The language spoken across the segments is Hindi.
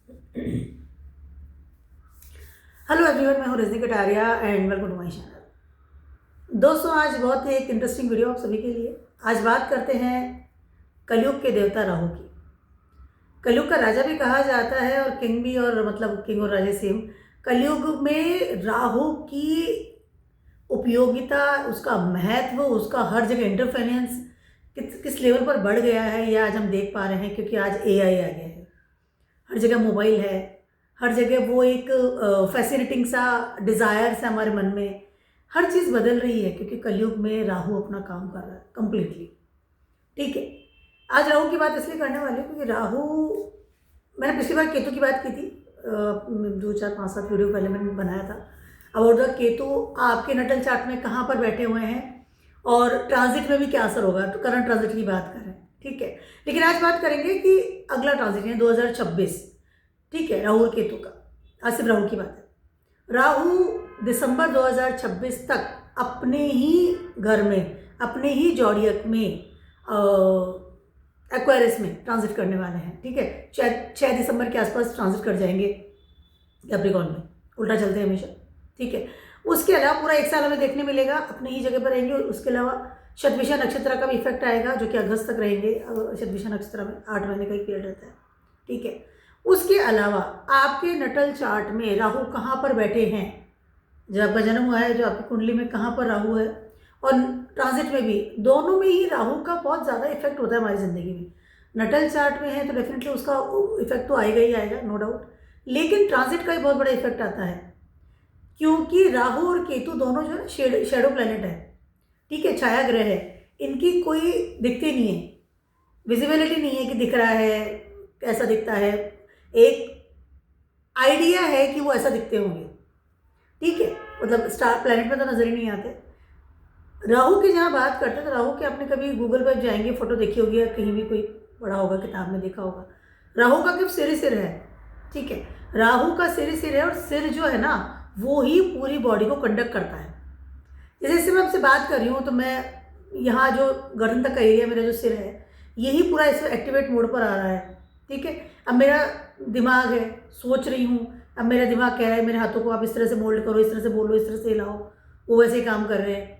हेलो एवरीवन, मैं हूँ Rajni Kataria and welcome to my channel. दोस्तों, आज बहुत ही एक इंटरेस्टिंग वीडियो आप सभी के लिए। आज बात करते हैं कलयुग के देवता राहु की। कलयुग का राजा भी कहा जाता है और किंग भी, और मतलब किंग और राजा सेम। कलयुग में राहु की उपयोगिता, उसका महत्व, उसका हर जगह इंटरफेरेंस किस लेवल पर बढ़ गया है, ये आज हम देख पा रहे हैं। क्योंकि आज एआई आ गया है, हर जगह मोबाइल है, हर जगह वो एक फैसिनेटिंग सा डिज़ायर्स है हमारे मन में। हर चीज़ बदल रही है क्योंकि कलयुग में राहु अपना काम कर रहा है कंप्लीटली। ठीक है, आज राहु की बात इसलिए करने वाली हूँ क्योंकि राहु, मैंने पिछली बार केतु की बात की थी, 2 4 5 7 वीडियो पहले मैंने बनाया था अबाउट द केतु। आपके नटल चार्ट में कहाँ पर बैठे हुए हैं और ट्रांजिट में भी क्या असर होगा, तो करंट ट्रांजिट की बात कर रहे हैं। ठीक है, लेकिन आज बात करेंगे कि अगला ट्रांजिट है 2026। ठीक है, राहु और केतु का। आज सिर्फ राहु की बात है। राहु दिसंबर 2026 तक अपने ही घर में, अपने ही जॉडियक में, एक्वेरियस में ट्रांजिट करने वाले हैं। ठीक है, 6 दिसंबर के आसपास ट्रांजिट कर जाएंगे कैप्रिकॉर्न में। उल्टा चलते हैं हमेशा। ठीक है, उसके अलावा पूरा 1 साल हमें देखने मिलेगा, अपनी ही जगह पर रहेंगे। और उसके अलावा शतभिषा नक्षत्र का भी इफेक्ट आएगा, जो कि अगस्त तक रहेंगे। शतभिषा नक्षत्र में 8 महीने का एक पीरियड रहता है। ठीक है, उसके अलावा आपके नटल चार्ट में राहु कहाँ पर बैठे हैं, जब आपका जन्म हुआ है, जो आपकी कुंडली में कहाँ पर राहु है, और ट्रांजिट में भी, दोनों में ही राहु का बहुत ज़्यादा इफेक्ट होता है हमारी ज़िंदगी में। नटल चार्ट में है तो डेफिनेटली उसका इफेक्ट तो आएगा ही आएगा, नो डाउट। लेकिन ट्रांजिट का भी बहुत बड़ा इफेक्ट आता है क्योंकि राहु और केतु दोनों जो है शेडो प्लैनेट है। ठीक है, छाया ग्रह है। इनकी कोई दिखते नहीं है, विजिबिलिटी नहीं है कि दिख रहा है, कैसा दिखता है। एक आइडिया है कि वो ऐसा दिखते होंगे। ठीक है, मतलब स्टार प्लैनेट में तो नजर ही नहीं आते। राहु की जहाँ बात करते हैं तो राहु के, आपने कभी गूगल पर जाएंगे, फोटो देखी होगी या कहीं भी कोई पढ़ा होगा, किताब में देखा होगा, राहु का सिर्फ सिर ही सिर है। ठीक है, राहु का सिर ही सिर है, और सिर जो है ना, वो ही पूरी बॉडी को कंडक्ट करता है। जैसे मैं आपसे बात कर रही हूँ तो मैं यहाँ जो गर्दन तक का एरिया, मेरा जो सिर है, यही पूरा इसमें एक्टिवेट मोड पर आ रहा है। ठीक है, अब मेरा दिमाग है, सोच रही हूँ, अब मेरा दिमाग कह रहा है मेरे हाथों को आप इस तरह से मोल्ड करो, इस तरह से बोलो, इस तरह से हिलाओ, वो वैसे ही काम कर रहे हैं।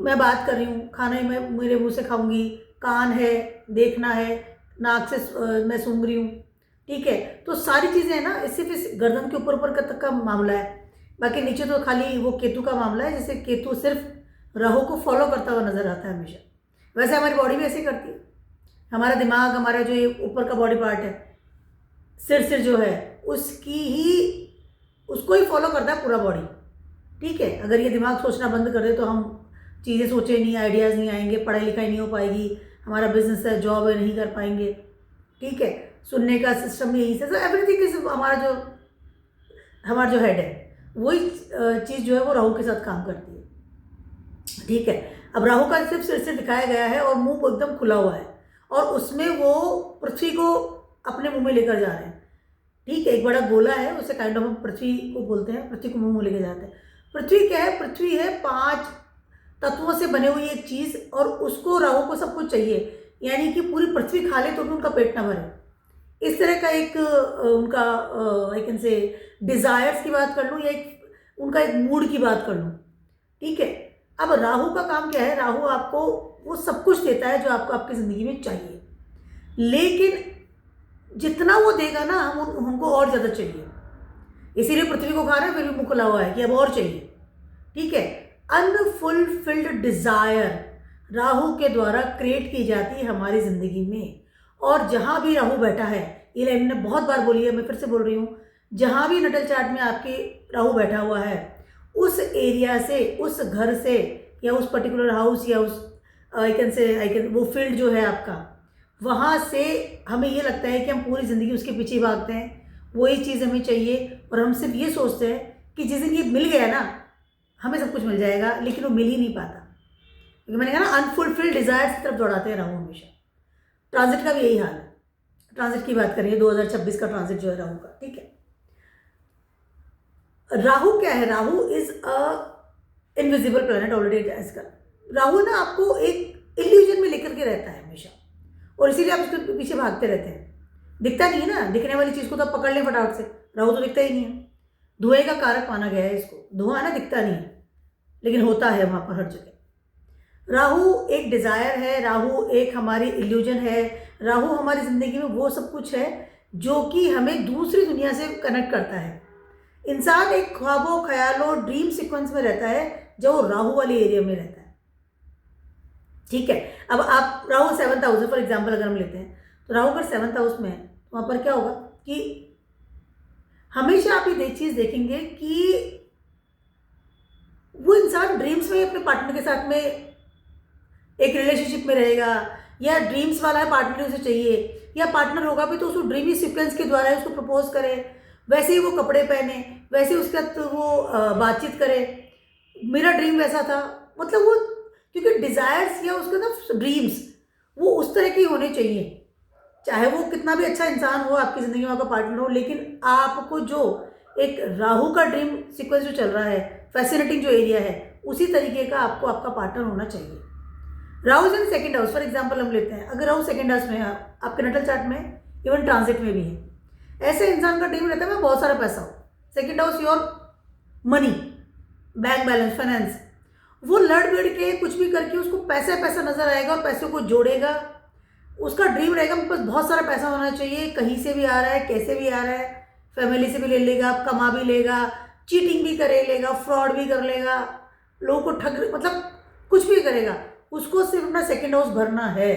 मैं बात कर रही हूँ, खाना ही मैं मेरे मुंह से खाऊंगी, कान है, देखना है, नाक से मैं सूंघ रही हूँ। ठीक है, तो सारी चीज़ें हैं ना, सिर्फ इस गर्दन के ऊपर ऊपर तक का मामला है। बाकी नीचे तो खाली वो केतु का मामला है। जैसे केतु सिर्फ राहु को फॉलो करता हुआ नजर आता है हमेशा, वैसे हमारी बॉडी भी ऐसे ही करती है। हमारा दिमाग, हमारा जो ये ऊपर का बॉडी पार्ट है, सिर जो है, उसको ही फॉलो करता है पूरा बॉडी। ठीक है, अगर ये दिमाग सोचना बंद कर दे तो हम चीज़ें सोचे नहीं, आइडियाज़ नहीं आएंगे, पढ़ाई लिखाई नहीं हो पाएगी, हमारा बिजनेस है, जॉब है, नहीं कर पाएंगे। ठीक है, सुनने का सिस्टम यही से, एवरीथिंग इज, हमारा जो हेड है, वही चीज़ जो है वो राहु के साथ काम करती है। ठीक है, अब राहु का सिर्फ सिर से दिखाया गया है और मुंह एकदम खुला हुआ है, और उसमें वो पृथ्वी को अपने मुंह में लेकर जा रहे हैं। ठीक है, एक बड़ा गोला है, उसे काइंड ऑफ हम पृथ्वी को बोलते हैं, पृथ्वी को मुंह में लेके जाते हैं। पृथ्वी क्या है? पृथ्वी है 5 तत्वों से बने हुई एक चीज़, और उसको, राहु को सब कुछ चाहिए, यानी कि पूरी पृथ्वी खा ले तो भी उनका पेट ना भरे। इस तरह का एक उनका, आई कैन से, डिज़ायर्स की बात कर लूँ, या एक उनका एक मूड की बात कर लूँ। ठीक है, अब राहु का काम क्या है? राहु आपको वो सब कुछ देता है जो आपको आपकी ज़िंदगी में चाहिए, लेकिन जितना वो देगा ना, हमको और ज़्यादा चाहिए। इसीलिए पृथ्वी को खा रहे हैं, फिर भी मुँह खुला हुआ है कि अब और चाहिए। ठीक है, अनफुलफिल्ड डिज़ायर राहु के द्वारा क्रिएट की जाती है हमारी ज़िंदगी में। और जहाँ भी राहु बैठा है, ये लाइन मैंने बहुत बार बोली है, मैं फिर से बोल रही हूँ, जहाँ भी नटल चार्ट में आपके राहु बैठा हुआ है, उस एरिया से, उस घर से, या उस पर्टिकुलर हाउस, या उस वो फील्ड जो है आपका, वहाँ से हमें ये लगता है कि हम पूरी ज़िंदगी उसके पीछे भागते हैं, वही चीज़ हमें चाहिए, और हम सिर्फ ये सोचते हैं कि जिस दिन ये मिल गया ना, हमें सब कुछ मिल जाएगा, लेकिन वो मिल ही नहीं पाता। क्योंकि मैंने कहा ना, अनफुलफिल्ड डिज़ायर्स की तरफ दौड़ाते हैं राहु हमेशा। ट्रांजिट का भी यही हाल है। ट्रांजिट की बात करेंगे, 2026 का ट्रांजिट जो है राहु का। ठीक है, राहु क्या है? Rahu is a invisible planet, already इसका। राहु ना आपको एक इल्यूजन में लेकर के रहता है हमेशा, और इसीलिए आप उसके पीछे भागते रहते हैं। दिखता नहीं है ना, दिखने वाली चीज़ को तो आप पकड़ लें फटाफट से, राहु तो दिखता ही नहीं है। धुएं का कारक माना गया है इसको, धुआं ना दिखता नहीं है लेकिन होता है वहाँ पर हर जगह। राहु एक डिज़ायर है, राहु एक हमारी इल्यूजन है, राहु हमारी ज़िंदगी में वो सब कुछ है जो कि हमें दूसरी दुनिया से कनेक्ट करता है। इंसान एक ख्वाबों ख्यालों ड्रीम सीक्वेंस में रहता है जब वो राहु वाली एरिया में रहता है। ठीक है, अब आप Rahu 7th house for example अगर हम लेते हैं, तो राहु अगर 7th हाउस में है तो वहाँ पर क्या होगा कि हमेशा आप ये चीज़ देखेंगे कि वो इंसान ड्रीम्स में अपने पार्टनर के साथ में एक रिलेशनशिप में रहेगा, या ड्रीम्स वाला है पार्टनर उसे चाहिए, या पार्टनर होगा भी तो उसको ड्रीमी सीक्वेंस के द्वारा उसको प्रपोज करे, वैसे ही वो कपड़े पहने, वैसे ही उसके साथ वो बातचीत करे, मेरा ड्रीम वैसा था। मतलब वो क्योंकि डिज़ायर्स या उसके ना ड्रीम्स वो उस तरह के होने चाहिए, चाहे वो कितना भी अच्छा इंसान हो, आपकी ज़िंदगी में आपका पार्टनर हो, लेकिन आपको जो एक राहु का ड्रीम सीक्वेंस जो चल रहा है, फैसिनेटिंग जो एरिया है, उसी तरीके का आपको आपका पार्टनर होना चाहिए। राहु इन 2nd हाउस फॉर एग्जाम्पल हम लेते हैं, अगर राहु 2nd हाउस में है आपके नटल चार्ट में, इवन ट्रांजिट में भी है, ऐसे इंसान का ड्रीम रहता है मैं बहुत सारा पैसा हो। 2nd house your money, bank balance, finance, वो लड़ भिड़ के कुछ भी करके उसको पैसा पैसा नजर आएगा और पैसे को जोड़ेगा। उसका ड्रीम रहेगा मेरे पास बहुत सारा पैसा होना चाहिए, कहीं से भी आ रहा है, कैसे भी आ रहा है, फैमिली से भी ले लेगा, कमा भी लेगा, चीटिंग भी करे लेगा, फ्रॉड भी कर लेगा, लोगों को ठग, मतलब कुछ भी करेगा, उसको सिर्फ अपना 2nd हाउस भरना है।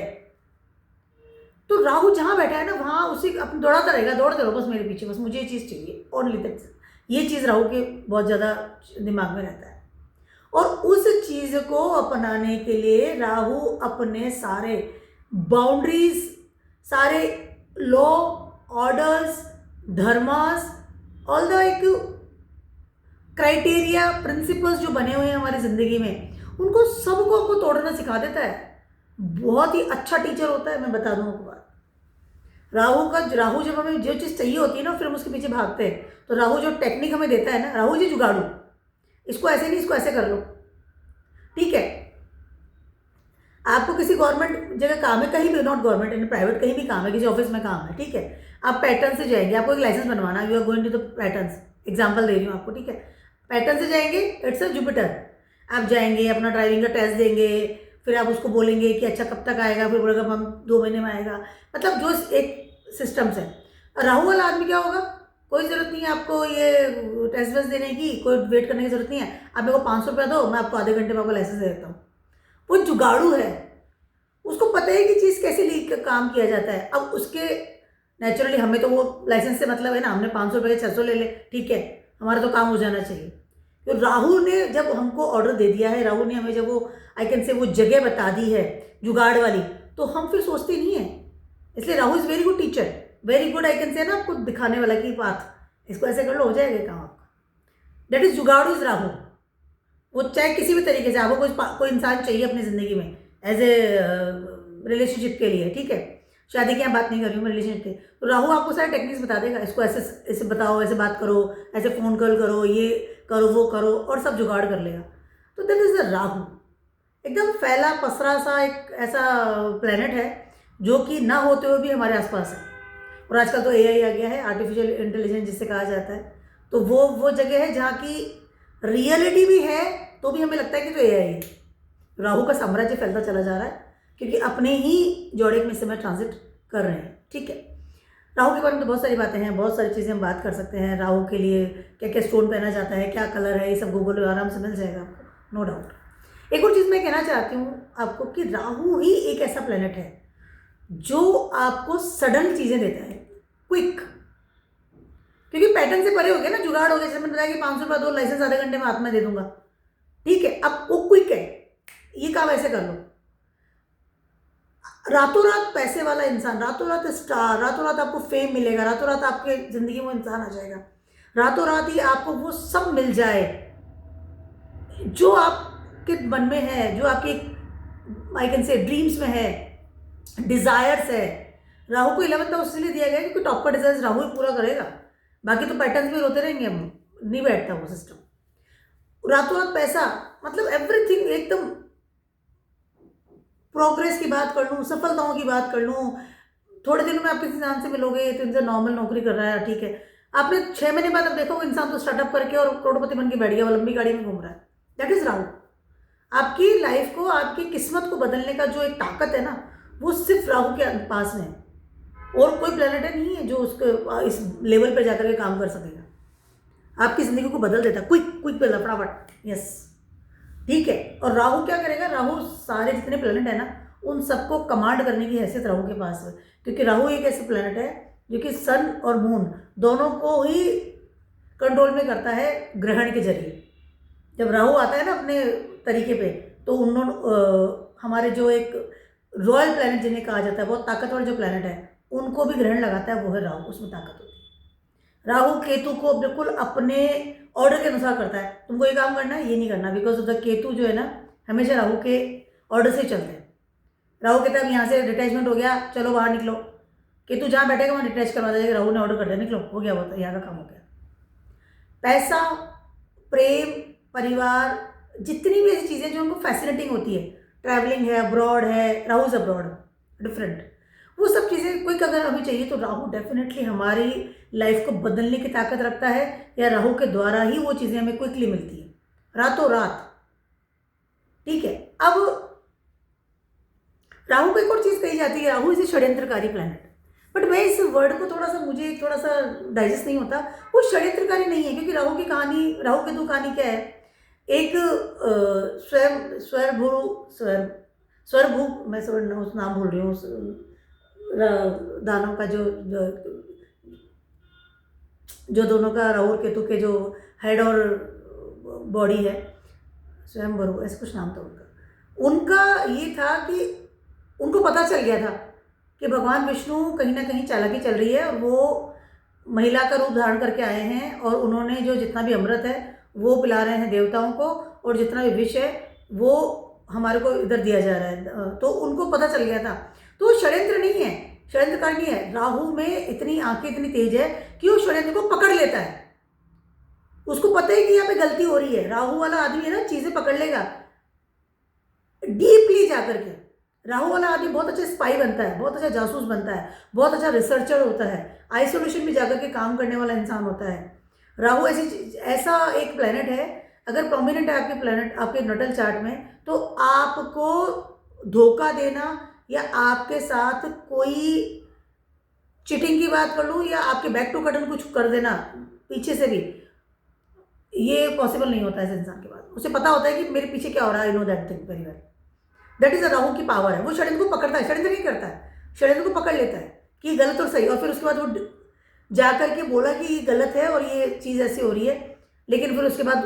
तो राहु जहाँ बैठा है ना वहाँ उसी अपने दौड़ाता रहेगा, दौड़ते रहो बस मेरे पीछे, बस मुझे ये चीज़ चाहिए, ओनली दैट। ये चीज़ राहु के बहुत ज़्यादा दिमाग में रहता है, और उस चीज़ को अपनाने के लिए राहु अपने सारे बाउंड्रीज, सारे law, orders, Dharmas, all the एक क्राइटेरिया, प्रिंसिपल्स जो बने हुए हैं हमारी ज़िंदगी में, उनको सबको आपको तोड़ना सिखा देता है। बहुत ही अच्छा टीचर होता है, मैं बता दूँ आपको बात। राहु जब हमें जो चीज़ चाहिए होती है ना, फिर हम उसके पीछे भागते हैं। तो राहु जो टेक्निक हमें देता है ना, राहु जी जुगाड़ू, इसको ऐसे नहीं, इसको ऐसे कर लो, ठीक है। आपको किसी गवर्नमेंट जगह काम है, कहीं भी, नॉट गवर्नमेंट एंड प्राइवेट, कहीं भी काम है, किसी ऑफिस में काम है, ठीक है। आप पैटर्न से जाएंगे, आपको एक लाइसेंस बनवाना, you are going to the patterns, example दे रही हूँ आपको, ठीक है। पैटर्न से जाएंगे, इट्स अ जुपिटर, आप जाएंगे, अपना ड्राइविंग का टेस्ट देंगे, फिर आप उसको बोलेंगे कि अच्छा कब तक आएगा, फिर बोलेगा हम 2 महीने में आएगा, मतलब जो एक सिस्टम्स है। राहु वाला आदमी क्या होगा, कोई ज़रूरत नहीं है आपको ये टेस्ट वेस्ट देने की, कोई वेट करने की ज़रूरत नहीं है, आप मेरे को 500 रुपया दो, मैं आपको आधे घंटे में आपको लाइसेंस दे देता हूँ। वो जुगाड़ू है, उसको पता है कि चीज़ कैसे काम किया जाता है। अब उसके नेचुरली हमें तो वो लाइसेंस से मतलब है ना, हमने 500 रुपये 600 ले ले, ठीक है, हमारा तो काम हो जाना चाहिए। तो राहु ने जब हमको ऑर्डर दे दिया है, राहु ने हमें जब वो आई कैन से वो जगह बता दी है जुगाड़ वाली, तो हम फिर सोचते नहीं है। इसलिए Rahu is very good teacher, very good I can से ना आपको दिखाने वाला की बात, इसको ऐसे कर लो, हो जाएगा काम आपका। दैट इज जुगाड़ू इज राहु। वो चाहे किसी भी तरीके से आपको कोई इंसान चाहिए अपनी ज़िंदगी में एज ए रिलेशनशिप के लिए, ठीक है, शादी की बात नहीं कर रही हूँ मैं, रिलेशनशिप की, तो राहु आपको सारे टेक्निक्स बता देगा, इसको ऐसे ऐसे बताओ, ऐसे बात करो, ऐसे फ़ोन कॉल करो, ये करो, वो करो, और सब जुगाड़ कर लेगा। तो दैट इज़ द राहु, एकदम फैला पसरा सा एक ऐसा प्लेनेट है जो कि ना होते हुए भी हमारे आसपास है। और आजकल तो एआई आ गया है, आर्टिफिशियल इंटेलिजेंस जिसे कहा जाता है, तो वो जगह है जहाँ की रियलिटी भी है तो भी हमें लगता है कि तो एआई है। राहु का साम्राज्य फैलता चला जा रहा है क्योंकि अपने ही जोड़े में समय ट्रांजिट कर रहे हैं, ठीक है। राहु के बारे में तो बहुत सारी बातें हैं, बहुत सारी चीज़ें हम बात कर सकते हैं। राहु के लिए क्या क्या स्टोन पहना जाता है, क्या कलर है, ये सब गूगल में आराम से मिल जाएगा आपको, नो डाउट। एक और चीज़ मैं कहना चाहती हूँ आपको कि राहु ही एक ऐसा प्लेनेट है जो आपको सडन चीज़ें देता है, क्विक, क्योंकि पैटर्न से परे हो गया ना, जुगाड़ हो गया। जैसे मैंने बताया कि 500 रुपया दो, लाइसेंस आधे घंटे में हाथ में दे दूंगा, ठीक है। अब वो क्विक है, ये काम ऐसे कर लो, रातों रात पैसे वाला इंसान, रातों रात स्टार, रातों रात आपको फेम मिलेगा, रातों रात आपके जिंदगी में इंसान आ जाएगा, रातों रात ही आपको वो सब मिल जाए जो आपके मन में है, जो आपके आई कैन से ड्रीम्स में है, डिजायर्स है। राहु को 11th हाउस इसलिए दिया गया क्योंकि टॉप का डिजायर्स राहु ही पूरा करेगा, बाकी तो पैटर्न्स में रोते रहेंगे हम, नहीं बैठता वो सिस्टम। रातों रात पैसा, मतलब एवरीथिंग, एकदम प्रोग्रेस की बात कर लूँ, सफलताओं की बात कर लूँ, थोड़े दिनों में आप किसी इंसान से मिलोगे तो इंसान नॉर्मल नौकरी कर रहा है, ठीक है, आपने 6 महीने बाद अब देखो इंसान तो स्टार्टअप करके और करोड़पति बन के बैठ गया, वो लंबी गाड़ी में घूम रहा है। That is Rahu. आपकी लाइफ को, आपकी किस्मत को बदलने का जो एक ताकत है ना, वो सिर्फ राहु के पास में है, और कोई प्लेनेट नहीं है जो उसको इस लेवल पर जाकर के काम कर सकेगा। आपकी ज़िंदगी को बदल देता है, क्विक क्विक पे फटाफट। यस, ठीक है। और राहु क्या करेगा, राहु सारे जितने प्लेनेट है ना उन सबको कमांड करने की हैसियत राहु के पास है, क्योंकि राहु एक ऐसे प्लेनेट है जो कि सन और मून दोनों को ही कंट्रोल में करता है ग्रहण के जरिए। जब राहु आता है ना अपने तरीके पे, तो उन हमारे जो एक रॉयल प्लेनेट जिन्हें कहा जाता है, बहुत ताकतवर जो प्लेनेट है, उनको भी ग्रहण लगाता है, वो है राहु। उसमें ताकत होती है। राहु केतु को बिल्कुल अपने ऑर्डर के अनुसार करता है, तुमको ये काम करना है, ये नहीं करना, बिकॉज ऑफ द केतु जो है ना हमेशा राहु के ऑर्डर से चलते हैं। राहु कहता है यहाँ से डिटैचमेंट हो गया, चलो बाहर निकलो, केतु जहाँ बैठेगा वहाँ डिटैच करवा देगा, राहु ने ऑर्डर कर दिया, निकलो, हो गया, वो यहाँ का काम हो गया। पैसा, प्रेम, परिवार, जितनी भी ऐसी चीज़ें जो उनको फैसिनेटिंग होती है, ट्रैवलिंग है, अब्रॉड है, राहु इज अब्रॉड, डिफरेंट, वो सब चीज़ें कोई अगर हमें चाहिए तो राहु डेफिनेटली हमारी लाइफ को बदलने की ताकत रखता है, या राहु के द्वारा ही वो चीज़ें हमें क्विकली मिलती है, रातों रात। ठीक है। अब राहु को एक और चीज़ कही जाती है, राहु इज षड्यंत्रकारी प्लैनेट, बट मैं इस वर्ड को मुझे थोड़ा सा डाइजेस्ट नहीं होता। वो षड्यंत्रकारी नहीं है, क्योंकि राहु की कहानी, राहु केतु कहानी क्या है, एक स्वरभू, मैं नाम भूल रही हूँ, दानों का जो दोनों का राहु और केतु के जो हेड और बॉडी है, स्वयंभू ऐसा कुछ नाम था उनका ये था कि उनको पता चल गया था कि भगवान विष्णु कहीं ना कहीं चालाकी चल रही है, और वो महिला का रूप धारण करके आए हैं, और उन्होंने जो जितना भी अमृत है वो पिला रहे हैं देवताओं को, और जितना भी विष है वो हमारे को इधर दिया जा रहा है, तो उनको पता चल गया था। तो षड्यंत्र नहीं है, षड्यंत्रकार नहीं है। राहु में इतनी आंखें इतनी तेज है कि वो षड्यंत्र को पकड़ लेता है, उसको पता है कि यहाँ पे गलती हो रही है। राहु वाला आदमी है ना, चीज़ें पकड़ लेगा डीपली जाकर के। राहु वाला आदमी बहुत अच्छा स्पाई बनता है, बहुत अच्छा जासूस बनता है, बहुत अच्छा रिसर्चर होता है, आइसोलेशन में जाकर के काम करने वाला इंसान होता है। राहु ऐसा एक प्लेनेट है, अगर प्रोमिनेंट है आपके प्लेनेट आपके नटल चार्ट में, तो आपको धोखा देना या आपके साथ कोई चीटिंग की बात कर लूँ, या आपके बैक टू कटन कुछ कर देना पीछे से भी, ये पॉसिबल नहीं होता है इस इंसान के पास। उसे पता होता है कि मेरे पीछे क्या हो रहा है, I know that thing very well. That is अ राहु की पावर है। वो षड्यंत्र को पकड़ता है, षड्यंत्र नहीं करता है, षड्यंत्र को पकड़ लेता है कि गलत और सही, और फिर उसके बाद वो जा करके बोला कि ये गलत है और ये चीज़ ऐसी हो रही है, लेकिन फिर उसके बाद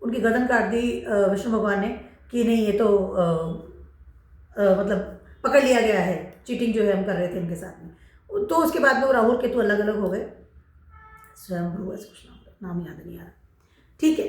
उनकी गर्दन काट दी विष्णु भगवान ने कि नहीं, ये तो मतलब पकड़ लिया गया है, चीटिंग जो है हम कर रहे थे इनके साथ में। तो उसके बाद में वो राहु और केतु अलग अलग हो गए, स्वयंभू ऐसा कुछ नाम याद नहीं आ रहा। ठीक है,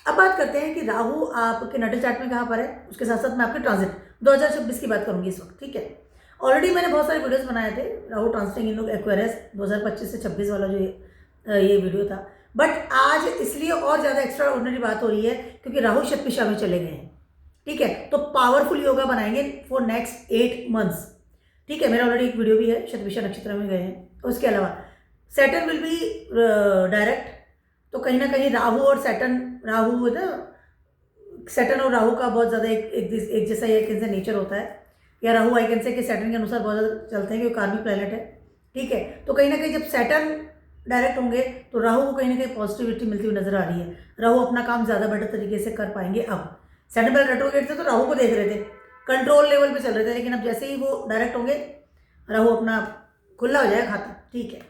अब बात करते हैं कि राहु आपके नटल चार्ट में कहाँ पर है, उसके साथ साथ मैं आपके ट्रांजिट 2026 की बात करूंगी इस वक्त। ठीक है, ऑलरेडी मैंने बहुत सारे वीडियोस बनाए थे राहु ट्रांजिटिंग इन एक्वेरियस 2025 से 26 वाला जो ये वीडियो था, बट आज इसलिए और ज़्यादा एक्स्ट्रा ऑर्डिनरी बात हो रही है क्योंकि राहु शतभिषा में चले गए हैं। ठीक है, तो पावरफुल योगा बनाएंगे फॉर नेक्स्ट 8 मंथ्स। ठीक है, मेरा ऑलरेडी एक वीडियो भी है, शतभिषा नक्षत्र में गए हैं। उसके अलावा सैटर्न विल बी डायरेक्ट, तो कहीं ना कहीं राहु और सैटर्न, राहु ना सैटर्न और राहु का बहुत ज़्यादा एक जैसा एक जैसा नेचर होता है, या राहु आई कैन से कि सैटर्न के अनुसार बहुत ज़्यादा चलते हैं क्योंकि कार्मिक प्लैनेट है। ठीक है, तो कहीं ना कहीं जब सैटर्न डायरेक्ट होंगे तो राहु को कहीं ना कहीं पॉजिटिविटी मिलती हुई नजर आ रही है। राहु अपना काम ज़्यादा बेटर तरीके से कर पाएंगे। अब सैटर्न पहले रेट्रोग्रेड थे तो राहु को देख रहे थे, कंट्रोल लेवल पे चल रहे थे, लेकिन अब जैसे ही वो डायरेक्ट होंगे राहु अपना खुला हो जाएगा खाता। ठीक है,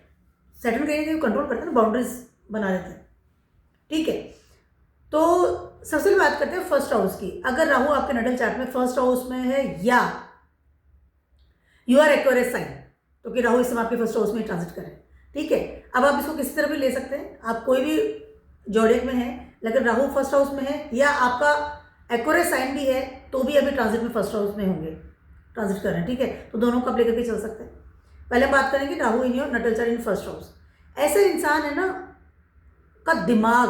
सैटर्न कहीं ना कहीं कंट्रोल करते हैं, बाउंड्रीज बना देते हैं। ठीक है, तो सबसे पहले बात करते हैं फर्स्ट हाउस की। अगर राहु आपके नटल चार्ट में फर्स्ट हाउस में है या यू आर एक्वेरियस साइन, तो कि राहु इस समय आपके फर्स्ट हाउस में ट्रांजिट करें। ठीक है, अब आप इसको किसी तरह भी ले सकते हैं, आप कोई भी जोड़ेक में है लेकिन राहु फर्स्ट हाउस में है, या आपका एक्वेरियस साइन भी है तो भी अभी ट्रांजिट में फर्स्ट हाउस में होंगे, ट्रांजिट कर रहे हैं। ठीक है, तो दोनों को आप लेकर के चल सकते हैं। पहले बात करेंगे Rahu in your natal chart in first house. ऐसे इंसान है ना का दिमाग,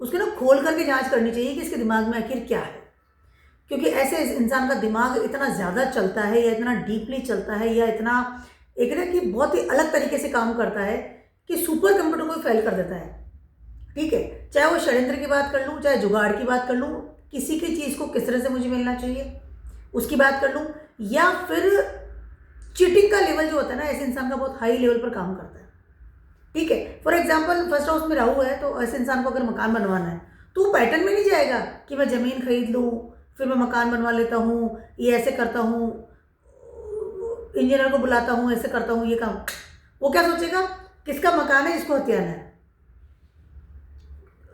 उसके ना खोल करके जांच करनी चाहिए कि इसके दिमाग में आखिर क्या है। क्योंकि ऐसे इस इंसान का दिमाग इतना ज़्यादा चलता है या इतना डीपली चलता है या इतना एक ना कि बहुत ही अलग तरीके से काम करता है कि सुपर कंप्यूटर को फेल कर देता है। ठीक है, चाहे वो षड्यंत्र की बात कर लूँ, चाहे जुगाड़ की बात कर लूँ, किसी की चीज़ को किस तरह से मुझे मिलना चाहिए उसकी बात कर लूँ, या फिर चीटिंग का लेवल जो होता है ना, ऐसे इंसान का बहुत हाई लेवल पर काम करता है। ठीक है, फॉर एग्जाम्पल फर्स्ट हाउस में राहु है, तो ऐसे इंसान को अगर मकान बनवाना है तो वो पैटर्न में नहीं जाएगा कि मैं ज़मीन खरीद लूँ फिर मैं मकान बनवा लेता हूँ, ये ऐसे करता हूँ, इंजीनियर को बुलाता हूँ, ऐसे करता हूँ ये काम। वो क्या सोचेगा, किसका मकान है जिसको हथियाना है।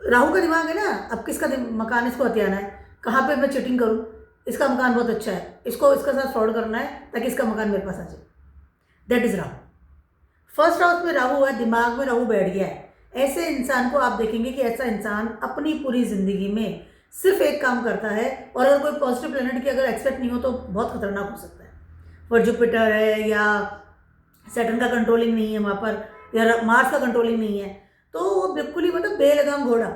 राहु का दिमाग है ना, अब किसका मकान है इसको हथियाना है, कहाँ पे मैं चीटिंग करूँ, इसका मकान बहुत अच्छा है, इसको इसका साथ फ्रॉड करना है ताकि इसका मकान मेरे पास आ जाए। That is Rahu. First house में राहु है, दिमाग में राहु बैठ गया है। ऐसे इंसान को आप देखेंगे कि ऐसा इंसान अपनी पूरी जिंदगी में सिर्फ एक काम करता है, और अगर कोई पॉजिटिव प्लैनेट की अगर एक्सेप्ट नहीं हो तो बहुत खतरनाक हो सकता है। और जुपिटर है या सैटर्न का कंट्रोलिंग नहीं है वहाँ पर, या मार्स का कंट्रोलिंग नहीं है, तो वो बिल्कुल ही मतलब बेलगाम घोड़ा,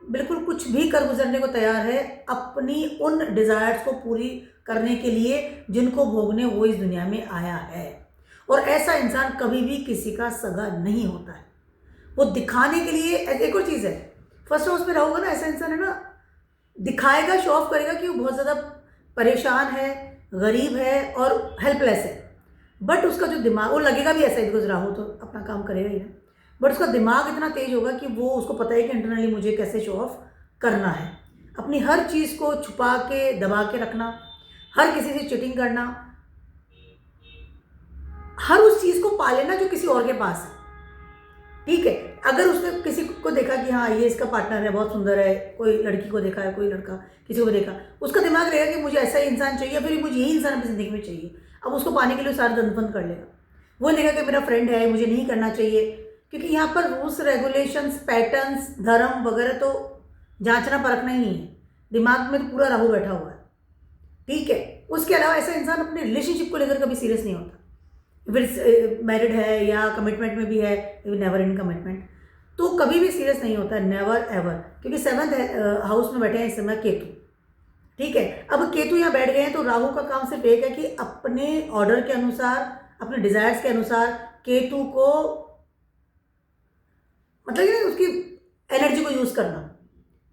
बिल्कुल कुछ भी कर गुजरने को तैयार है अपनी उन डिज़ायर्स को पूरी करने के लिए जिनको भोगने वो इस दुनिया में आया है। और ऐसा इंसान कभी भी किसी का सगा नहीं होता है, वो दिखाने के लिए। एक और चीज़ है, फर्स्ट हाउस में रहोगे ना, ऐसा इंसान है ना, दिखाएगा, शो ऑफ करेगा कि वो बहुत ज़्यादा परेशान है, गरीब है और हेल्पलेस है, बट उसका जो दिमाग, वो लगेगा भी ऐसा ही बिकॉज राहु तो अपना काम करेगा ही ना, बट उसका दिमाग इतना तेज होगा कि वो उसको पता है कि इंटरनली मुझे कैसे शो ऑफ करना है, अपनी हर चीज़ को छुपा के दबा के रखना, हर किसी से चीटिंग करना, हर उस चीज़ को पा लेना जो किसी और के पास है। ठीक है, अगर उसने किसी को देखा कि हाँ ये इसका पार्टनर है, बहुत सुंदर है, कोई लड़की को देखा है, कोई लड़का किसी को देखा, उसका दिमाग रहेगा कि मुझे ऐसा ही इंसान चाहिए, फिर मुझे यही इंसान अपनी ज़िंदगी में चाहिए। अब उसको पाने के लिए सारा दंड कर लेगा। वो देखा कि मेरा फ्रेंड है, मुझे नहीं करना चाहिए, क्योंकि यहाँ पर रूल्स रेगुलेशंस पैटर्न्स धर्म वगैरह तो जांचना परखना ही नहीं है, दिमाग में तो पूरा राहु बैठा हुआ है। ठीक है, उसके अलावा ऐसा इंसान अपने रिलेशनशिप को लेकर कभी सीरियस नहीं होता, फिर मैरिड है या कमिटमेंट में भी है, नेवर इन कमिटमेंट, तो कभी भी सीरियस नहीं होता, नेवर एवर, क्योंकि 7th हाउस में बैठे हैं इस समय केतु। ठीक है, अब केतु यहाँ बैठ गए हैं तो राहु का काम सिर्फ एक है कि अपने ऑर्डर के अनुसार, अपने डिजायर्स के अनुसार केतु को मतलब कि उसकी एनर्जी को यूज करना।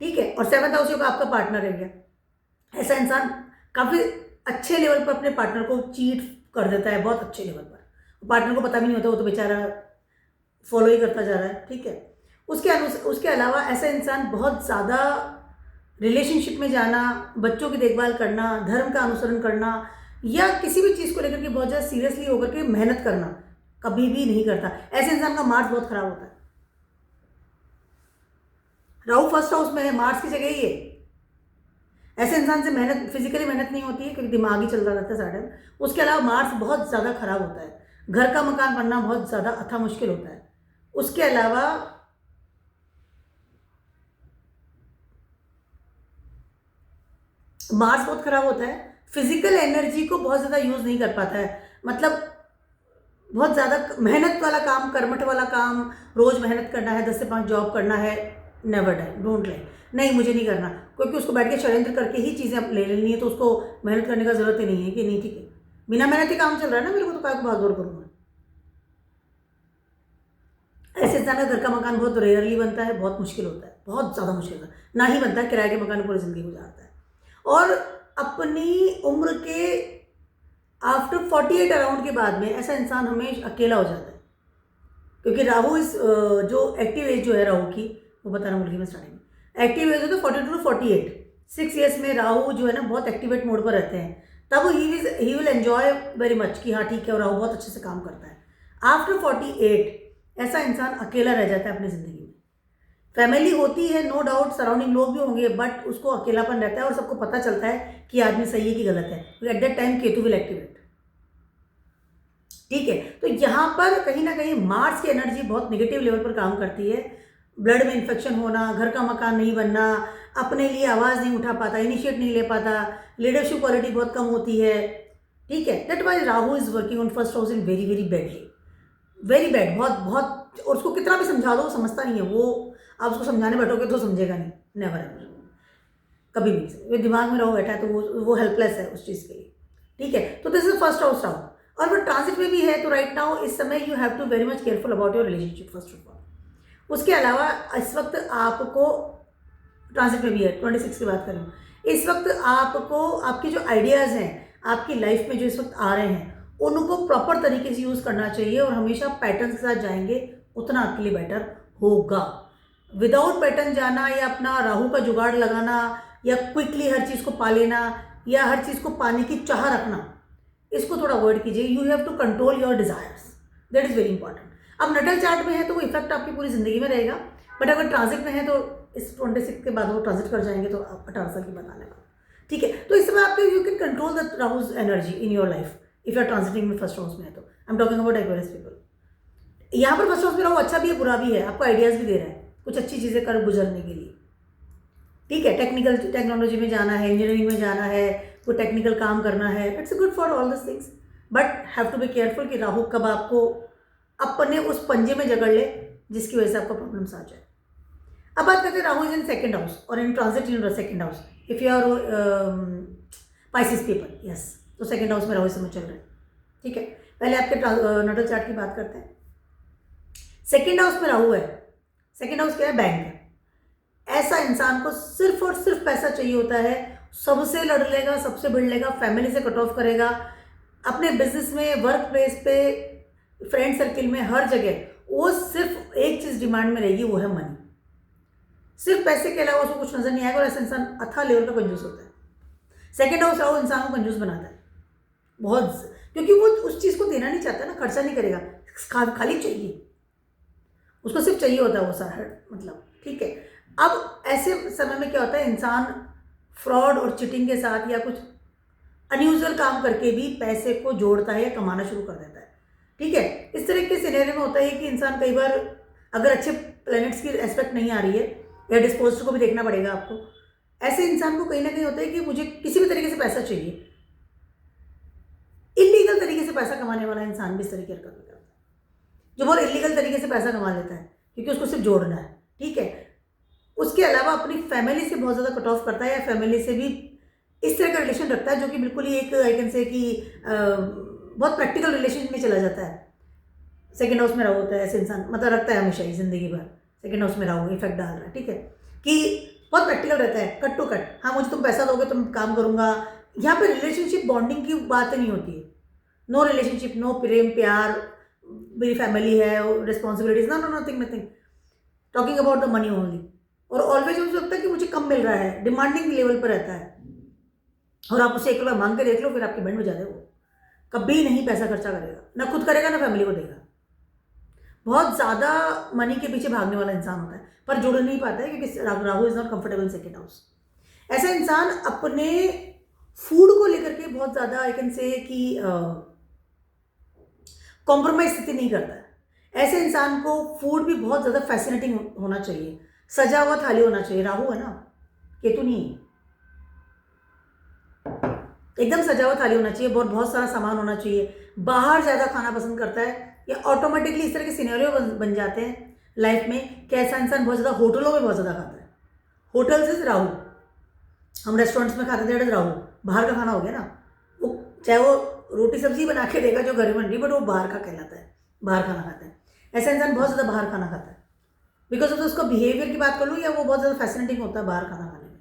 ठीक है, और 7th हाउस का आपका पार्टनर रह गया। ऐसा इंसान काफी अच्छे लेवल पर अपने पार्टनर को चीट कर देता है, बहुत अच्छे लेवल पर, पार्टनर को पता भी नहीं होता, वो तो बेचारा फॉलो ही करता जा रहा है। ठीक है, उसके अलावा ऐसा इंसान बहुत ज़्यादा रिलेशनशिप में जाना, बच्चों की देखभाल करना, धर्म का अनुसरण करना, या किसी भी चीज़ को लेकर के बहुत ज़्यादा सीरियसली होकर के मेहनत करना कभी भी नहीं करता। ऐसे इंसान का मार्क्स बहुत खराब होता है। राहु फर्स्ट हाउस में है, मार्क्स की जगह ही है। ऐसे इंसान से मेहनत, फिजिकली मेहनत नहीं होती है क्योंकि दिमाग ही चलता रहता है सारा। उसके अलावा मार्क्स बहुत ज़्यादा खराब होता है, घर का मकान बनना बहुत ज़्यादा अथा मुश्किल होता है। उसके अलावा मार्स बहुत खराब होता है, फिजिकल एनर्जी को बहुत ज़्यादा यूज़ नहीं कर पाता है, मतलब बहुत ज़्यादा मेहनत वाला काम, कर्मठ वाला काम, रोज़ मेहनत करना है, 10 से 5 जॉब करना है, नेवर डाई, डोंट लाइक, नहीं मुझे नहीं करना, क्योंकि उसको बैठ के षड्यंत्र करके ही चीज़ें ले लेनी है, तो उसको मेहनत करने का ज़रूरत ही नहीं है कि नहीं ठीक है, बिना मेहनत ही काम चल रहा है ना मेरे को, तो काय को भाग दौड़ करूँगा। ऐसे इंसान का घर का मकान बहुत रेयरली बनता है, बहुत मुश्किल होता है, बहुत ज़्यादा मुश्किल होता है, ना ही बनता है, किराए के मकान में पूरी ज़िंदगी गुजारता है। और अपनी उम्र के आफ्टर 48 अराउंड के बाद में ऐसा इंसान हमेशा अकेला हो जाता है, क्योंकि राहु इस जो एक्टिव एज जो है राहु की, वो बताना भूल गई मैं स्टार्टिंग में, एक्टिव एज होता है 42 to 48, 6 ईयर्स में राहु जो है ना बहुत एक्टिवेट मोड पर रहते हैं, तब he will enjoy very much कि हाँ ठीक है, और राहु बहुत अच्छे से काम करता है। आफ्टर 48 ऐसा इंसान अकेला रह जाता है अपनी ज़िंदगी में। फैमिली होती है नो डाउट, सराउंडिंग लोग भी होंगे, बट उसको अकेलापन रहता है और सबको पता चलता है कि आदमी सही है कि गलत है, at that time Ketu will activate. ठीक है, तो यहाँ पर कहीं ना कहीं मार्स की एनर्जी बहुत नेगेटिव लेवल पर काम करती है। ब्लड में इन्फेक्शन होना, घर का मकान नहीं बनना, अपने लिए आवाज़ नहीं उठा पाता, इनिशिएट नहीं ले पाता, लीडरशिप क्वालिटी बहुत कम होती है। ठीक है, that wise Rahu is working on first house in very very badly, very bad, बहुत बहुत, और उसको कितना भी समझा दो वो समझता नहीं है, वो आप उसको समझाने बैठोगे तो समझेगा नहीं, नेवर एवर। कभी भी नहीं सकते। दिमाग में राहु बैठा है तो वो हेल्पलेस है उस चीज़ के लिए, ठीक है। तो this is first house Rahu, और वो ट्रांजिट में भी है, तो राइट नाउ इस समय you have to very much careful about your relationship first of all. उसके अलावा इस वक्त आपको ट्रांजिट में भी है, 26 की बात करूँ, इस वक्त आपको आपके जो आइडियाज़ हैं आपकी लाइफ में जो इस वक्त आ रहे हैं उनको प्रॉपर तरीके से यूज़ करना चाहिए, और हमेशा पैटर्न के साथ जाएंगे उतना आपके लिए बेटर होगा। विदाउट पैटर्न जाना या अपना राहु का जुगाड़ लगाना या क्विकली हर चीज़ को पा लेना या हर चीज़ को पाने की चाह रखना, इसको थोड़ा अवॉइड कीजिए। You have to control your desires, that is very important. अब नटल चार्ट में है तो वो इफेक्ट आपकी पूरी ज़िंदगी में रहेगा, बट अगर ट्रांजिट में है तो इस 26 के बाद वो ट्रांजिट कर जाएंगे तो आप 18 साल की बताने वाला, ठीक है। तो इस समय आपके you can control the Rahu's energy in your life if you are transiting में फर्स्ट हाउस में है तो। I am talking about Aquarius people. यहाँ पर फर्स्ट हाउस में राहु अच्छा भी है बुरा भी है, आपको आइडियाज़ भी दे रहा है कुछ अच्छी चीज़ें कर गुजरने के लिए, ठीक है। टेक्नोलॉजी में जाना है, इंजीनियरिंग में जाना है, कोई टेक्निकल काम करना है, it's good for all this things, but have to be careful कि राहु कब आपको अपने उस पंजे में जकड़ ले जिसकी वजह से आपको प्रॉब्लम्स आ जाए। अब बात करते हैं Rahu is in second house और in transit in second house. If you are Pisces people, yes, तो सेकंड हाउस में राहु इस समय चल रहा है, ठीक है। पहले आपके नटल चार्ट की बात करते हैं। सेकंड हाउस में राहु है, सेकंड हाउस क्या है? बैंक है। ऐसा इंसान को सिर्फ और सिर्फ पैसा चाहिए होता है, सबसे लड़ लेगा, सबसे भिड़ लेगा, फैमिली से कट ऑफ करेगा, अपने बिजनेस में, वर्क प्लेस पे, फ्रेंड सर्किल में, हर जगह वो सिर्फ एक चीज़ डिमांड में रहेगी, वो है मनी। सिर्फ पैसे के अलावा उसको कुछ नजर नहीं आएगा, और ऐसा इंसान अथाह लेवल का कंजूस होता है। सेकेंड हाउस राहु इंसान को कंजूस बनाता है बहुत, क्योंकि वो उस चीज़ को देना नहीं चाहता ना, खर्चा नहीं करेगा, खाली चाहिए उसको, सिर्फ चाहिए होता है वो सारा, मतलब, ठीक है। अब ऐसे समय में क्या होता है, इंसान फ्रॉड और चिटिंग के साथ या कुछ अनयूजुअल काम करके भी पैसे को जोड़ता है या कमाना शुरू कर देता है, ठीक है। इस तरह के सिनेरियो में होता है कि इंसान कई बार, अगर अच्छे प्लैनेट्स की एस्पेक्ट नहीं आ रही है या डिस्पोजर को भी देखना पड़ेगा आपको, ऐसे इंसान को कहीं ना कहीं होता है कि मुझे किसी भी तरीके से पैसा चाहिए। इलीगल तरीके से पैसा कमाने वाला इंसान भी इस तरीके की हरकत करता है, जो बहुत इलीगल तरीके से पैसा कमा लेता है क्योंकि उसको सिर्फ जोड़ना है, ठीक है। उसके अलावा अपनी फैमिली से बहुत ज़्यादा कट ऑफ करता है या फैमिली से भी इस तरह का रिलेशन रखता है जो कि बिल्कुल ही एक, आई कैन से कि बहुत प्रैक्टिकल रिलेशन में चला जाता है। सेकेंड हाउस में राहु होता है, ऐसे इंसान मतलब रखता है हमेशा ही ज़िंदगी भर, सेकेंड हाउस में राहु इफेक्ट डाल रहा है, ठीक है, कि बहुत प्रैक्टिकल रहता है, कट टू कट। हाँ, मुझे तुम पैसा दोगे तो मैं काम करूँगा। यहाँ पे रिलेशनशिप बॉन्डिंग की बात नहीं होती है, नो रिलेशनशिप, नो प्रेम प्यार, मेरी फैमिली है, responsibilities, no nothing nothing, talking about the money only. और ऑलवेज मुझे लगता है कि मुझे कम मिल रहा है, डिमांडिंग लेवल पर रहता है, और आप उसे 1 रुपया मांग के देख लो, फिर आपके बैंड में जा रहे, वो कभी नहीं पैसा खर्चा करेगा, ना खुद करेगा ना फैमिली को देगा। बहुत ज़्यादा मनी के पीछे भागने वाला इंसान होता है, पर जुड़ नहीं पाता है क्योंकि Rahu is not comfortable in second house. ऐसा इंसान अपने फूड को लेकर के बहुत ज़्यादा, आई कैन से कि कॉम्प्रोमाइज स्थिति नहीं करता है। ऐसे इंसान को फूड भी बहुत ज़्यादा फैसिनेटिंग होना चाहिए, सजा हुआ थाली होना चाहिए। राहु है ना, केतु नहीं, एकदम सजा हुआ थाली होना चाहिए, बहुत सारा सामान होना चाहिए। बाहर ज़्यादा खाना पसंद करता है या ऑटोमेटिकली इस तरह के सिनेरियो बन जाते हैं लाइफ में कि ऐसा इंसान बहुत ज़्यादा होटलों में बहुत ज़्यादा खाता है। होटल से राहु, हम रेस्टोरेंट्स में खाते थे, राहु बाहर का खाना हो गया ना, वो चाहे वो रोटी सब्जी बना के देगा जो घर में बन रही, बट वो बाहर का कहलाता है, बाहर खाना खाता है। ऐसा इंसान बहुत ज़्यादा बाहर खाना खाता है, बिकॉज ऑफ उसका बिहेवियर की बात कर लूँ या वो बहुत ज़्यादा फैसिनेटिंग होता है बाहर खाना खाने में।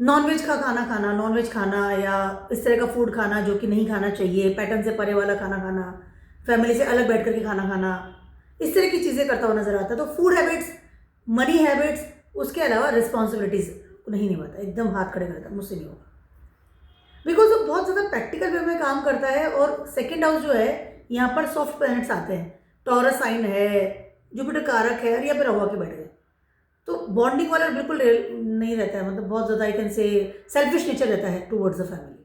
नॉनवेज का खाना खाना, नॉनवेज खाना या इस तरह का फूड खाना जो कि नहीं खाना चाहिए, पैटर्न से परे वाला खाना खाना, फैमिली से अलग बैठ करके खाना खाना, इस तरह की चीज़ें करता हुआ नजर आता है। तो फूड हैबिट्स, मनी हैबिट्स, उसके अलावा रिस्पॉन्सिबिलिटीज़ नहीं निभाता, एकदम हाथ खड़े करता है, मुझसे नहीं होगा, बिकॉज वो बहुत ज़्यादा प्रैक्टिकल वे में काम करता है। और सेकेंड हाउस जो है, यहाँ पर सॉफ्ट प्लैनेट्स आते हैं, टॉरस साइन है, जुपिटर कारक है, और यहाँ पर रहुआ के बैठ गए, तो बॉन्डिंग वाला बिल्कुल नहीं रहता है, मतलब बहुत ज़्यादा आई कैन से सेल्फिश नेचर रहता है टूवर्ड्स द फैमिली,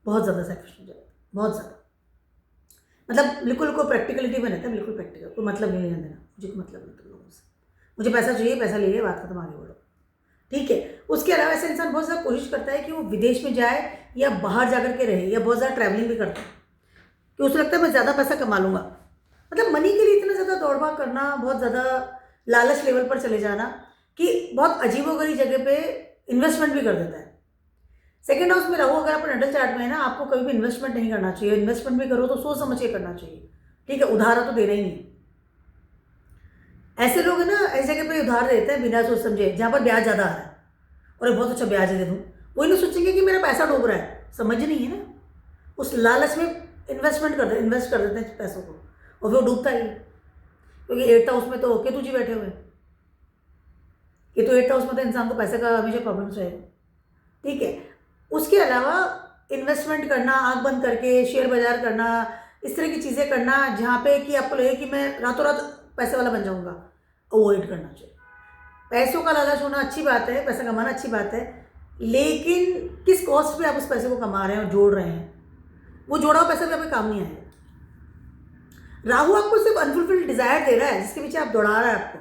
बहुत ज़्यादा सेल्फिश नेचर रहता है, बहुत ज़्यादा, मतलब बिल्कुल कोई प्रैक्टिकलिटी में रहता है, बिल्कुल प्रैक्टिकल, कोई मतलब नहीं लेना देना, मुझे कोई मतलब नहीं तुम लोगों से, मुझे पैसा चाहिए, पैसा ले लिया, बात खत्म, आगे बढ़ो, ठीक है। उसके अलावा ऐसा इंसान बहुत ज़्यादा कोशिश करता है कि वो विदेश में जाए या बाहर जाकर के रहे, या बहुत ज़्यादा ट्रैवलिंग भी करता है कि उसे लगता है मैं ज़्यादा पैसा कमा लूँगा, मतलब मनी के लिए इतना ज़्यादा दौड़ भाग करना, बहुत ज़्यादा लालच लेवल पर चले जाना कि बहुत अजीबोगरीब जगह पे इन्वेस्टमेंट भी कर देता है। सेकेंड हाउस में राहु अगर आप नटल चार्ट में है ना, आपको कभी भी इन्वेस्टमेंट नहीं करना चाहिए। इन्वेस्टमेंट भी करो तो सोच समझ के करना चाहिए, ठीक है। उधार तो देना ही नहीं। ऐसे लोग है ना, ऐसे जगह पे उधार देते हैं बिना सोच समझे, जहाँ पर ब्याज ज़्यादा है और बहुत अच्छा ब्याज दे दूँ, वही नहीं सोचेंगे कि मेरा पैसा डूब रहा है। समझ नहीं है ना, उस लालच में इन्वेस्ट कर देते हैं पैसों को, और वो डूबता ही। क्योंकि 8th हाउस में तो केतु जी बैठे हुए हैं। केतु 8th हाउस में तो इंसान को पैसे का हमेशा प्रॉब्लम्स रहेगा, ठीक है। उसके अलावा इन्वेस्टमेंट करना, आंख बंद करके शेयर बाजार करना, इस तरह की चीज़ें करना जहाँ पे कि आपको लगे कि मैं रातों रात पैसे वाला बन जाऊँगा, अवॉइड करना चाहिए। पैसों का लालच होना अच्छी बात है, पैसा कमाना अच्छी बात है, लेकिन किस कॉस्ट पे आप उस पैसे को कमा रहे हैं और जोड़ रहे हैं, वो जोड़ा हुआ पैसा भी आपके काम नहीं आएगा। राहु आपको सिर्फ अनफुलफिल्ड डिजायर दे रहा है, जिसके पीछे आप दौड़ा रहा है आपको।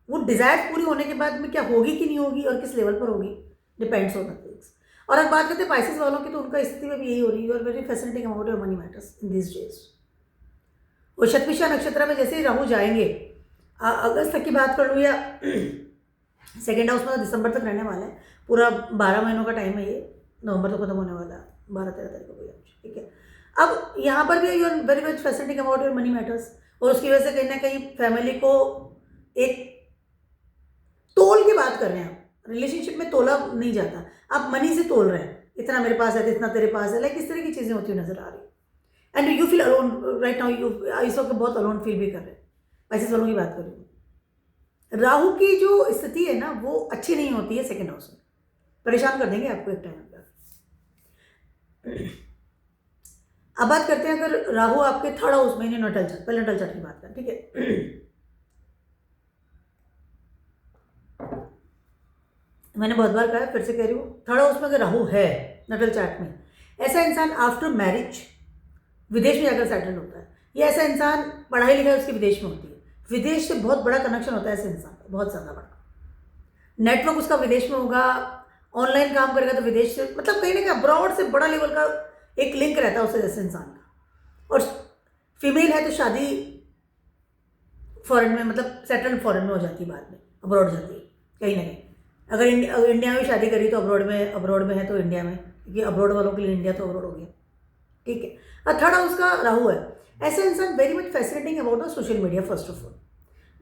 वो डिजायर पूरी होने के बाद में क्या होगी कि नहीं होगी और किस लेवल पर होगी, डिपेंड्स ऑन द थिंग्स। और अब बात करते हैं पाइसेस वालों की, तो उनका स्थिति में भी यही हो रही है। You are very fascinating about your money matters in this days. और शतभिषा नक्षत्र में जैसे ही राहु जाएंगे, अगस्त तक की बात कर लूँ या सेकेंड हाउस में, दिसंबर तक रहने वाला है, पूरा 12 महीनों का टाइम है ये, नवंबर तो खत्म होने वाला है, 12-13 तारीख को, ठीक है। अब यहाँ पर भी you are very much fascinating about your money matters, और उसकी वजह से कहीं ना कहीं फैमिली को एक तोल की बात कर रहे हैं आप। रिलेशनशिप में तोला नहीं जाता, आप मनी से तोल रहे हैं, इतना मेरे पास है तो इतना तेरे पास है, लाइक इस तरह की चीज़ें होती हुई नजर आ रही है। And you feel alone right now, you इस वक्त बहुत अलोन फील भी कर रहे हैं। पैसे वालों की बात करूँ, राहु की जो स्थिति है ना वो अच्छी नहीं होती है सेकेंड हाउस में, परेशान कर देंगे आपको एक टाइम पर। अब बात करते हैं अगर राहु आपके 3rd हाउस में, नटल चार्ट, पहले नटल चार्ट की बात करें, ठीक है। मैंने बहुत बार कहा, फिर से कह रही हूँ, 3rd हाउस में अगर राहु है नटल चार्ट में, ऐसा इंसान आफ्टर मैरिज विदेश में जाकर सेटल होता है, या ऐसा इंसान पढ़ाई लिखाई उसकी विदेश में होती है, विदेश से बहुत बड़ा कनेक्शन होता है ऐसे इंसान का, बहुत ज़्यादा बड़ा नेटवर्क उसका विदेश में होगा, ऑनलाइन काम करेगा तो विदेश से, मतलब कहीं ना कहीं अब्रॉड से बड़ा लेवल का एक लिंक रहता है उससे जैसे इंसान का। और फीमेल है तो शादी फॉरेन में, मतलब सेटल फॉरेन में हो जाती है, बाद में अब्रॉड जाती है कहीं ना कहीं। अगर इंडिया में शादी करी तो अब्रॉड में है तो इंडिया में, क्योंकि अब्रॉड वालों के लिए इंडिया तो अब्रॉड हो गया, ठीक है। और 3rd हाउस का राहु है, ऐसा इंसान very much fascinating about the social media, first of all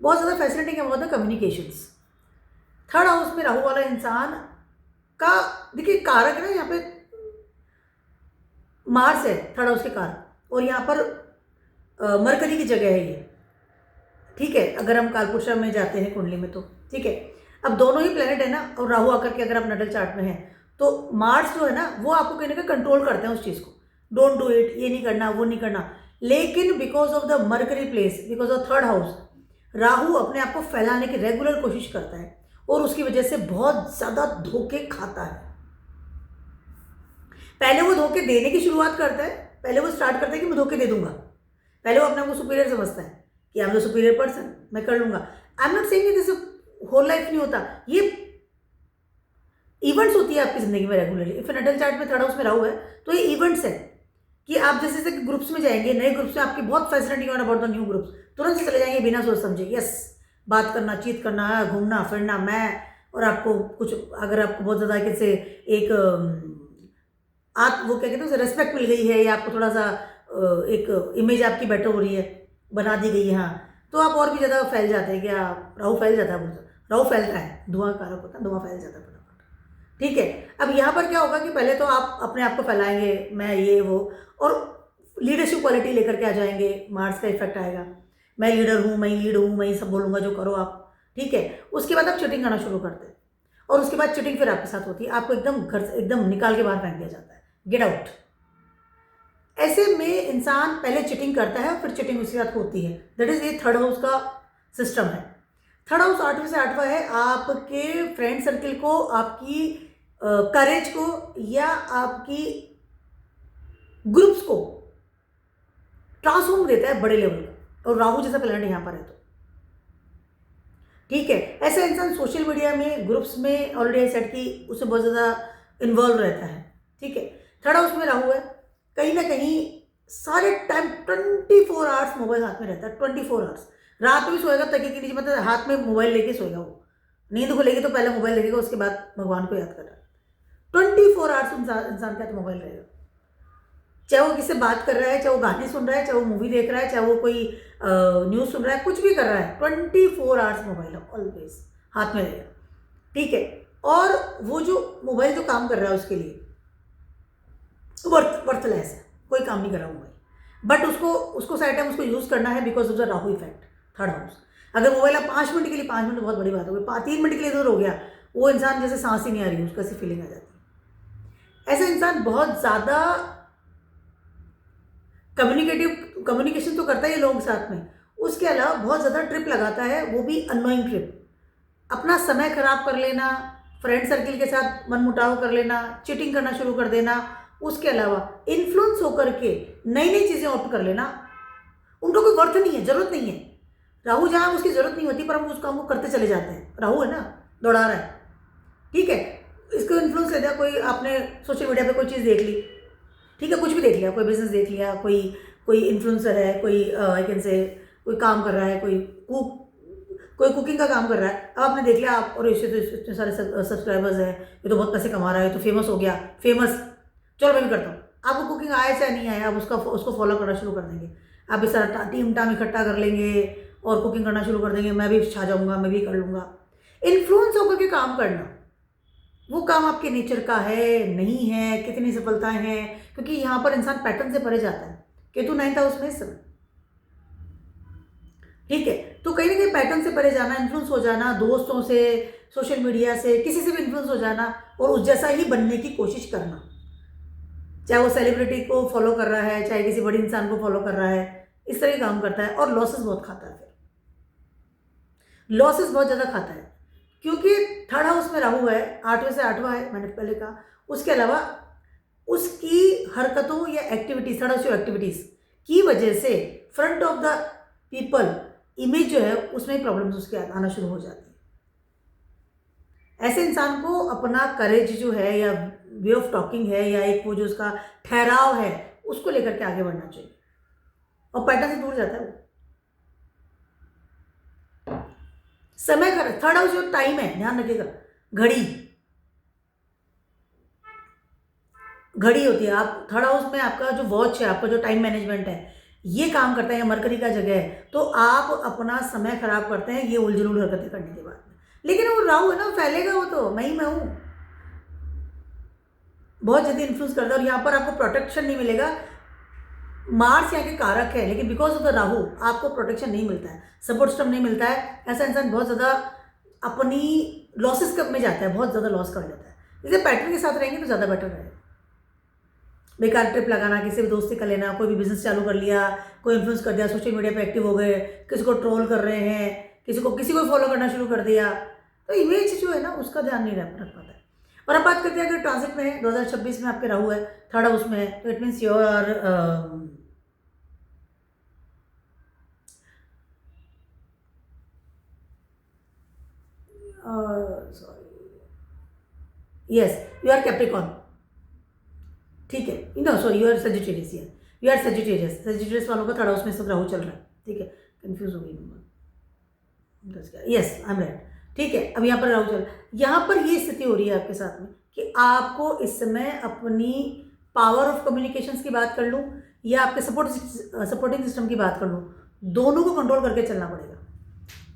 बहुत ज़्यादा fascinating about the communications. 3rd house में राहु वाला इंसान का देखिए कारक है ना, यहाँ पे मार्स है 3rd हाउस के कारक, और यहाँ पर मरकरी की जगह है ये, ठीक है। अगर हम कालपुरुषा में जाते हैं कुंडली में तो, ठीक है। अब दोनों ही प्लेनेट है ना, और राहु आकर के अगर आप नटल चार्ट में है तो मार्स जो है ना वो आपको कहीं ना कहीं कंट्रोल करते हैं उस चीज़ को, डोंट डू इट, ये नहीं करना, वो नहीं करना। लेकिन because of the mercury place, because of 3rd house, Rahu अपने आप को फैलाने की रेगुलर कोशिश करता है, और उसकी वजह से बहुत ज़्यादा धोखे खाता है। पहले वो धोखे देने की शुरुआत करता है, पहले वो स्टार्ट करता है कि मैं धोखे दे दूंगा, पहले वो अपने आप को सुपीरियर समझता है कि I am the superior person, मैं कर लूंगा। I am not saying this whole life नहीं होता, ये इवेंट्स होती है आपकी जिंदगी में रेगुलरली। इफ नटल चार्ट में 3rd हाउस में राहु है तो ये इवेंट्स है कि आप जैसे जैसे ग्रुप्स में जाएंगे, नए ग्रुप्स में आपकी बहुत fascinating about the new groups, तुरंत से चले जाएंगे बिना सोच समझे, यस बात करना, चीत करना, घूमना फिरना, मैं और आपको कुछ, अगर आपको बहुत ज़्यादा कैसे एक आप वो क्या कहते हैं उसे रेस्पेक्ट मिल गई है, या आपको थोड़ा सा एक इमेज आपकी बेटर हो रही है, बना दी गई है, हाँ, तो आप और भी ज़्यादा फैल जाते हैं। क्या राहु फैल जाता है, राहु फैलता है, धुआं कारक होता है, धुआं फैल जाता है फटाफट, ठीक है। अब यहाँ पर क्या होगा कि पहले तो आप अपने आप को फैलाएंगे, मैं ये वो, और लीडरशिप क्वालिटी लेकर के आ जाएंगे, मार्स का इफेक्ट आएगा, मैं लीडर हूँ, मैं लीड हूँ, मैं ही सब बोलूँगा जो करो आप, ठीक है। उसके बाद आप चीटिंग करना शुरू करते हैं, और उसके बाद चीटिंग फिर आपके साथ होती है, आपको एकदम घर से एकदम निकाल के बाहर फेंक दिया जाता है, गेट आउट। ऐसे में इंसान पहले चीटिंग करता है और फिर चीटिंग उसके साथ होती है, दैट इज ये 3rd हाउस का सिस्टम है। 3rd हाउस 8वें से 8वां है, आपके फ्रेंड सर्किल को, आपकी करेज को, या आपकी ग्रुप्स को ट्रांसफॉर्म देता है बड़े लेवल का, और राहु जैसा प्लैनेट यहाँ पर है तो, ठीक है। ऐसा इंसान सोशल मीडिया में, ग्रुप्स में ऑलरेडी सेट की उससे बहुत ज़्यादा इन्वॉल्व रहता है, ठीक है। 3rd हाउस में राहु है, कहीं ना कहीं सारे टाइम 24 आवर्स मोबाइल हाथ में रहता है, 24 आवर्स, रात में भी सोएगा तकिए के नीचे, मतलब हाथ में मोबाइल लेके सोएगा वो, नींद खुलेगी तो पहले मोबाइल देखेगा, उसके बाद भगवान को याद करेगा। 24 आवर्स इंसान का तो मोबाइल रहेगा, चाहे वो किससे बात कर रहा है, चाहे वो गाने सुन रहा है, चाहे वो मूवी देख रहा है, चाहे वो कोई न्यूज़ सुन रहा है, कुछ भी कर रहा है, 24 आवर्स मोबाइल ऑलवेज हाथ में रहेगा, ठीक है। और वो जो मोबाइल जो काम कर रहा है उसके लिए वर्थलेस है, कोई काम नहीं कर रहा मोबाइल, बट उसको साइड टाइम उसको यूज़ करना है because of the Rahu effect, third house. अगर मोबाइल आप 5 मिनट के लिए, 5 मिनट बहुत बड़ी बात हो गई, 3 मिनट के लिए इधर हो गया, वो इंसान जैसे सांस ही नहीं आ रही, उसको ऐसी फीलिंग आ जाती है। ऐसा इंसान बहुत ज़्यादा कम्युनिकेशन तो करता ही है लोगों के साथ में, उसके अलावा बहुत ज़्यादा ट्रिप लगाता है, वो भी अननोइंग ट्रिप। अपना समय खराब कर लेना, फ्रेंड सर्किल के साथ मनमुटाव कर लेना, चीटिंग करना शुरू कर देना, उसके अलावा इन्फ्लुएंस होकर के नई नई चीज़ें ऑप्ट कर लेना। उनको कोई वर्थ नहीं है, ज़रूरत नहीं है। राहु जहाँ उसकी ज़रूरत नहीं होती, पर हम उस काम को करते चले जाते हैं। राहु है ना, दौड़ा रहा है, ठीक है। इसको इन्फ्लुएंस ले दिया, कोई आपने सोशल मीडिया पे कोई चीज़ देख ली, ठीक है, कुछ भी देख लिया, कोई बिजनेस देख लिया, कोई इन्फ्लुएंसर है, कोई आई कैन से कोई काम कर रहा है, कोई कुकिंग का काम कर रहा है। अब आपने देख लिया, आप और इससे तो इतने सारे सब्सक्राइबर्स हैं, ये तो बहुत पैसे कमा रहा है, तो फेमस हो गया, फेमस, चलो मैं भी करता हूँ। आपको कुकिंग आए चाहे नहीं आए, आप उसको फॉलो करना शुरू कर देंगे, आप इस तरह टीम टाम इकट्ठा कर लेंगे और कुकिंग करना शुरू कर देंगे, मैं भी छा जाऊँगा, मैं भी कर लूँगा। इन्फ्लुएंस होकर के काम करना, वो काम आपके नेचर का है नहीं है, कितनी सफलताएं हैं, क्योंकि यहाँ पर इंसान पैटर्न से परे जाता है। केतु 9th हाउस में इस समय, ठीक है। तो कहीं ना कहीं पैटर्न से परे जाना, इन्फ्लुएंस हो जाना, दोस्तों से, सोशल मीडिया से, किसी से भी इन्फ्लुएंस हो जाना और उस जैसा ही बनने की कोशिश करना, चाहे वो सेलिब्रिटी को फॉलो कर रहा है, चाहे किसी बड़े इंसान को फॉलो कर रहा है, इस तरह काम करता है और लॉसेस बहुत खाता है। फिर लॉसेस बहुत ज़्यादा खाता है, क्योंकि थर्ड हाउस में राहु है, 8वें से 8वां है, मैंने पहले कहा। उसके अलावा उसकी हरकतों या एक्टिविटीज, थर्ड हाउस एक्टिविटीज़ की वजह से front of the people image जो है उसमें प्रॉब्लम्स उसके आना शुरू हो जाती है। ऐसे इंसान को अपना करेज जो है या वे ऑफ टॉकिंग है या एक वो जो उसका ठहराव है, उसको लेकर के आगे बढ़ना चाहिए और पैटर्न से दूर जाता है वो। समय का थर्ड हाउस जो टाइम है, ध्यान रखिएगा, घड़ी होती है। आप थर्ड हाउस में आपका जो वॉच है, आपका जो टाइम मैनेजमेंट है, ये काम करता है, या मरकरी का जगह है, तो आप अपना समय खराब करते हैं ये उलझुल हरकतें करने के बाद में। लेकिन वो राहु है ना, फैलेगा वो, तो मैं हूँ, बहुत जल्दी इन्फ्लुएंस करता है और यहाँ पर आपको प्रोटेक्शन नहीं मिलेगा। मार्स यहाँ के कारक है, लेकिन बिकॉज ऑफ द राहु आपको प्रोटेक्शन नहीं मिलता है, सपोर्ट सिस्टम नहीं मिलता है। ऐसा इंसान बहुत ज़्यादा अपनी लॉसेस में जाता है, बहुत ज़्यादा लॉस कर लेता है। इसलिए पैटर्न के साथ रहेंगे तो ज़्यादा बेटर रहेगा। बेकार ट्रिप लगाना, किसी भी दोस्ती कर लेना, कोई भी बिजनेस चालू कर लिया, कोई इन्फ्लुएंस कर दिया, सोशल मीडिया पे एक्टिव हो गए, किसी को ट्रोल कर रहे हैं, किसी को फॉलो करना शुरू कर दिया, तो इमेज जो है ना उसका ध्यान नहीं रख पाता है। और अब बात करते हैं, अगर ट्रांजिट में है, 2026 में आपके राहु है, थर्ड हाउस में है, तो it means your you are Capricorn, ठीक है, no sorry, you are Sagittarius, you are Sagittarius वालों का थर्ड हाउस में सब राहु चल रहा है, ठीक है, कंफ्यूज हो गई number, yes I am right, ठीक है। अब यहाँ पर राहु चल, यहाँ पर ये स्थिति हो रही है आपके साथ में कि आपको इस समय अपनी पावर ऑफ कम्युनिकेशंस की बात कर लूँ या आपके सपोर्टिंग सिस्टम की बात कर लूँ, दोनों को कंट्रोल करके चलना पड़ेगा।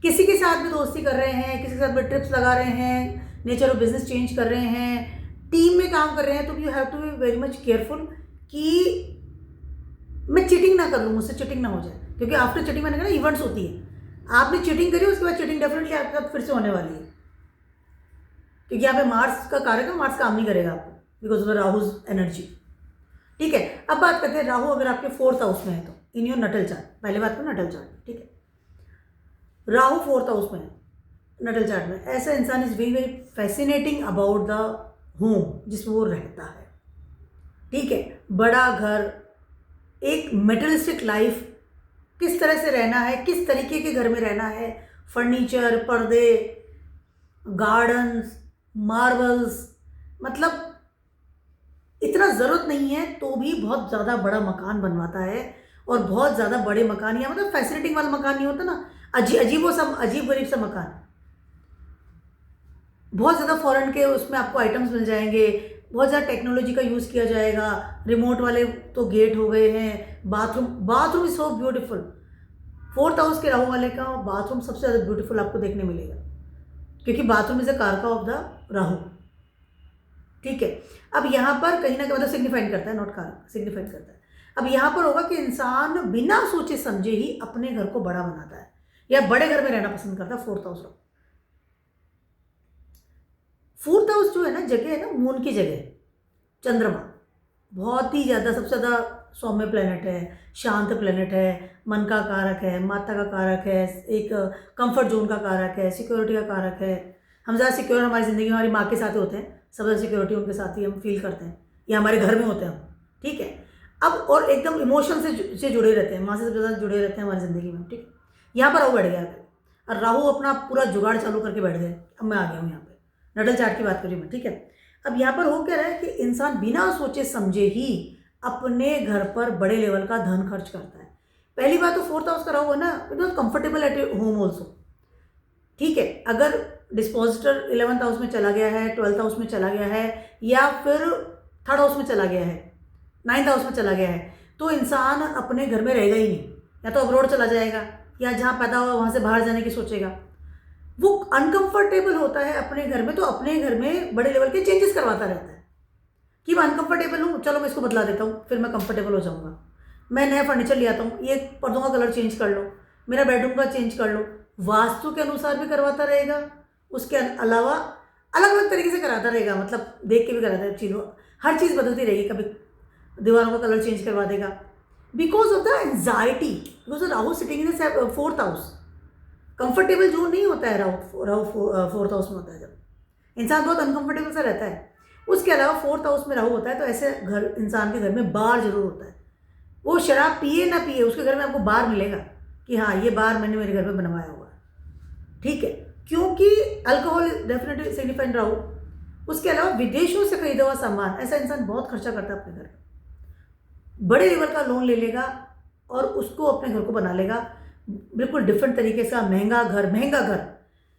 किसी के साथ भी दोस्ती कर रहे हैं, किसी के साथ भी ट्रिप्स लगा रहे हैं, नेचर ऑफ बिजनेस चेंज कर रहे हैं, टीम में काम कर रहे हैं, तो you have to be very much careful कि मैं चीटिंग ना कर लूँ, मुझसे चीटिंग ना हो जाए, क्योंकि आफ्टर चीटिंग मैंने कहा ना इवेंट्स होती है, आपने चीटिंग करी, उसके बाद चीटिंग डेफिनेटली आपके साथ फिर से होने वाली है, क्योंकि यहाँ पे मार्स का कारक है, मार्स काम नहीं करेगा आपको because of the Rahu's energy, ठीक है। अब बात करते हैं राहु अगर आपके 4th हाउस में है तो इन योर नटल चार्ट, पहले बात करो नटल चार्ट, ठीक है। राहु 4th हाउस में है नटल चार्ट में, ऐसा इंसान is very very fascinating about the home जिसमें वो रहता है, ठीक है। बड़ा घर, एक मेटलिस्टिक लाइफ, किस तरह से रहना है, किस तरीके के घर में रहना है, फर्नीचर, पर्दे, गार्डन्स, मार्बल्स, मतलब इतना ज़रूरत नहीं है तो भी बहुत ज़्यादा बड़ा मकान बनवाता है, और बहुत ज़्यादा बड़े मकान, या मतलब फैसिनेटिंग वाला मकान नहीं होता ना, अजीब गरीब सा मकान, बहुत ज़्यादा फॉरेन के उसमें आपको आइटम्स मिल जाएंगे, बहुत ज़्यादा टेक्नोलॉजी का यूज़ किया जाएगा, रिमोट वाले तो गेट हो गए हैं, bathroom bathroom is so beautiful. Fourth house के राहु वाले का बाथरूम सबसे ज़्यादा ब्यूटीफुल आपको देखने मिलेगा, क्योंकि बाथरूम इज अ कारका ऑफ द राहु। ठीक है, अब यहाँ पर कहीं ना कहीं मतलब सिग्निफाइड करता है, नॉट कारक, सिग्निफाइड करता है। अब यहाँ पर होगा कि इंसान बिना सोचे समझे ही अपने घर को बड़ा बनाता है या बड़े घर में रहना पसंद करता है। Fourth house Rahu, fourth house जो है ना जगह है ना, मून की जगह, चंद्रमा बहुत ही ज़्यादा सबसे ज़्यादा सौम्य प्लेनेट है, शांत प्लेनेट है, मन का कारक है, माता का कारक है, एक कंफर्ट जोन का कारक है, सिक्योरिटी का कारक है। हम ज़्यादा सिक्योर हमारी ज़िंदगी में हमारी माँ के साथ होते हैं, सब ज़्यादा सिक्योरिटी उनके साथ ही हम फील करते हैं, या हमारे घर में होते हैं हम। ठीक है, अब और एकदम इमोशन से जुड़े रहते हैं, माँ से सबसे ज़्यादा जुड़े रहते हैं हमारी ज़िंदगी में। ठीक है, यहाँ पर राहु बैठ गया और राहु अपना पूरा जुगाड़ चालू करके बैठ गए। अब मैं आ गया हूँ यहाँ पे नडल चार्ट की बात करी मैं। ठीक है, अब यहाँ पर हो क्या रहा है कि इंसान बिना सोचे समझे ही अपने घर पर बड़े लेवल का धन खर्च करता है। पहली बात तो फोर्थ हाउस का राहु है ना, it was comfortable at home also. ठीक है, अगर डिस्पोजिटर 11th हाउस में चला गया है, 12th हाउस में चला गया है, या फिर 3rd हाउस में चला गया है, 9th हाउस में चला गया है, तो इंसान अपने घर में रहेगा ही नहीं, या तो अब्रॉड चला जाएगा या जहाँ पैदा हुआ वहाँ से बाहर जाने की सोचेगा। वो अनकंफर्टेबल होता है अपने घर में, तो अपने घर में बड़े लेवल के चेंजेस करवाता रहता है कि मैं अनकंफर्टेबल हूँ, चलो मैं इसको बदला देता हूँ, फिर मैं कंफर्टेबल हो जाऊँगा। मैं नया फर्नीचर ले आता हूँ, ये पर्दों का कलर चेंज कर लो, मेरा बेडरूम का चेंज कर लो, वास्तु के अनुसार भी करवाता रहेगा, उसके अलावा अलग अलग तरीके से कराता रहेगा, मतलब देख के भी कराता है, चीज़ों हर चीज़ बदलती रहेगी, कभी दीवारों का कलर चेंज करवा देगा because of the anxiety, because Rahu sitting in the fourth house. Comfortable zone नहीं होता है राहु फोर्थ हाउस में होता है, जब इंसान बहुत अनकंफर्टेबल सा रहता है। उसके अलावा फोर्थ हाउस में राहु होता है तो ऐसे घर इंसान के घर में बार जरूर होता है, वो शराब पिए ना पिए उसके घर में आपको बार मिलेगा कि हाँ ये बार मैंने मेरे घर में बनवाया हुआ है। ठीक है, क्योंकि अल्कोहल डेफिनेटली सिग्निफाइड राहु। उसके अलावा विदेशों से खरीदा हुआ सामान, ऐसा इंसान बहुत खर्चा करता है अपने घर में, बड़े लेवल का लोन ले लेगा और उसको अपने घर को बना लेगा बिल्कुल डिफरेंट तरीके से। महंगा घर,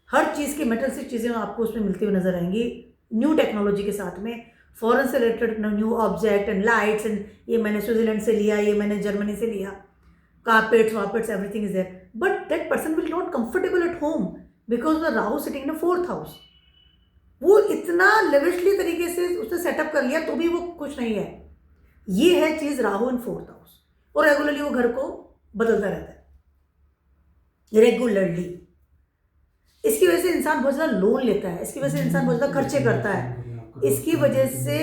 हर चीज़ की मेटल से चीज़ें आपको उसमें मिलती हुई नजर आएंगी, न्यू टेक्नोलॉजी के साथ में, फॉरेन से related new object and lights, and ये मैंने स्विट्जरलैंड से लिया, ये मैंने जर्मनी से लिया, कारपेट्स वापेट्स everything is there, but that person will not comfortable at home because the Rahu sitting in fourth house. वो इतना लेविशली तरीके से उसने सेटअप कर लिया तो भी वो खुश नहीं है। ये है चीज़ राहु इन फोर्थ हाउस, और रेगुलरली वो घर को बदलता रहता है रेगुलरली। इसकी वजह से इंसान बहुत ज़्यादा लोन लेता है, इसकी वजह से इंसान बहुत ज़्यादा खर्चे करता है, इसकी वजह से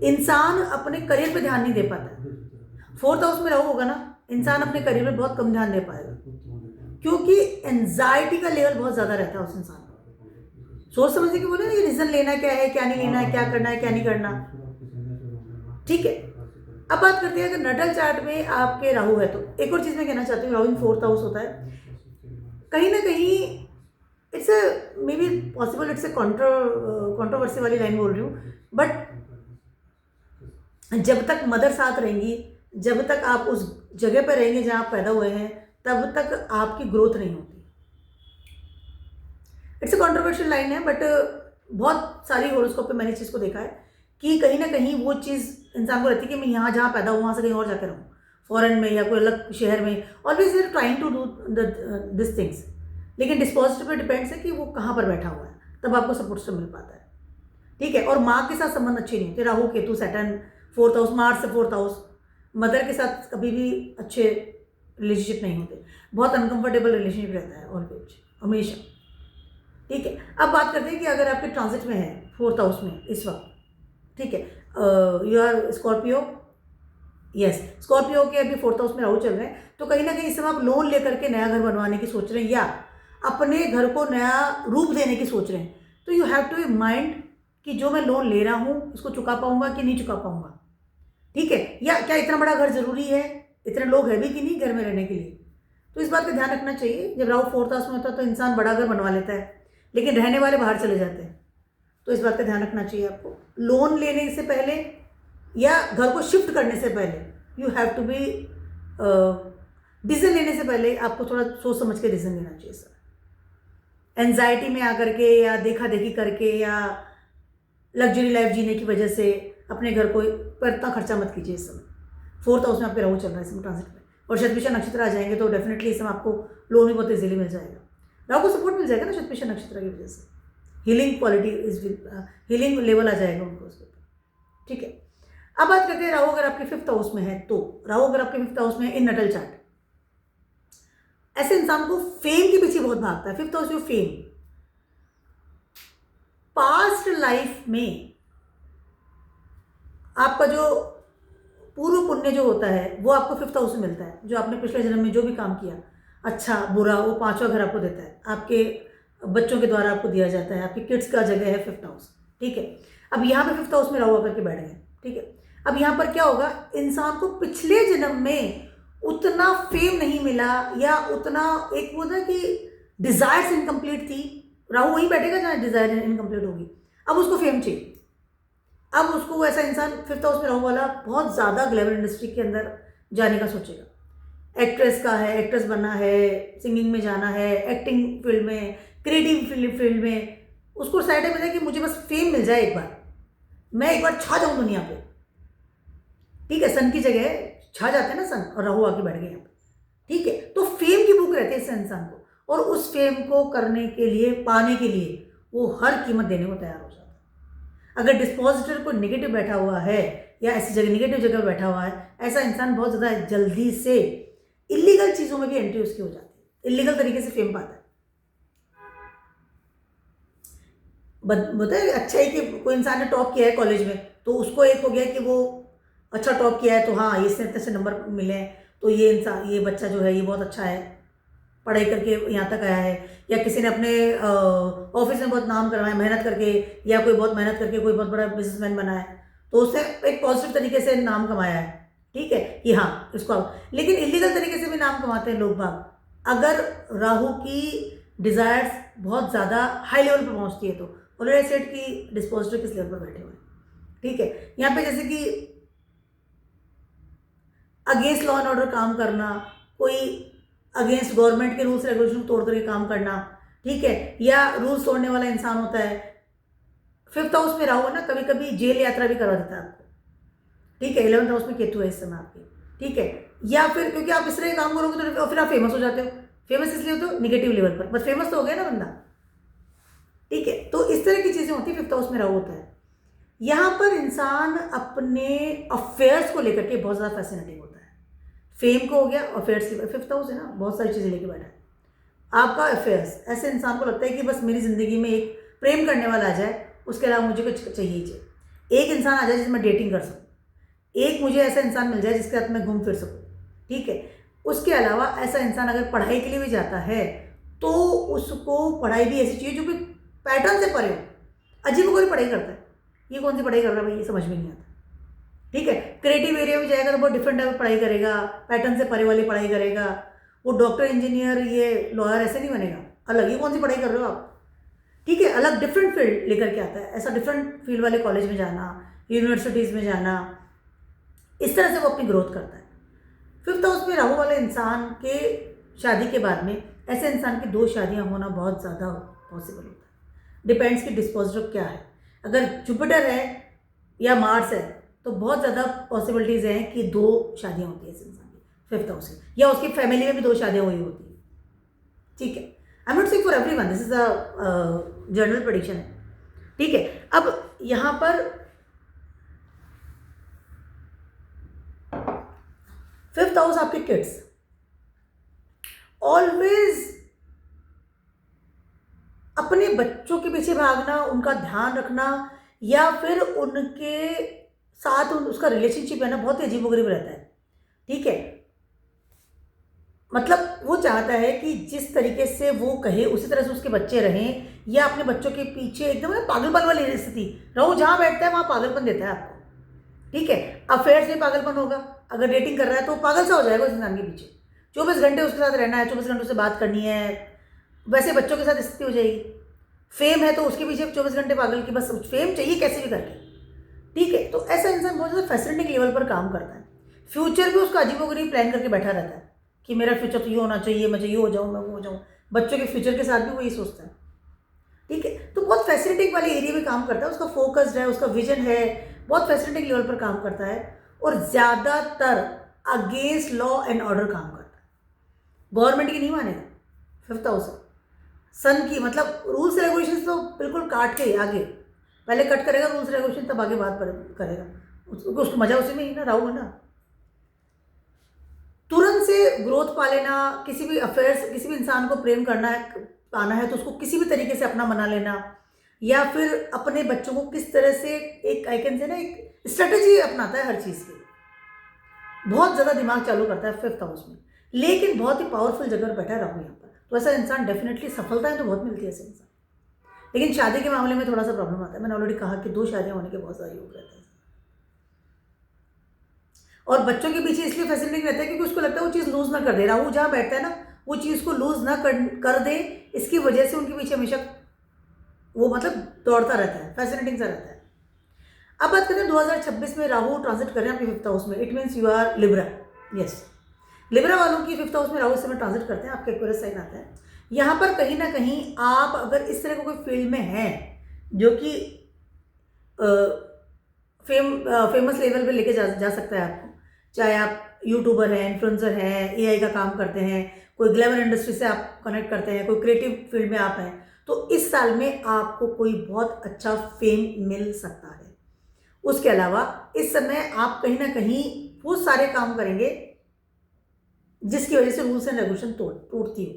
इंसान अपने करियर पे ध्यान नहीं दे पाता है। फोर्थ हाउस में राहु होगा ना, इंसान अपने करियर में बहुत कम ध्यान दे पाएगा, क्योंकि एंजाइटी का लेवल बहुत ज़्यादा रहता है उस इंसान का। सोच समझ के बोले ना, ये डिसीजन लेना क्या है, क्या नहीं लेना है, क्या करना है, क्या नहीं करना। ठीक है, अब बात करते हैं अगर नडल चार्ट में आपके राहु है तो एक और चीज़ मैं कहना चाहती हूँ, राहु इन फोर्थ हाउस होता है, कहीं ना कहीं it's a may be possible, it's a controversy वाली लाइन बोल रही हूँ, बट जब तक मदर साथ रहेंगी, जब तक आप उस जगह पर रहेंगे जहाँ आप पैदा हुए हैं, तब तक आपकी ग्रोथ नहीं होती। इट्स ए कंट्रोवर्शियल लाइन है, बट बहुत सारी हॉरोस्कोप पे मैंने चीज़ को देखा है कि कहीं ना कहीं वो चीज़ इंसान को रहती है कि मैं यहाँ जहाँ पैदा हूँ वहाँ से कहीं और जाकर रहूँ, फॉरेन में या कोई अलग शहर में, always you're trying to do this things. लेकिन डिस्पोजिटर पे डिपेंड्स है कि वो कहाँ पर बैठा हुआ है, तब आपको सपोर्ट से मिल पाता है। ठीक है, और माँ के साथ संबंध अच्छे नहीं होते, Rahu Ketu Saturn fourth house, March से फोर्थ हाउस, मदर के साथ कभी भी अच्छे रिलेशनशिप नहीं होते, बहुत अनकंफर्टेबल रिलेशनशिप रहता है ऑलवेज, हमेशा। ठीक है, अब बात करते हैं कि अगर आपके ट्रांजिट में है फोर्थ हाउस में इस वक्त, ठीक है, you are Scorpio, yes Scorpio के अभी फोर्थ हाउस में राहु चल रहे हैं, तो कहीं ना कहीं इस समय आप लोन लेकर के नया घर बनवाने की सोच रहे हैं या अपने घर को नया रूप देने की सोच रहे हैं, तो यू हैव टू माइंड कि जो मैं लोन ले रहा हूँ इसको चुका पाऊंगा कि नहीं चुका पाऊंगा। ठीक है, या क्या इतना बड़ा घर जरूरी है, इतने लोग हैं भी कि नहीं घर में रहने के लिए, तो इस बात का ध्यान रखना चाहिए। जब राहु फोर्थ हाउस में होता है तो इंसान बड़ा घर बनवा लेता है, लेकिन रहने वाले बाहर चले जाते हैं, तो इस बात का ध्यान रखना चाहिए आपको। लोन लेने से पहले या घर को शिफ्ट करने से पहले you have to be decision लेने से पहले आपको थोड़ा सोच समझ के डिसीजन लेना चाहिए सर, एंजाइटी में आकर के या देखा देखी करके या लग्जरी लाइफ जीने की वजह से अपने घर को पर इतना खर्चा मत कीजिए इस समय। 4th हाउस में आपके राहु चल रहा है इस समय ट्रांजिट में, और शतभिषा नक्षत्र आ जाएंगे तो डेफिनेटली इस समय आपको लोन भी बहुत इजीली मिल जाएगा। राहु को सपोर्ट मिल जाएगा ना शतभिषा नक्षत्र की वजह से, हीलिंग क्वालिटी हीलिंग लेवल आ जाएगा उनको उसके ऊपर, ठीक है। अब बात करते हैं राहु अगर आपके 5th हाउस में है तो। राहु अगर आपके 5th हाउस में है इन नटल चार्ट, ऐसे इंसान को फेम के पीछे बहुत भागता है। 5th हाउस में फेम, पास्ट लाइफ में आपका जो पूर्व पुण्य जो होता है वो आपको 5th हाउस में मिलता है। जो आपने पिछले जन्म में जो भी काम किया अच्छा बुरा, वो 5वां घर आपको देता है, आपके बच्चों के द्वारा आपको दिया जाता है। आपके किड्स का जगह है 5th हाउस, ठीक है। अब यहाँ पे 5th हाउस में राहु आकर के बैठ गए, ठीक है। अब यहाँ पर क्या होगा, इंसान को पिछले जन्म में उतना फेम नहीं मिला या उतना एक वो था कि डिजायर्स इनकम्प्लीट थी। राहु वहीं बैठेगा जहाँ डिजायर इनकम्प्लीट होगी। अब उसको फेम चाहिए, अब उसको ऐसा इंसान 5th हाउस में राहु वाला बहुत ज़्यादा ग्लैमर इंडस्ट्री के अंदर जाने का सोचेगा। एक्ट्रेस का है, एक्ट्रेस बनना है, सिंगिंग में जाना है, एक्टिंग फील्ड में, क्रिएटिव फील्ड में, उसको साइड में है कि मुझे बस फेम मिल जाए, एक बार मैं एक बार छा जाऊँ दुनिया पे, ठीक है। सन की जगह छा जाते हैं ना सन, और राहु आके बैठ गए यहाँ पे, ठीक है। तो फेम की भूख रहती है इस इंसान को, और उस फेम को करने के लिए, पाने के लिए वो हर कीमत देने को तैयार हो जाता है। अगर डिस्पोजिटर को नेगेटिव बैठा हुआ है या ऐसी जगह नेगेटिव जगह बैठा हुआ है, ऐसा इंसान बहुत ज़्यादा जल्दी से इलीगल चीज़ों में भी एंट्री उसकी हो जाती है, इलीगल तरीके से फेम पाता है। बताए अच्छा है कि कोई इंसान ने टॉप किया है कॉलेज में, तो उसको एक हो गया कि वो अच्छा टॉप किया है, तो हाँ इससे इतने से नंबर मिले हैं, तो ये इंसान, ये बच्चा जो है ये बहुत अच्छा है, पढ़ाई करके यहाँ तक आया है। या किसी ने अपने ऑफिस में बहुत नाम करवाया मेहनत करके, या कोई बहुत मेहनत करके कोई बहुत बड़ा बिजनेसमैन बना है, तो उसने एक पॉजिटिव तरीके से नाम कमाया है, ठीक है कि हाँ इसको। लेकिन इलीगल तरीके से भी नाम कमाते हैं लोग बाग। अगर राहु की डिज़ायर्स बहुत ज़्यादा हाई लेवल पर पहुँचती है तो ऑलरेडी सेट की डिस्पोजिटर किस लेवल पर बैठे हुए हैं, ठीक है। यहाँ पे जैसे कि अगेंस्ट लॉ एंड ऑर्डर काम करना, कोई अगेंस्ट गवर्नमेंट के रूल्स रेगुलेशन तोड़ करके काम करना, ठीक है, या रूल्स तोड़ने वाला इंसान होता है। 5th हाउस में राहु है ना, कभी कभी जेल यात्रा भी करवा देता है आपको, ठीक है। 11th हाउस में केतु है इस समय आपके, ठीक है। या फिर क्योंकि आप इस तरह के काम करोगे तो फिर आप फेमस हो जाते हो। फेमस इसलिए होते हो निगेटिव लेवल पर, बस फेमस तो हो गया ना बंदा, ठीक है। तो इस तरह की चीज़ें होती है, 5th हाउस में राहु होता है। यहाँ पर इंसान अपने अफेयर्स को लेकर के बहुत ज़्यादा फैसिनेटिंग होता है। फेम को हो गया, अफेयर्स की 5th हाउस है ना, बहुत सारी चीज़ें लेके बैठा है। आपका अफेयर्स, ऐसे इंसान को लगता है कि बस मेरी ज़िंदगी में एक प्रेम करने वाला आ जाए, उसके अलावा मुझे कुछ चाहिए ही चाहिए। एक इंसान आ जाए जिसमें डेटिंग कर सकूँ, एक मुझे ऐसा इंसान मिल जाए जिसके साथ मैं घूम फिर सकूँ, ठीक है। उसके अलावा ऐसा इंसान अगर पढ़ाई के लिए भी जाता है तो उसको पढ़ाई भी ऐसी चाहिए जो कि पैटर्न से परे हो। अजीब कोई पढ़ाई करता है, ये कौन सी पढ़ाई कर रहा है भाई, ये समझ में नहीं आता, ठीक है। क्रिएटिव एरिया में जाएगा तो बहुत डिफरेंट टाइप की पढ़ाई करेगा, पैटर्न से परे वाली पढ़ाई करेगा। वो डॉक्टर, इंजीनियर, ये लॉयर ऐसे नहीं बनेगा, अलग। ये कौन सी पढ़ाई कर रहे हो आप, ठीक है। अलग डिफरेंट फील्ड लेकर के आता है, ऐसा डिफरेंट फील्ड वाले कॉलेज में जाना, यूनिवर्सिटीज़ में जाना, इस तरह से वो अपनी ग्रोथ करता है। 5th हाउस में राहु वाले इंसान के शादी के बाद में ऐसे इंसान की 2 शादियाँ होना बहुत ज़्यादा पॉसिबल होता है। डिपेंड्स कि डिस्पोजिटर क्या है। अगर जुपिटर है या मार्स है तो बहुत ज़्यादा पॉसिबिलिटीज़ हैं कि 2 शादियाँ होती है इस इंसान की 5th हाउस से, या उसकी फैमिली में भी 2 शादियाँ हुई होती है, ठीक है। आई am not saying for everyone, this is a general prediction है, ठीक है। अब यहाँ पर 5th हाउस आपके किड्स, ऑलवेज अपने बच्चों के पीछे भागना, उनका ध्यान रखना, या फिर उनके साथ उसका रिलेशनशिप है ना बहुत ही अजीबोगरीब रहता है, ठीक है। मतलब वो चाहता है कि जिस तरीके से वो कहे उसी तरह से उसके बच्चे रहें, या अपने बच्चों के पीछे एकदम ना पागलपन वाली स्थिति। राहु जहाँ बैठता है वहाँ पागलपन देता है आपको, ठीक है। अफेयर्स में पागलपन होगा, अगर डेटिंग कर रहा है तो पागल सा हो जाएगा उस इंसान के पीछे। 24 घंटे उसके साथ रहना है, 24 घंटे उससे बात करनी है। वैसे बच्चों के साथ स्थिति हो जाएगी। फेम है तो उसके पीछे 24 घंटे पागल की, बस फेम चाहिए कैसे भी करके, ठीक है। तो ऐसा इंसान बहुत ज़्यादा फैसिलिटिंग लेवल पर काम करता है। फ्यूचर भी उसका अजीबोगरीब प्लान करके बैठा रहता है कि मेरा फ्यूचर तो ये होना चाहिए, मुझे ये हो जाऊँ, मैं वो हो जाऊँ। बच्चों के फ्यूचर के साथ भी वो ये सोचता है, ठीक है। तो बहुत फैसिलिटिंग वाले एरिया में काम करता है, उसका फोकस्ड है, उसका विजन है, बहुत फैसिलिटिंग लेवल पर काम करता है और ज़्यादातर अगेंस्ट लॉ एंड ऑर्डर काम करता है, गवर्नमेंट की नहीं मानेगा। 5th हाउस सन की, मतलब रूल्स रेगुलेशन तो बिल्कुल काट के आगे, पहले कट करेगा रूल्स रेगुलेशन, तब आगे बात करेगा। उसको मजा उसी में ही ना, राहु है ना। तुरंत से ग्रोथ पा लेना, किसी भी अफेयर्स, किसी भी इंसान को प्रेम करना है, पाना है तो उसको किसी भी तरीके से अपना बना लेना, या फिर अपने बच्चों को किस तरह से एक आई कैन से ना एक स्ट्रेटेजी अपनाता है हर चीज़ की, बहुत ज़्यादा दिमाग चालू करता है 5th हाउस में, लेकिन बहुत ही पावरफुल जगह पर बैठा है राहु यहाँ पर। तो ऐसा इंसान डेफिनेटली सफलता है तो बहुत मिलती है ऐसे इंसान, लेकिन शादी के मामले में थोड़ा सा प्रॉब्लम आता है। मैंने ऑलरेडी कहा कि 2 शादियाँ होने के बहुत ज़्यादा योग रहते हैं, और बच्चों के पीछे इसलिए फैसिलिटिंग रहता है क्योंकि उसको लगता है वो चीज़ लूज ना कर दे, राहु जहाँ बैठता है ना वो चीज़ को लूज ना कर दे, इसकी वजह से उनके पीछे हमेशा वो मतलब दौड़ता रहता है, फैसिलिटिंग सा रहता है। अब बात करते हैं 2026 में राहु ट्रांजिट कर रहे हैं आपके 5th हाउस में, it means you are Libra. Yes, Libra वालों की 5th हाउस में राहु इस समय ट्रांजिट करते हैं, आपके एक्वेरियस साइन आता है। यहाँ पर कहीं ना कहीं आप अगर इस तरह का कोई फील्ड में हैं जो कि फेमस लेवल पे लेके जा सकता है आपको, चाहे आप यूट्यूबर हैं, इन्फ्लुएंसर हैं, एआई का काम करते हैं, कोई ग्लैमर इंडस्ट्री से आप कनेक्ट करते हैं, कोई क्रिएटिव फील्ड में आप हैं, तो इस साल में आपको कोई बहुत अच्छा फेम मिल सकता है। उसके अलावा इस समय आप कहीं ना कहीं वो सारे काम करेंगे जिसकी वजह से रूल्स एंड रेगुलेशन टूटती हो।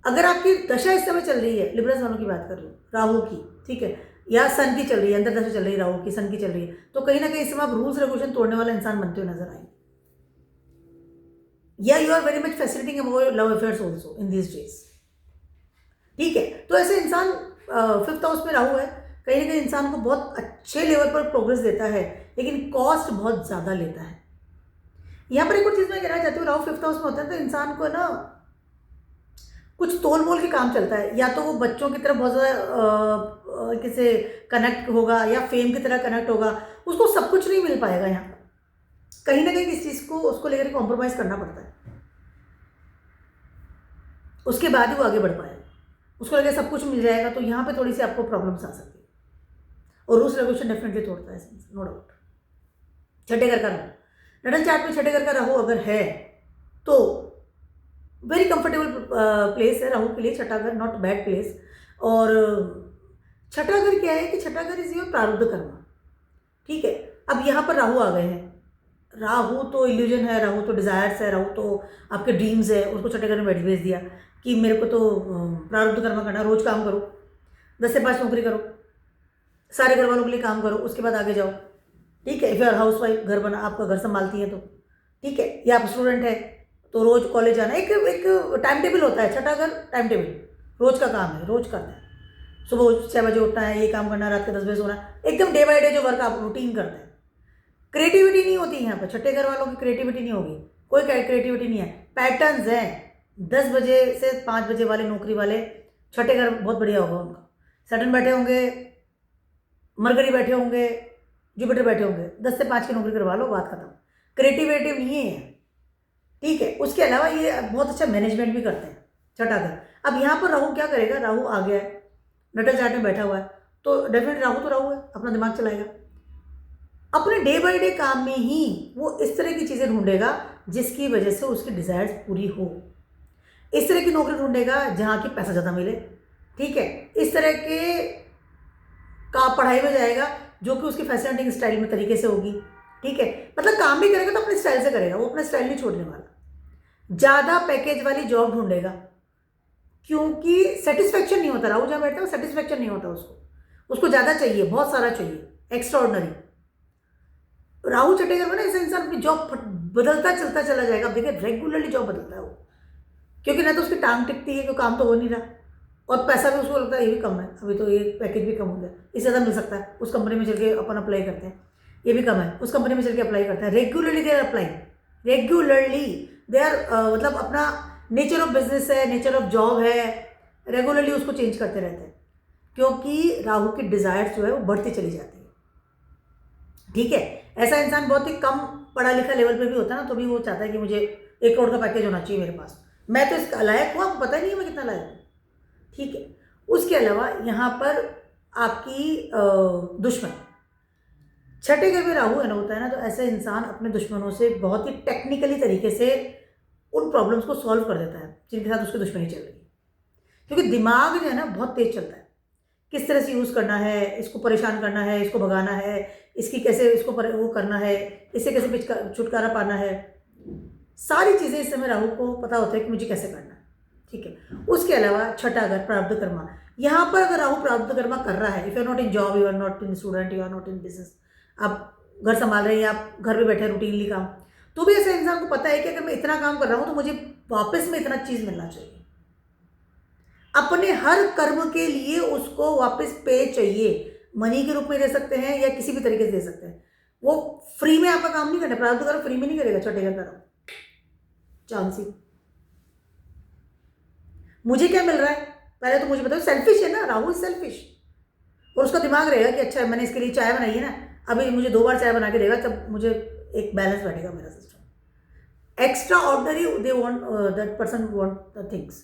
अगर आपकी दशा इस समय चल रही है, लिब्रस वालों की बात कर रही हूँ, राहु की, ठीक है, या सन की चल रही है, अंदर दशा चल रही है राहु की, सन की चल रही है, तो कहीं ना कहीं इस समय आप रूल्स रेगुलेशन तोड़ने वाला इंसान बनते हुए नजर आएंगे, या you are very much facilitating about love affairs also in this days. ठीक है, तो ऐसे इंसान 5th हाउस में राहु है, कहीं ना कहीं इंसान को बहुत अच्छे लेवल पर प्रोग्रेस देता है, लेकिन कॉस्ट बहुत ज़्यादा लेता है। यहाँ पर एक और चीज़ मैं कहना चाहती हूँ, राहु 5th हाउस में होता है तो इंसान को ना कुछ तोल मोल के काम चलता है, या तो वो बच्चों की तरफ बहुत ज़्यादा किसे कनेक्ट होगा या फेम की तरह कनेक्ट होगा, उसको सब कुछ नहीं मिल पाएगा। यहाँ पर कहीं ना कहीं किस चीज़ को उसको लेकर कॉम्प्रोमाइज़ करना पड़ता है, उसके बाद ही वो आगे बढ़ पाएगा। उसको लगे सब कुछ मिल जाएगा तो यहाँ पे थोड़ी सी आपको प्रॉब्लम्स आ सकती है, और रूल्स रेगुलेशन डेफिनेटली तोड़ता है, नो डाउट। छठे घर का राहु, नडल चार्ट में छठे घर का राहु अगर है तो वेरी कंफर्टेबल प्लेस है राहु के लिए, छठा घर नॉट बैड प्लेस। और छठा घर क्या है कि छठा घर इज योर प्रारब्ध कर्म, ठीक है। अब यहाँ पर राहु आ गए हैं, राहु तो इल्यूजन है, राहु तो डिज़ायर्स है, राहु तो आपके ड्रीम्स है, उसको छठे घर में बैठ भेज दिया कि मेरे को तो प्रारब्ध कर्म करना, रोज काम करो, 10 से 5 नौकरी करो, सारे घर वालों के लिए काम करो, उसके बाद आगे जाओ, ठीक है। फिर हाउस वाइफ घर बना, आपका घर संभालती है तो ठीक है, या आप स्टूडेंट है तो रोज कॉलेज जाना, एक टाइम टेबल होता है, छठा घर टाइम टेबल, रोज का काम है, रोज करना है, सुबह 6 बजे उठना है, ये काम करना है, रात के 10 बजे सोना है, एकदम डे बाय डे जो वर्क आप रूटीन करते हैं। क्रिएटिविटी नहीं होती यहाँ पर, छठे घर वालों की क्रिएटिविटी नहीं होगी, कोई क्रिएटिविटी नहीं है, पैटर्न्स हैं। 10 बजे से 5 बजे वाले नौकरी वाले छठे घर बहुत बढ़िया होगा उनका, सैटर्न बैठे होंगे, मरकरी बैठे होंगे, जुपिटर बैठे होंगे, 10 से 5 की नौकरी करवा लो, बात खत्म। क्रिएटिविटी नहीं है, ठीक है। उसके अलावा ये बहुत अच्छा मैनेजमेंट भी करते हैं, छठा घर। अब यहाँ पर राहु क्या करेगा, राहु आ गया है, नटल चार्ट में बैठा हुआ है, तो डेफिनेट राहु तो राहु है, अपना दिमाग चलाएगा, अपने डे बाय डे काम में ही वो इस तरह की चीज़ें ढूंढेगा जिसकी वजह से उसकी डिज़ायर्स पूरी हो, इस तरह की नौकरी ढूंढेगा जहाँ की पैसा ज़्यादा मिले, ठीक है। इस तरह के का पढ़ाई में जाएगा जो कि उसकी फैसिलिटिंग स्टाइल में तरीके से होगी, ठीक है। मतलब काम भी करेगा तो अपने स्टाइल से करेगा, वो अपना स्टाइल नहीं छोड़ने वाला। ज़्यादा पैकेज वाली जॉब ढूंढेगा क्योंकि सेटिस्फैक्शन नहीं होता, राहु जहाँ बैठता है सेटिस्फैक्शन नहीं होता, उसको ज़्यादा चाहिए, बहुत सारा चाहिए, एक्स्ट्रा ऑर्डिनरी। राहु छठे घर में ना ऐसे इंसान अपनी जॉब बदलता चलता चला जाएगा। आप देखिए रेगुलरली जॉब बदलता है वो, क्योंकि ना तो उसकी टांग टिकती है, क्योंकि काम तो हो नहीं रहा, और पैसा भी उसको लगता है ये भी कम है, अभी तो ये पैकेज भी कम हो गया, इससे ज़्यादा मिल सकता है, उस कंपनी में चल के अपन अप्लाई करते हैं, ये भी कम है, उस कंपनी में चल के अप्लाई करते हैं। Regularly they are apply, regularly they are मतलब अपना नेचर ऑफ बिजनेस है, नेचर ऑफ जॉब है, रेगुलरली उसको चेंज करते रहते हैं, क्योंकि राहु की डिज़ायर्स जो है वो बढ़ती चली जाती है, ठीक है। ऐसा इंसान बहुत ही कम पढ़ा लिखा लेवल पे भी होता है ना, तो भी वो चाहता है कि मुझे 1 करोड़ का पैकेज होना चाहिए मेरे पास, मैं तो इसका लायक हूँ, आपको पता ही नहीं है मैं कितना लायक हूँ, ठीक है। उसके अलावा यहाँ पर आपकी दुश्मन, छठे घर में राहु है ना, होता है ना, तो ऐसे इंसान अपने दुश्मनों से बहुत ही टेक्निकली तरीके से उन प्रॉब्लम्स को सॉल्व कर देता है जिनके साथ उसकी दुश्मनी चल रही है। क्योंकि दिमाग जो है ना बहुत तेज चलता है, किस तरह से यूज़ करना है, इसको परेशान करना है, इसको भगाना है, इसकी कैसे इसको वो करना है, इससे कैसे छुटकारा पाना है, सारी चीज़ें इस समय राहु को पता होता है कि मुझे कैसे करना है। ठीक है। उसके अलावा छठा घर प्रारब्ध कर्मा, यहाँ पर अगर राहु प्रारब्ध कर्मा कर रहा है, if you are not in job, you are not in student, you are not in business, आप घर संभाल रहे हैं या आप घर पे बैठे रूटीनली काम, तो भी ऐसे इंसान को पता है कि अगर मैं इतना काम कर रहा हूँ तो मुझे वापस में इतना चीज़ मिलना चाहिए। अपने हर कर्म के लिए उसको वापस पे चाहिए, मनी के रूप में दे सकते हैं या किसी भी तरीके से दे सकते हैं। वो फ्री में आपका काम नहीं करना, प्रारब्ध कर्म फ्री में नहीं करेगा छठे घर का चांस ही। मुझे क्या मिल रहा है पहले तो मुझे बताओ, सेल्फिश है ना, राहु सेल्फिश, और उसका दिमाग रहेगा कि अच्छा मैंने इसके लिए चाय बनाई है ना, अभी मुझे 2 बार चाय बना के देगा तब मुझे एक बैलेंस बैठेगा मेरा system. Extra ordinary they want, that person want the things.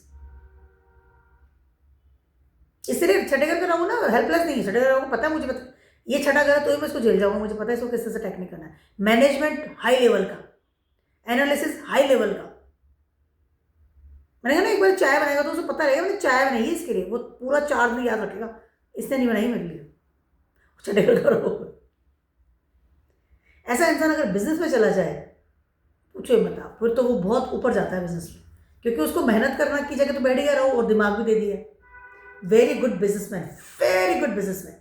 इसलिए छठे घर का राहु ना हेल्पलेस नहीं है, छठे घर को पता है, मुझे पता ये छठा घर है तो ही मैं इसको झेल जाऊंगा, मुझे पता है इसको किस तरह से टेक्निक करना है। मैनेजमेंट हाई लेवल का, एनालिसिस हाई लेवल का। मैंने कहा ना एक बार चाय बनाएगा तो उसे पता रहेगा मैंने चाय बनाई है इसके लिए, वो पूरा 4 दिन याद रखेगा, इसने नहीं बनाई मेरे लिए, छठे घर का राहु। ऐसा इंसान अगर बिजनेस में चला जाए पूछो मत आप, फिर तो वो बहुत ऊपर जाता है बिजनेस में, क्योंकि उसको मेहनत करना की जगह तो बैठ गया रहो और दिमाग भी दे दिया। Very good businessman, very good businessman.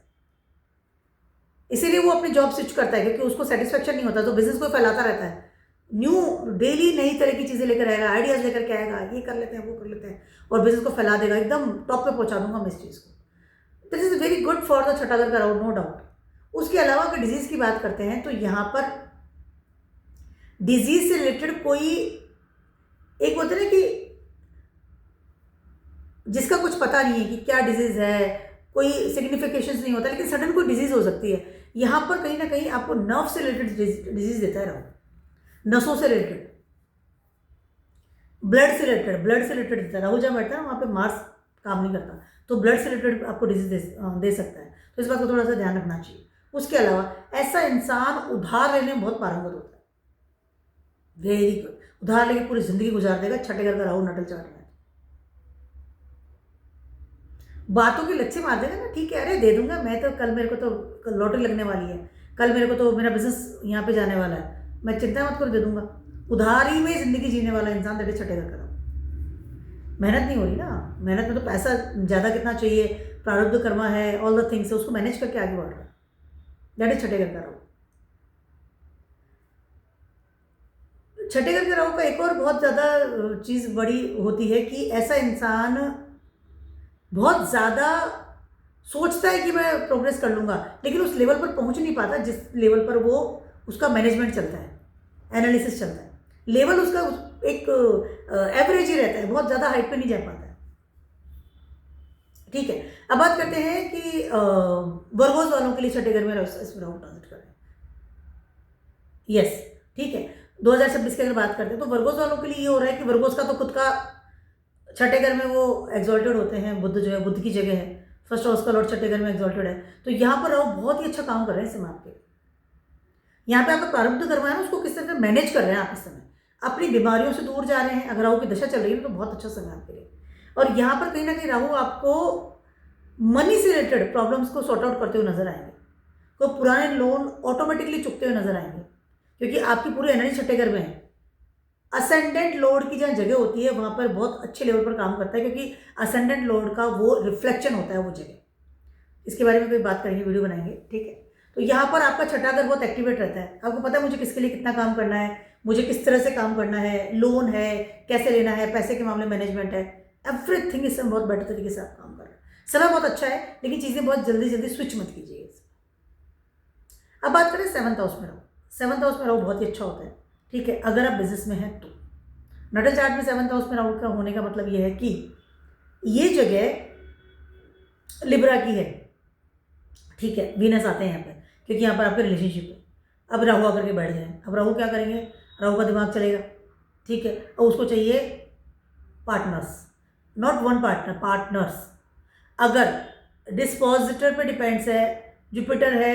इसीलिए वो अपनी जॉब स्विच करता है क्योंकि उसको सेटिस्फेक्शन नहीं होता, तो बिजनेस को फैलाता रहता है, न्यू डेली नई तरह की चीज़ें लेकर आएगा, आइडियाज़ लेकर के आएगा, ये कर लेते हैं वो कर लेते हैं, और बिजनेस को फैला देगा, एकदम टॉप पे पहुंचा दूंगा मैं इस चीज़ को। This is very good for the छठा घर का राहु, नो डाउट। उसके अलावा अगर डिजीज़ की बात करते हैं तो यहाँ पर डिजीज से रिलेटेड कोई एक बोलते ना कि जिसका कुछ पता नहीं है कि क्या डिजीज है, कोई सिग्निफिकेशन नहीं होता, लेकिन सडन कोई डिजीज हो सकती है। यहाँ पर कहीं ना कहीं आपको नर्व से रिलेटेड डिजीज देता है राहु, नसों से रिलेटेड, ब्लड से रिलेटेड देता है राहु। जब बैठता है वहाँ पे मार्स काम नहीं करता, तो ब्लड से रिलेटेड आपको डिजीज दे सकता है, तो इस बात को थोड़ा सा ध्यान रखना चाहिए। उसके अलावा ऐसा इंसान उधार लेने में बहुत पारंगत होता है, वेरी गुड, उधार लेके पूरी जिंदगी गुजार देगा, छठे घर का राहु नटल चाट में। बातों की लच्छे मार देगा ना, ठीक है अरे दे दूंगा मैं तो, कल मेरे को तो लॉटरी लगने वाली है, कल मेरे को तो मेरा बिजनेस यहाँ पे जाने वाला है, मैं चिंता मत करो दे दूंगा। उधारी में जिंदगी जीने वाला इंसान दैट इज छठे घर का राहु। मेहनत नहीं हो रही ना, मेहनत में तो पैसा ज़्यादा कितना चाहिए, प्रारब्ध कर्मा है, ऑल द थिंग्स है, उसको मैनेज करके आगे बढ़ रहा है, दैट इज छठे घर का राहु। छठे घर के राहु का एक और बहुत ज़्यादा चीज़ बड़ी होती है कि ऐसा इंसान बहुत ज़्यादा सोचता है कि मैं प्रोग्रेस कर लूँगा, लेकिन उस लेवल पर पहुँच नहीं पाता जिस लेवल पर वो उसका मैनेजमेंट चलता है, एनालिसिस चलता है। लेवल उसका एक एवरेज ही रहता है, बहुत ज़्यादा हाइट पे नहीं जा पाता है। ठीक है, अब बात करते हैं कि वर्गोस वालों के लिए छठे घर में राहु ट्रांजिट कर रहे हैं। यस, ठीक है, 2026 की अगर बात करते हैं तो वर्गोस वालों के लिए ये हो रहा है कि वर्गोस का तो खुद का छठे घर में वो एग्जॉल्टेड होते हैं, बुद्ध जो है बुद्ध की जगह है, फर्स्ट हाउस का लॉर्ड छठे घर में एग्जॉल्टेड है, तो यहाँ पर राहु बहुत ही अच्छा काम कर रहे हैं इस समय आपके। यहाँ पे आपका प्रारब्ध कर्म है ना, उसको किस तरह से मैनेज कर रहे हैं आप इस समय, अपनी बीमारियों से दूर जा रहे हैं। अगर राहु की दशा चल रही है तो बहुत अच्छा समय आपके लिए। और यहाँ पर कहीं ना कहीं राहु आपको मनी से रिलेटेड प्रॉब्लम्स को सॉर्ट आउट करते हुए नजर आएंगे, तो पुराने लोन ऑटोमेटिकली चुकते हुए नजर आएंगे, क्योंकि आपकी पूरी एनर्जी छठे घर में है। असेंडेंट लॉर्ड की जहाँ जगह होती है वहाँ पर बहुत अच्छे लेवल पर काम करता है, क्योंकि असेंडेंट लॉर्ड का वो रिफ्लेक्शन होता है वो जगह। इसके बारे में कोई बात करेंगे, वीडियो बनाएंगे, ठीक है। तो यहाँ पर आपका छठा घर बहुत एक्टिवेट रहता है, आपको पता है मुझे किसके लिए कितना काम करना है, मुझे किस तरह से काम करना है, लोन है कैसे लेना है, पैसे के मामले मैनेजमेंट है, एवरीथिंग इस समय बहुत बेटर तरीके से आप काम कर रहे हैं। समय बहुत अच्छा है, लेकिन चीज़ें बहुत जल्दी जल्दी स्विच मत कीजिए। अब बात करें 7th हाउस में राहु। 7th हाउस में राहु बहुत ही अच्छा होता है, ठीक है, अगर आप बिजनेस में हैं तो। नटल चार्ट में 7th हाउस में राहु का होने का मतलब यह है कि ये जगह लिब्रा की है, ठीक है, वीनस आते हैं यहाँ पर, क्योंकि यहाँ पर आपके रिलेशनशिप है। अब राहु आकर के बैठ जाए, अब राहु क्या करेंगे, राहु का दिमाग चलेगा, ठीक है, और उसको चाहिए partners, not one partner, partners. अगर डिस्पोजिटर पे डिपेंड्स है, जुपिटर है,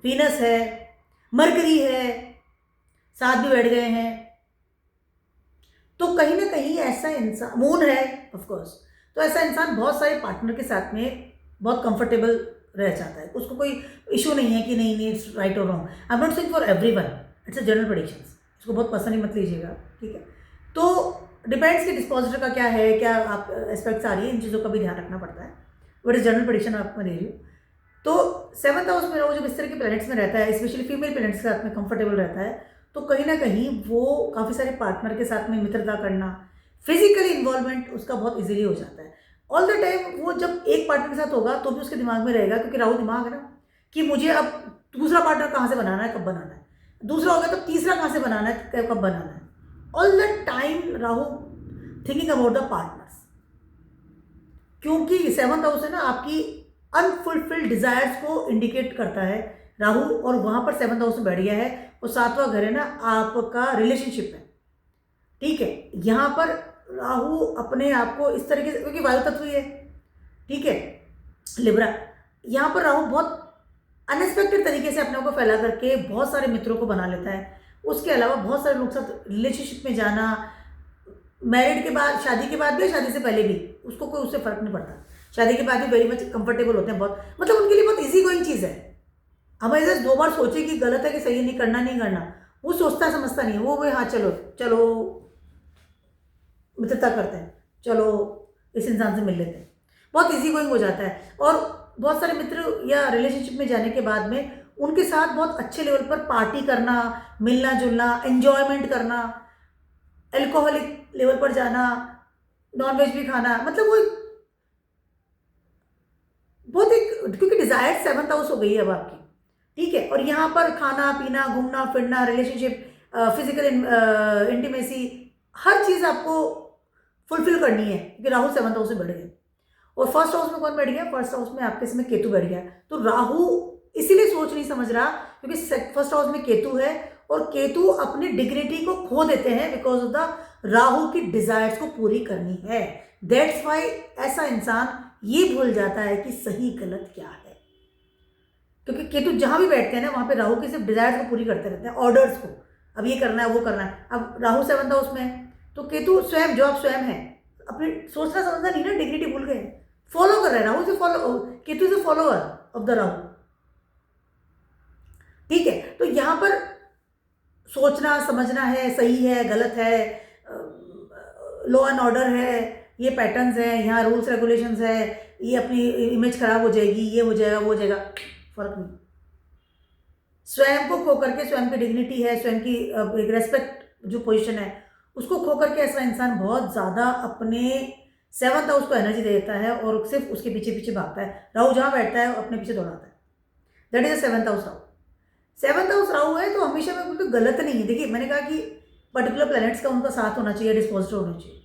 वीनस है, मरकरी है, साथ भी बैठ गए हैं, तो कहीं ना कहीं ऐसा इंसान, मून है ऑफ कोर्स, तो ऐसा इंसान बहुत सारे पार्टनर के साथ में बहुत कंफर्टेबल रह जाता है, उसको कोई इशू नहीं है कि नहीं इट्स राइट और wrong. I am not saying for everyone, it's a general prediction, इसको बहुत पर्सनली मत लीजिएगा, ठीक है। तो डिपेंड्स कि डिस्पोजिटर का क्या है, क्या आप एस्पेक्ट्स आ रही है, इन चीज़ों का भी ध्यान रखना पड़ता है। बट इस जनरल प्रेडिक्शन आपको दे रही हूँ। तो 7th हाउस में वो जब इस तरह के प्लैनेट्स में रहता है, स्पेशली फीमेल प्लैनेट्स के साथ में कंफर्टेबल रहता है, तो कहीं ना कहीं वो काफ़ी सारे पार्टनर के साथ में मित्रता करना, फिजिकली इन्वॉल्वमेंट उसका बहुत इजीली हो जाता है। ऑल द टाइम वो जब एक पार्टनर के साथ होगा तो भी उसके दिमाग में रहेगा, क्योंकि राहु दिमाग है ना, कि मुझे अब दूसरा पार्टनर कहाँ से बनाना है, कब बनाना है, दूसरा हो गया तो तीसरा कहाँ से बनाना है, कब बनाना है। All the time Rahu thinking about the partners, क्योंकि 7th हाउस है ना आपकी अनफुलफिल्ड डिजायर्स को इंडिकेट करता है राहु, और वहां पर 7th हाउस में बैठ गया है, और 7वां घर है ना आपका रिलेशनशिप है, ठीक है। यहाँ पर राहु अपने आप को इस तरीके से, क्योंकि वायु तत्व ही है, ठीक है, लिब्रा, यहाँ पर राहु बहुत अनएक्सपेक्टेड तरीके से अपने आप को फैला करके बहुत सारे मित्रों को बना लेता है। उसके अलावा बहुत सारे लोग साथ रिलेशनशिप में जाना, मैरिड के बाद, शादी के बाद भी, शादी से पहले भी, उसको कोई उससे फर्क नहीं पड़ता, शादी के बाद भी वेरी मच कंफर्टेबल होते हैं, बहुत मतलब उनके लिए बहुत इजी गोइंग चीज़ है। हमें जैसे 2 बार सोचे कि गलत है कि सही है, नहीं करना नहीं करना, वो सोचता समझता नहीं है, वो हाँ चलो चलो मित्रता करते हैं, चलो इस इंसान से मिल लेते हैं, बहुत इजी गोइंग हो जाता है। और बहुत सारे मित्र या रिलेशनशिप में जाने के बाद में उनके साथ बहुत अच्छे लेवल पर पार्टी करना, मिलना जुलना, एंजॉयमेंट करना, एल्कोहलिक लेवल पर जाना, नॉनवेज भी खाना, मतलब वो बहुत एक, क्योंकि डिजायर 7th हाउस हो गई है अब आपकी, ठीक है। और यहाँ पर खाना पीना, घूमना फिरना, रिलेशनशिप, फिजिकल इंटीमेसी, हर चीज़ आपको फुलफिल करनी है, क्योंकि राहु 7th हाउस में बढ़ गए। और फर्स्ट हाउस में कौन बैठ गया, फर्स्ट हाउस में आपके इसमें केतु बैठ गया। तो राहु इसीलिए सोच नहीं समझ रहा, क्योंकि फर्स्ट हाउस में केतु है, और केतु अपनी डिग्निटी को खो देते हैं बिकॉज ऑफ द राहु की डिजायर्स को पूरी करनी है। दैट्स वाई ऐसा इंसान ये भूल जाता है कि सही गलत क्या है, क्योंकि केतु जहां भी बैठते हैं ना, वहां पे राहु की सिर्फ डिजायर्स को पूरी करते रहते हैं, ऑर्डर्स को, अब ये करना है वो करना है। अब राहु 7th हाउस में है, तो केतु स्वयं, जो आप स्वयं है, अपनी सोचना समझना नहीं ना, डिग्निटी भूल गए, फॉलो कर रहे हैं, राहु से फॉलो, केतु से फॉलोअर ऑफ द राहु, ठीक है। तो यहां पर सोचना समझना है, सही है गलत है, लॉ एंड ऑर्डर है, ये पैटर्न्स हैं, यहाँ रूल्स रेगुलेशंस है, ये अपनी इमेज खराब हो जाएगी, ये हो जाएगा वो हो जाएगा, फर्क नहीं। स्वयं को खो करके, स्वयं की डिग्निटी है, स्वयं की एक रेस्पेक्ट जो पोजीशन है, उसको खो करके ऐसा इंसान बहुत ज़्यादा अपने 7th हाउस को एनर्जी दे देता है, और सिर्फ उसके पीछे पीछे भागता है। राहु जहाँ बैठता है अपने पीछे दौड़ाता है, that is 7th house Rahu. 7th house Rahu है तो हमेशा में बिल्कुल गलत नहीं है। देखिए मैंने कहा कि पर्टिकुलर प्लैनेट्स का उनका साथ होना चाहिए, डिस्पोजिटर होना चाहिए।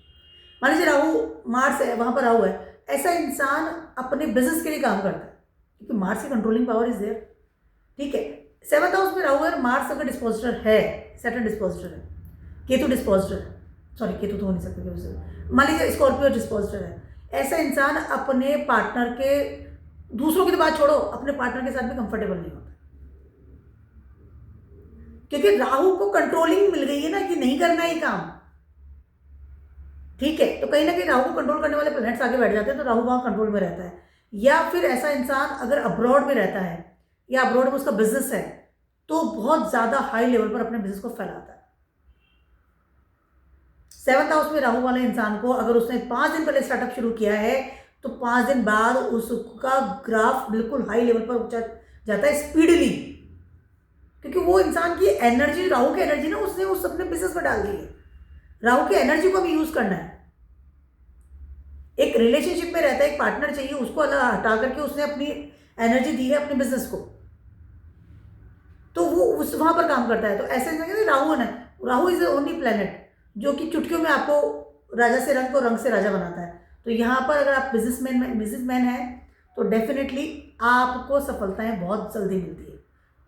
मान लीजिए राहु मार्स है, वहाँ पर राहु है, ऐसा इंसान अपने बिजनेस के लिए काम करता है, क्योंकि मार्स की कंट्रोलिंग पावर इज देयर, ठीक है। 7th हाउस में राहु है, मार्स अगर डिस्पोजिटर है, सैटर्न डिस्पोजिटर है, केतु डिस्पोजिटर है, सॉरी केतु तो हो नहीं सकता, मान लीजिए स्कॉर्पियो डिस्पोजिटर है, ऐसा इंसान अपने पार्टनर के, दूसरों की तो बात छोड़ो, अपने पार्टनर के साथ भी कंफर्टेबल नहीं होता, क्योंकि राहु को कंट्रोलिंग मिल गई है ना कि नहीं करना ये काम, ठीक है। तो कहीं ना कहीं राहु को कंट्रोल करने वाले प्लैनेट्स आगे बैठ जाते हैं, तो राहु वहां कंट्रोल में रहता है। या फिर ऐसा इंसान अगर अब्रॉड में रहता है या अब्रॉड में उसका बिजनेस है, तो बहुत ज्यादा हाई लेवल पर अपने बिजनेस को फैलाता है। 7th हाउस में राहु वाले इंसान को अगर उसने 5 दिन पहले स्टार्टअप शुरू किया है, तो 5 दिन बाद उसका ग्राफ बिल्कुल हाई लेवल पर जाता है स्पीडली, क्योंकि वो इंसान की एनर्जी, राहु की एनर्जी ना उसने उस अपने बिजनेस में डाल दी है। राहु की एनर्जी को भी यूज करना है। एक रिलेशनशिप में रहता है, एक पार्टनर चाहिए, उसको अलग हटा करके उसने अपनी एनर्जी दी है अपने बिजनेस को, तो वो उस वहां पर काम करता है। तो ऐसे राहु है ना, Rahu is the only planet जो कि चुटकियों में आपको राजा से रंग को, रंग से राजा बनाता है। तो यहाँ पर अगर आप बिजनेसमैन हैं तो डेफिनेटली आपको सफलताएं बहुत जल्दी मिलती है,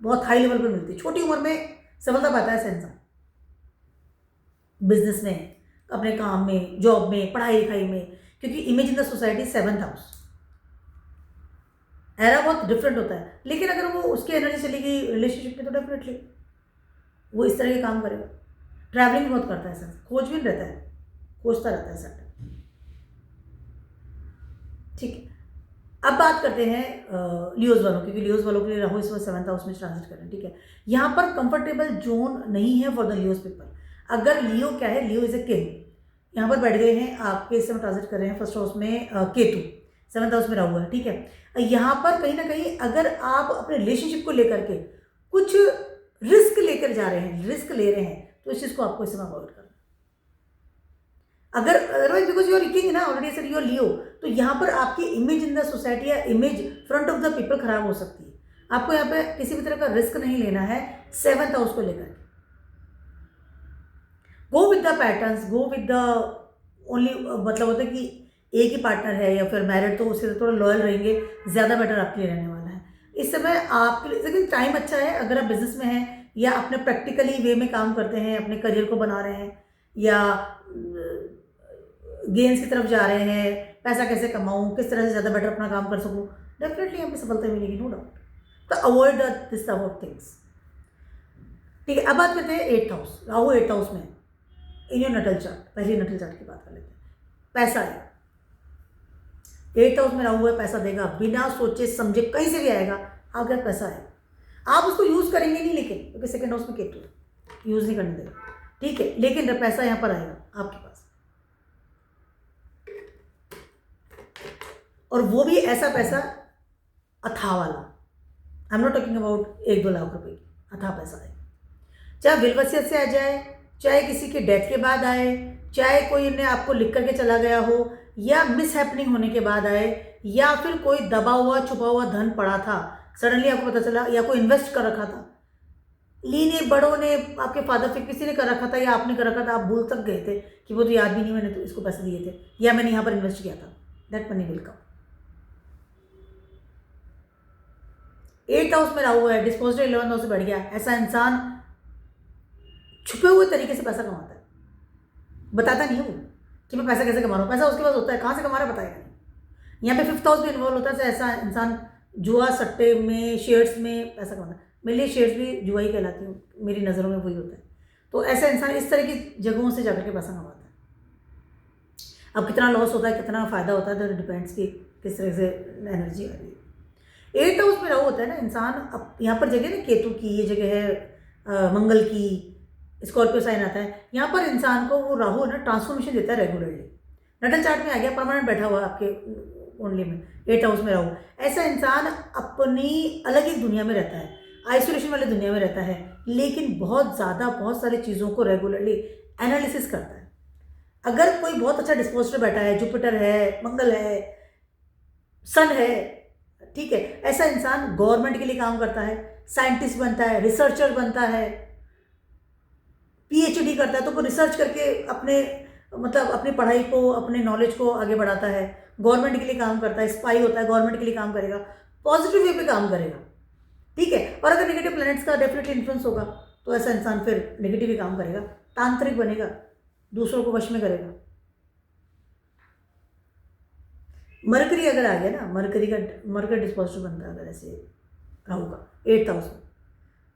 बहुत हाई लेवल पर मिलती है। छोटी उम्र में सफलता पाता है इंसान बिजनेस में, अपने काम में, जॉब में, पढ़ाई लिखाई में, क्योंकि image in the society 7th house, era बहुत डिफरेंट होता है। लेकिन अगर वो उसकी एनर्जी चलेगी रिलेशनशिप में तो डेफिनेटली वो इस तरह के काम करेगा। ट्रैवलिंग बहुत करता है सर, खोजबीन रहता है, खोजता रहता है सर। ठीक है, अब बात करते हैं लियोज वालों, क्योंकि लियोज वालों के लिए राहु इस वक्त 7th हाउस में ट्रांजिट कर रहे हैं। ठीक है, यहाँ पर कंफर्टेबल जोन नहीं है फॉर द लियोज पीपल। अगर लियो क्या है, लियो इज ए किंग, यहाँ पर बैठ गए हैं, आपके इस समय ट्रांजिट कर रहे हैं फर्स्ट हाउस में केतु, 7th हाउस में राहु है। ठीक है, यहाँ पर कहीं ना कहीं अगर आप अपने रिलेशनशिप को लेकर के कुछ रिस्क लेकर जा रहे हैं, रिस्क ले रहे हैं, तो इस चीज़ को आपको इस समय अवॉइड करना। अगर otherwise because you are king ना, already sir you are Leo, तो यहाँ पर आपकी इमेज इन द सोसाइटी या image front of the people खराब हो सकती है। आपको यहाँ पे किसी भी तरह का रिस्क नहीं लेना है 7th हाउस को लेकर। Go with the patterns, go with the only, मतलब होता है कि एक ही पार्टनर है या फिर मैरिड, तो उससे थोड़ा लॉयल रहेंगे, ज़्यादा बेटर आपके लिए रहने वाला है इस समय आपके लिए। लेकिन टाइम अच्छा है अगर आप बिजनेस में हैं या अपने प्रैक्टिकली वे में काम करते हैं, अपने करियर को बना रहे हैं या गेम्स की तरफ जा रहे हैं, पैसा कैसे कमाऊँ, किस तरह से ज़्यादा बेटर अपना काम कर सकूँ, डेफिनेटली यहाँ पे सफलता मिलेगी, नो डाउट। तो avoid this type of things. ठीक है, अब बात करते हैं 8th house, Rahu 8th house में इन योर नटल चार्ट। पहले नटल चार्ट की बात कर लेते हैं। पैसा है, 8th हाउस में राहु है, पैसा देगा, बिना सोचे समझे कहीं से भी आएगा, आपके पास पैसा है, आप उसको यूज़ करेंगे नहीं, लेकिन क्योंकि 2nd हाउस में केतु है, यूज़ नहीं करने देगा। ठीक है, लेकिन पैसा यहाँ पर आएगा आपके पास, और वो भी ऐसा पैसा अथाह वाला। आई am not talking about 1-2 lakh रुपए की, अथाह पैसा है। चाहे विल वसीयत से आ जाए, चाहे किसी के डेथ के बाद आए, चाहे कोई ने आपको लिख करके चला गया हो, या मिस हैपनिंग होने के बाद आए, या फिर कोई दबा हुआ छुपा हुआ धन पड़ा था, सडनली आपको पता चला, या कोई इन्वेस्ट कर रखा था, लीने बड़ों ने, आपके फादर से किसी ने कर रखा था या आपने कर रखा था, आप भूल तक गए थे कि वो तो याद भी नहीं मैंने तो इसको पैसे दिए थे या मैंने यहाँ पर इन्वेस्ट किया था, that money will come. 8th house में राहु है, डिस्पोजिट 11th हाउस से बढ़ गया। ऐसा इंसान छुपे हुए तरीके से पैसा कमाता है, बताता नहीं वो कि मैं पैसा कैसे कमा रहा हूँ, पैसा उसके पास होता है, कहाँ से कमा रहा है बताएगा नहीं। यहाँ पे 5th हाउस भी इन्वॉल्व होता है, ऐसा इंसान जुआ सट्टे में, शेयर्स में पैसा कमाता है। मेरे लिए शेयर्स भी जुआ ही कहलाती हूँ, मेरी नज़रों में वही होता है। तो ऐसा इंसान इस तरह की जगहों से जाकर के पैसा कमाता है। अब कितना लॉस होता है, कितना फ़ायदा होता है, तो डिपेंड्स कि किस तरह से एनर्जी आ रही है। 8th हाउस में राहु होता है ना, इंसान अब यहाँ पर जगह ना केतु की, ये जगह है मंगल की, स्कॉर्पियो साइन आता है, यहाँ पर इंसान को वो राहु ना ट्रांसफॉर्मेशन देता है रेगुलरली। नटल चार्ट में आ गया, परमानेंट बैठा हुआ है आपके ओनली में, 8th हाउस में राहु। ऐसा इंसान अपनी अलग एक दुनिया में रहता है, आइसोलेशन वाली दुनिया में रहता है, लेकिन बहुत ज़्यादा बहुत सारी चीज़ों को रेगुलरली एनालिसिस करता है। अगर कोई बहुत अच्छा डिस्पोजर बैठा है, जुपिटर है, मंगल है, सन है, ठीक है, ऐसा इंसान गवर्नमेंट के लिए काम करता है, साइंटिस्ट बनता है, रिसर्चर बनता है, PhD करता है, तो वो रिसर्च करके अपने मतलब अपनी पढ़ाई को, अपने नॉलेज को आगे बढ़ाता है, गवर्नमेंट के लिए काम करता है, स्पाई होता है, गवर्नमेंट के लिए काम करेगा, पॉजिटिव वे पे काम करेगा। ठीक है, और अगर नेगेटिव प्लैनेट्स का डेफिनेटली इन्फ्लुएंस होगा तो ऐसा इंसान फिर नेगेटिव ही काम करेगा, तांत्रिक बनेगा, दूसरों को वश में करेगा। मरकरी अगर आ गया ना, मरकरी डिस्पोजिटर बनता है अगर ऐसे राहु का 8th हाउस में,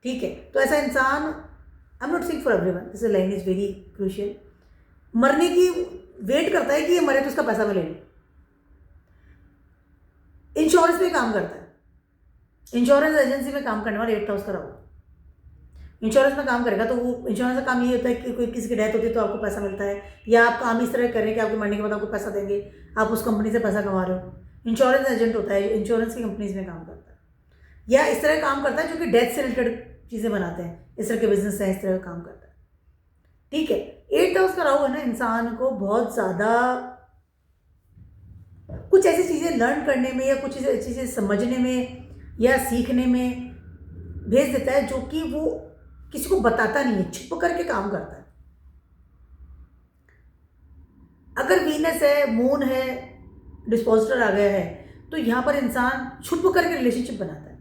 ठीक है, तो ऐसा इंसान, आई am not saying for everyone, this line is very crucial, मरने की वेट करता है कि ये मरे तो उसका पैसा मिले। इंश्योरेंस में काम करता है, इंश्योरेंस एजेंसी में काम करने वाला 8th हाउस का राहु, इंश्योरेंस में काम करेगा, तो वो इंश्योरेंस का काम ये होता है कि कोई किसी की डेथ होती है तो आपको पैसा मिलता है, या आप काम इस तरह कर रहे हैं कि आपके मरने के बाद आपको पैसा देंगे, आप उस कंपनी से पैसा कमा रहे हो। इंश्योरेंस एजेंट होता है, इंश्योरेंस की कंपनीज में काम करता है, या इस तरह काम करता है जो कि डेथ से रिलेटेड चीज़ें बनाते हैं, इस तरह के बिजनेस है, इस तरह का काम करता है। ठीक है, 8th हाउस का राहु है ना, इंसान को बहुत ज़्यादा कुछ ऐसी चीज़ें लर्न करने में या कुछ ऐसी चीज़ें समझने में या सीखने में भेज देता है, जो कि वो किसी को बताता नहीं है, छुप करके काम करता है। अगर वीनस है, मून है, डिस्पोजिटर आ गया है, तो यहाँ पर इंसान छुप करके रिलेशनशिप बनाता है,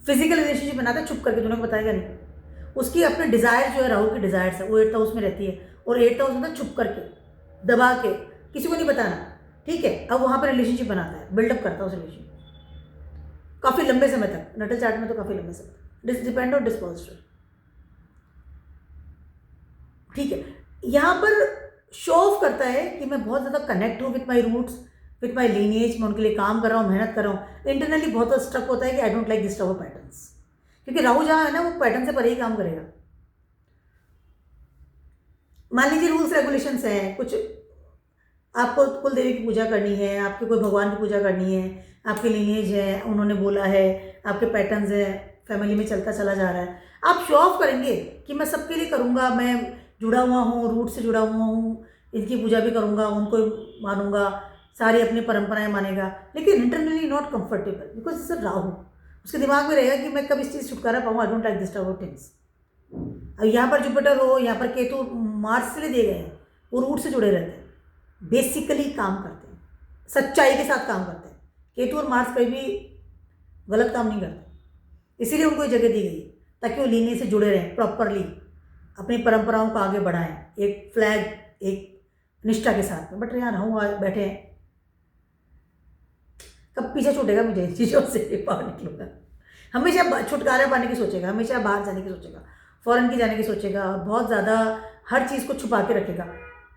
फिजिकल रिलेशनशिप बनाता है, छुप करके, दोनों को बताएगा नहीं। उसकी अपने डिज़ायर जो है, राहु की डिज़ायर्स है, वो 8th हाउस में रहती है, और 8th हाउस में छुप करके, दबा के, किसी को नहीं बताना। ठीक है। अब वहाँ पर रिलेशनशिप बनाता है, बिल्डअप करता है उस रिलेशनशिप काफ़ी लंबे समय तक, नटल चार्ट में तो काफ़ी लंबे समय तक, डिपेंड ऑन डिस्पोजिटर। ठीक है, यहाँ पर शो ऑफ करता है कि मैं बहुत ज़्यादा कनेक्ट हूँ with my roots, with my lineage, मैं उनके लिए काम कर रहा हूँ, मेहनत कर रहा हूँ। इंटरनली बहुत स्ट्रक होता है कि I don't like this type of patterns, क्योंकि राहु जहाँ है ना वो पैटर्न से परे ही काम करेगा। मान लीजिए रूल्स रेगुलेशंस हैं, कुछ आपको कुल देवी की पूजा करनी है, आपके कोई भगवान की पूजा करनी है, आपके लीनिएज है, उन्होंने बोला है, आपके पैटर्न्स हैं, फैमिली में चलता चला जा रहा है, आप शो ऑफ करेंगे कि मैं सबके लिए करूँगा, मैं जुड़ा हुआ हूँ, रूट से जुड़ा हुआ हूँ, इनकी पूजा भी करूँगा, उनको मानूंगा, सारी अपनी परंपराएं मानेगा, लेकिन इंटरनली नॉट कंफर्टेबल बिकॉज इस राहु, उसके दिमाग में रहेगा कि मैं कब इस चीज़ छुटकारा पाऊँ, I don't like this type of things. अब यहाँ पर जुपिटर हो, यहाँ पर केतु मार्स से दिए गए हैं, वो रूट से जुड़े रहते हैं, बेसिकली काम करते हैं, सच्चाई के साथ काम करते हैं। केतु और मार्स कभी भी गलत काम नहीं करते, इसीलिए उनको जगह दी गई है ताकि वो लीनियज से जुड़े रहें, प्रॉपरली अपनी परंपराओं को आगे बढ़ाएं, एक फ्लैग, एक निष्ठा के साथ में। बट यहाँ राहु बैठे हैं, कब पीछे छूटेगा मुझे इन चीज़ों से, बाहर निकलूंगा, हमेशा छुटकारा पाने की सोचेगा, हमेशा बाहर जाने की सोचेगा, फॉरेन की जाने की सोचेगा, बहुत ज़्यादा हर चीज़ को छुपा के रखेगा।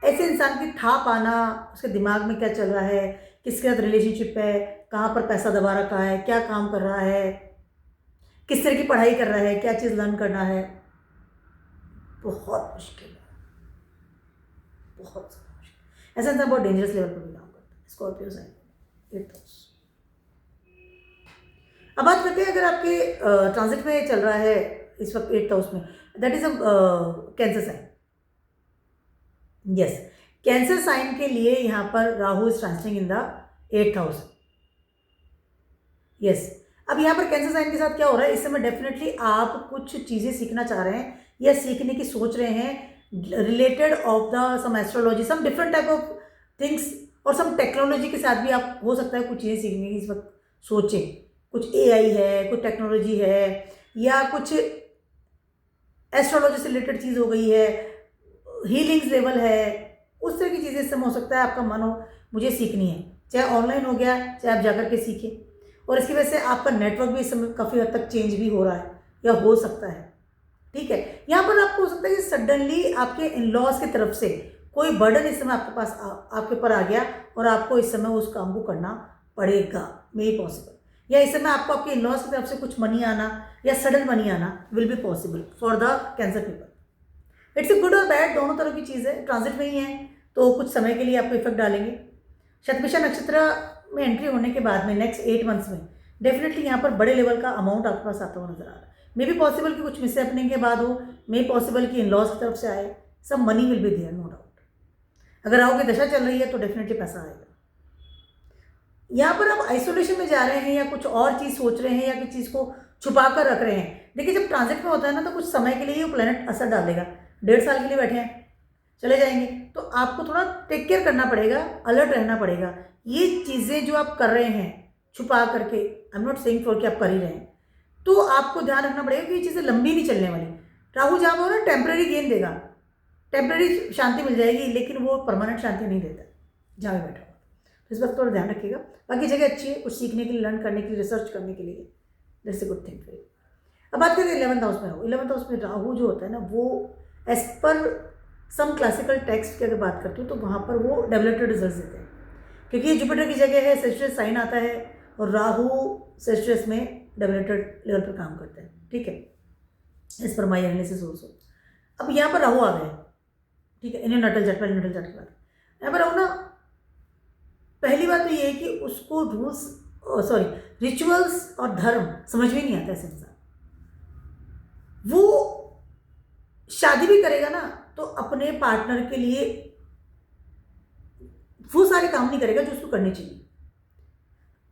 ऐसे इंसान की था पाना, उसके दिमाग में क्या चल रहा है, किसके साथ रिलेशनशिप है, कहाँ पर पैसा दबा रखा है, क्या काम कर रहा है, किस तरह की पढ़ाई कर रहा है, क्या चीज़ लर्न करना है, बहुत मुश्किल है, बहुत ज़्यादा मुश्किल। ऐसा इंसान बहुत डेंजरस लेवल पर बिलोंग करता है, स्कॉर्पियो साइन 8th हाउस। अब बात करते हैं अगर आपके ट्रांजिट में चल रहा है इस वक्त 8th हाउस में, that is a Cancer sign. Yes, Cancer sign के लिए यहाँ पर Rahu is transiting in the 8th house. Yes, अब यहाँ पर कैंसर साइन के साथ क्या हो रहा है, इस समय डेफिनेटली आप कुछ चीज़ें सीखना चाह रहे हैं या सीखने की सोच रहे हैं related of the some astrology, some different type of things, और सम टेक्नोलॉजी के साथ भी आप हो सकता है कुछ चीज़ें सीखने की इस वक्त सोचें। कुछ एआई है, कुछ टेक्नोलॉजी है, या कुछ एस्ट्रोलॉजी से रिलेटेड चीज़ हो गई है, हीलिंग्स लेवल है, उस तरह की चीज़ें इस समय हो सकता है आपका मन हो मुझे सीखनी है, चाहे ऑनलाइन हो गया, चाहे आप जाकर के सीखें। और इसकी वजह से आपका नेटवर्क भी इस समय काफ़ी हद तक चेंज भी हो रहा है या हो सकता है। ठीक है, यहाँ पर आपको हो सकता है कि सडनली आपके इन लॉज की तरफ से कोई बर्डन इस समय आपके पास आपके ऊपर आ गया और आपको इस समय उस काम को करना पड़ेगा, मे पॉसिबल, या इस समय आपको आपके इन लॉज की तरफ से कुछ मनी आना या सडन मनी आना will be possible for the cancer people. It's a good और बैड, दोनों तरह की चीज़ है, ट्रांजिट में ही है तो कुछ समय के लिए आपको इफेक्ट डालेंगे। शतभिषा नक्षत्र में एंट्री होने के बाद में नेक्स्ट 8 मंथ्स में डेफिनेटली यहाँ पर बड़े लेवल का अमाउंट आपके पास आता हुआ नजर आ रहा है। मे बी पॉसिबल कि कुछ मिसहैपनिंग के बाद हो, मे पॉसिबल कि इन लॉज की तरफ से आए, सब money will be there, no doubt. अगर राहु की दशा चल रही है तो डेफिनेटली पैसा आएगा। यहाँ पर आप आइसोलेशन में जा रहे हैं या कुछ और चीज़ सोच रहे हैं या किसी चीज़ को छुपा कर रख रहे हैं, देखिए जब ट्रांजिट में होता है ना तो कुछ समय के लिए ही वो प्लैनेट असर डाल देगा, 1.5 साल के लिए बैठे हैं चले जाएंगे, तो आपको थोड़ा टेक केयर करना पड़ेगा, अलर्ट रहना पड़ेगा। ये चीज़ें जो आप कर रहे हैं छुपा करके, आई एम नॉट सेइंग फॉर कि आप कर ही रहे हैं, तो आपको ध्यान रखना पड़ेगा कि ये चीज़ें लंबी नहीं चलने वाली। राहु जहाँ हो ना टेम्प्रेरी गेन देगा, टेम्प्रेरी शांति मिल जाएगी, लेकिन वो परमानेंट शांति नहीं देता जहाँ भी बैठा हुआ। तो इस बात थोड़ा ध्यान रखिएगा। बाकी जगह अच्छी है, कुछ सीखने के लिए, लर्न करने के लिए, रिसर्च करने के लिए, that's a good thing for you. अब बात करें 11th हाउस में राहु। 11th हाउस में राहु जो होता है ना वो एज पर सम क्लासिकल टेक्स्ट की अगर बात करती हूँ तो वहाँ पर वो डेवलप्ड रिजल्ट देते हैं, क्योंकि ये जुपिटर की जगह है, सेजिटेरियस साइन आता है और राहु सेजिटेरियस में डेवलप्ड लेवल पर काम करते हैं। ठीक है, इस पर माई एनालिसिस ऑल्सो। अब यहाँ पर राहु आ गए, ठीक है, इन्हें नटल जट पर, नटल जट के बाद यहाँ पर राहु ना, पहली बात तो ये है कि उसको रूल्स रिचुअल्स और धर्म समझ में नहीं आता ऐसे इंसान। वो शादी भी करेगा ना तो अपने पार्टनर के लिए वो सारे काम नहीं करेगा जो उसको करने चाहिए,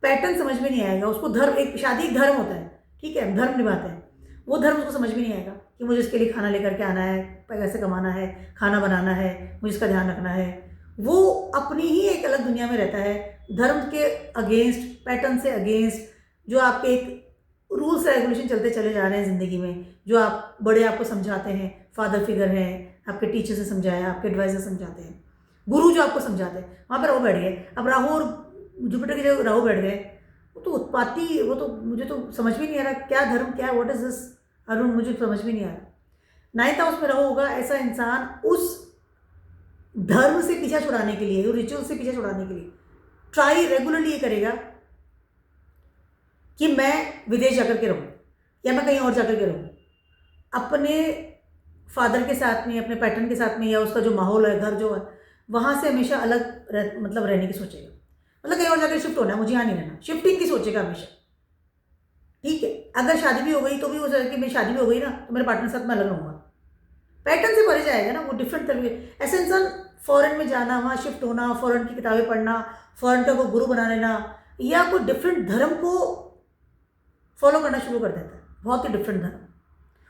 पैटर्न समझ में नहीं आएगा उसको। धर्म, एक शादी एक धर्म होता है, ठीक है, धर्म निभाते हैं, वो धर्म उसको समझ में नहीं आएगा कि मुझे इसके लिए खाना लेकर के आना है, पैसे कमाना है, खाना बनाना है, मुझे इसका ध्यान रखना है। वो अपनी ही एक अलग दुनिया में रहता है, धर्म के अगेंस्ट, पैटर्न से अगेंस्ट, जो आपके एक रूल्स रेगुलेशन चलते चले जा रहे हैं ज़िंदगी में, जो आप बड़े आपको समझाते हैं, फादर फिगर हैं, आपके टीचर से समझाया, आपके एडवाइजर समझाते हैं, गुरु जो आपको समझाते हैं, वहाँ पर राहु बैठ गए। अब राहु और जुपिटर के जो राहु बैठ गए, वो तो उत्पत्ति, वो तो मुझे तो समझ में नहीं आ रहा क्या धर्म, क्या व्हाट इज दिस अरुण, मुझे समझ में नहीं आ रहा। 9th हाउस में राहु होगा, ऐसा इंसान उस धर्म से पीछा छुड़ाने के लिए, रिचुअल से पीछा छुड़ाने के लिए ट्राई रेगुलरली ये करेगा कि मैं विदेश जाकर के रहूँ या मैं कहीं और जाकर के रहूँ, अपने फादर के साथ में, अपने पैटर्न के साथ में, या उसका जो माहौल है, घर जो है, वहाँ से हमेशा अलग मतलब रहने की सोचेगा। मतलब कहीं और जाकर शिफ्ट होना है, मुझे यहाँ नहीं रहना, शिफ्टिंग की सोचेगा हमेशा। ठीक है, अगर शादी भी हो गई तो भी हो सकता है कि मेरी शादी भी हो गई ना तो मेरे पार्टनर के साथ मैं अलग रहूँगा, पैटर्न से भरे जाएगा ना वो डिफरेंट तरीके। ऐसे इंसान फॉरेन में जाना, वहाँ शिफ्ट होना, फॉरेन की किताबें पढ़ना, फॉरेन का को गुरु बना लेना, या कोई डिफरेंट धर्म को फॉलो करना शुरू कर देता है, बहुत ही डिफरेंट धर्म,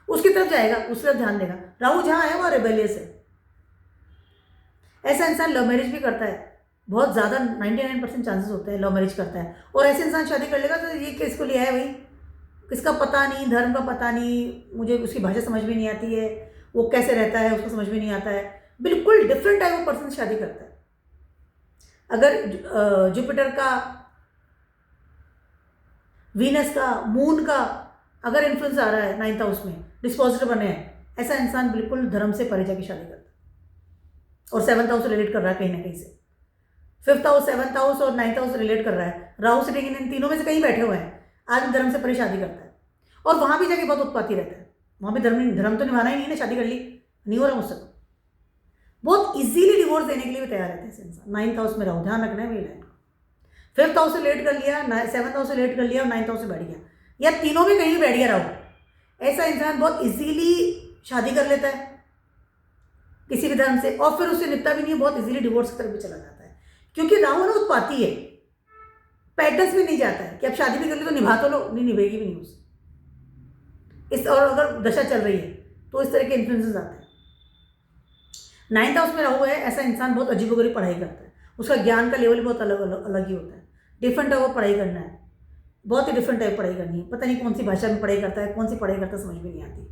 उसकी तरफ जाएगा, उस तरफ ध्यान देगा। राहु जहाँ है वहाँ रेबेलियस है। ऐसा इंसान लव मैरिज भी करता है, बहुत ज़्यादा 99% चांसेस होते हैं लव मैरिज करता है। और ऐसे इंसान शादी कर लेगा तो ये किसको लिया है भाई, किसका पता नहीं, धर्म का पता नहीं, मुझे उसकी भाषा समझ में नहीं आती है, वो कैसे रहता है उसको समझ में नहीं आता है, बिल्कुल डिफरेंट टाइप ऑफ पर्सन शादी करता है। अगर जुपिटर का, वीनस का, मून का अगर इन्फ्लुएंस आ रहा है 9th हाउस में, डिस्पोजिटर बने हैं, ऐसा इंसान बिल्कुल धर्म से परे जाके शादी करता है। और 7th हाउस रिलेट कर रहा है कहीं ना कहीं से, 5th हाउस, 7th हाउस और 9th हाउस रिलेट कर रहा है। राहु से इन तीनों में से कहीं बैठे हुए हैं, आदमी धर्म से परे शादी करता है और वहाँ भी जाके बहुत उत्पाती रहता है। वहाँ भी धर्म तो निभाना ही नहीं ना, शादी कर ली नहीं हो रहा मुझसे, बहुत इजीली डिवोर्स देने के लिए भी तैयार रहते हैं इंसान। 9th हाउस में राहु, ध्यान रखना है मेरी लाइन। 5th हाउस से लेट कर लिया, 7th हाउस से लेट कर लिया और 9th हाउस से बैठ गया, या तीनों में कहीं भी बैठ गया राहु, ऐसा इंसान बहुत इजीली शादी कर लेता है किसी भी धर्म से, और फिर उससे निपटा भी नहीं, बहुत इजीली डिवोर्स की तरफ भी चला जाता है। क्योंकि राहु ना उत्पाती है, पैटर्न्स में नहीं जाता है कि अब शादी भी कर ली तो निभा तो लो, नहीं निभेगी भी नहीं उससे इस, और अगर दशा चल रही है तो इस तरह के इन्फ्लुएंसेस आते हैं। 9th हाउस में राहु है, ऐसा इंसान बहुत अजीबोगरीब पढ़ाई करता है, उसका ज्ञान का लेवल बहुत अलग ही होता है, डिफरेंट टाइप ऑफ पढ़ाई करना है, बहुत ही डिफरेंट टाइप पढ़ाई करनी है, पता नहीं कौन सी भाषा में पढ़ाई करता है, कौन सी पढ़ाई करता है समझ में नहीं आती,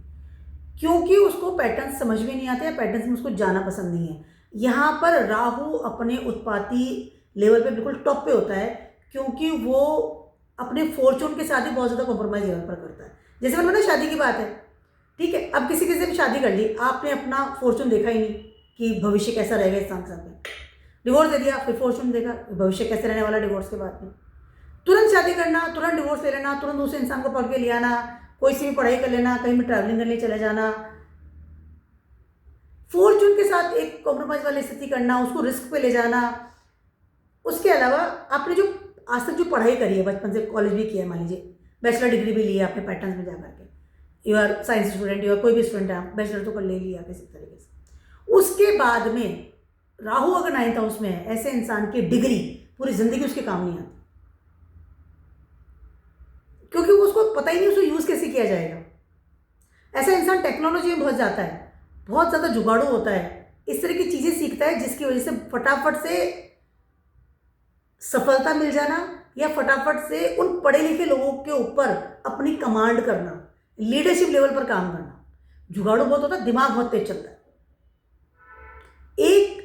क्योंकि उसको पैटर्न्स समझ में नहीं आते हैं, पैटर्न्स में उसको जाना पसंद नहीं है। यहाँ पर राहु अपने उत्पाती लेवल पे बिल्कुल टॉप पे होता है, क्योंकि वो अपने फॉर्चून के साथ ही बहुत ज़्यादा कॉम्प्रोमाइज़ लेवल पर करता है। जैसे मैंने ना शादी की बात है, ठीक है, अब किसी से भी शादी कर ली, आपने अपना फॉर्चून देखा ही नहीं कि भविष्य कैसा रहेगा इस इंसान के साथ में, डिवोर्स दे दिया, फिर फॉर्चून देखा भविष्य कैसे रहने वाला डिवोर्स के बाद में, तुरंत शादी करना, तुरंत डिवोर्स ले लेना, तुरंत दूसरे इंसान को पढ़ के ले आना, कोई सी भी पढ़ाई कर लेना, कहीं भी ट्रैवलिंग करने चले जाना, फॉर्चून के साथ एक कॉम्प्रोमाइज वाली स्थिति करना, उसको रिस्क पे ले जाना। उसके अलावा आपने जो आज तक जो पढ़ाई करी है, बचपन से कॉलेज भी किया है, मान लीजिए बैचलर डिग्री भी ली है आपने पैटर्न्स में जाकर के, you are science student, you are कोई भी स्टूडेंट है, आप बैचलर तो कर ले लिया किसी तरीके से, उसके बाद में राहु अगर 9th हाउस में है, ऐसे इंसान की डिग्री पूरी जिंदगी उसके काम नहीं आती, क्योंकि उसको पता ही नहीं उसको यूज़ कैसे किया जाएगा। ऐसा इंसान टेक्नोलॉजी में बहुत जाता है, बहुत ज़्यादा जुगाड़ू होता है, इस तरह की चीज़ें सीखता है जिसकी वजह से फटाफट से सफलता मिल जाना, या फटाफट से उन पढ़े लिखे लोगों के ऊपर अपनी कमांड करना, लीडरशिप लेवल पर काम करना। जुगाड़ू बहुत होता है, दिमाग बहुत तेज चलता है। एक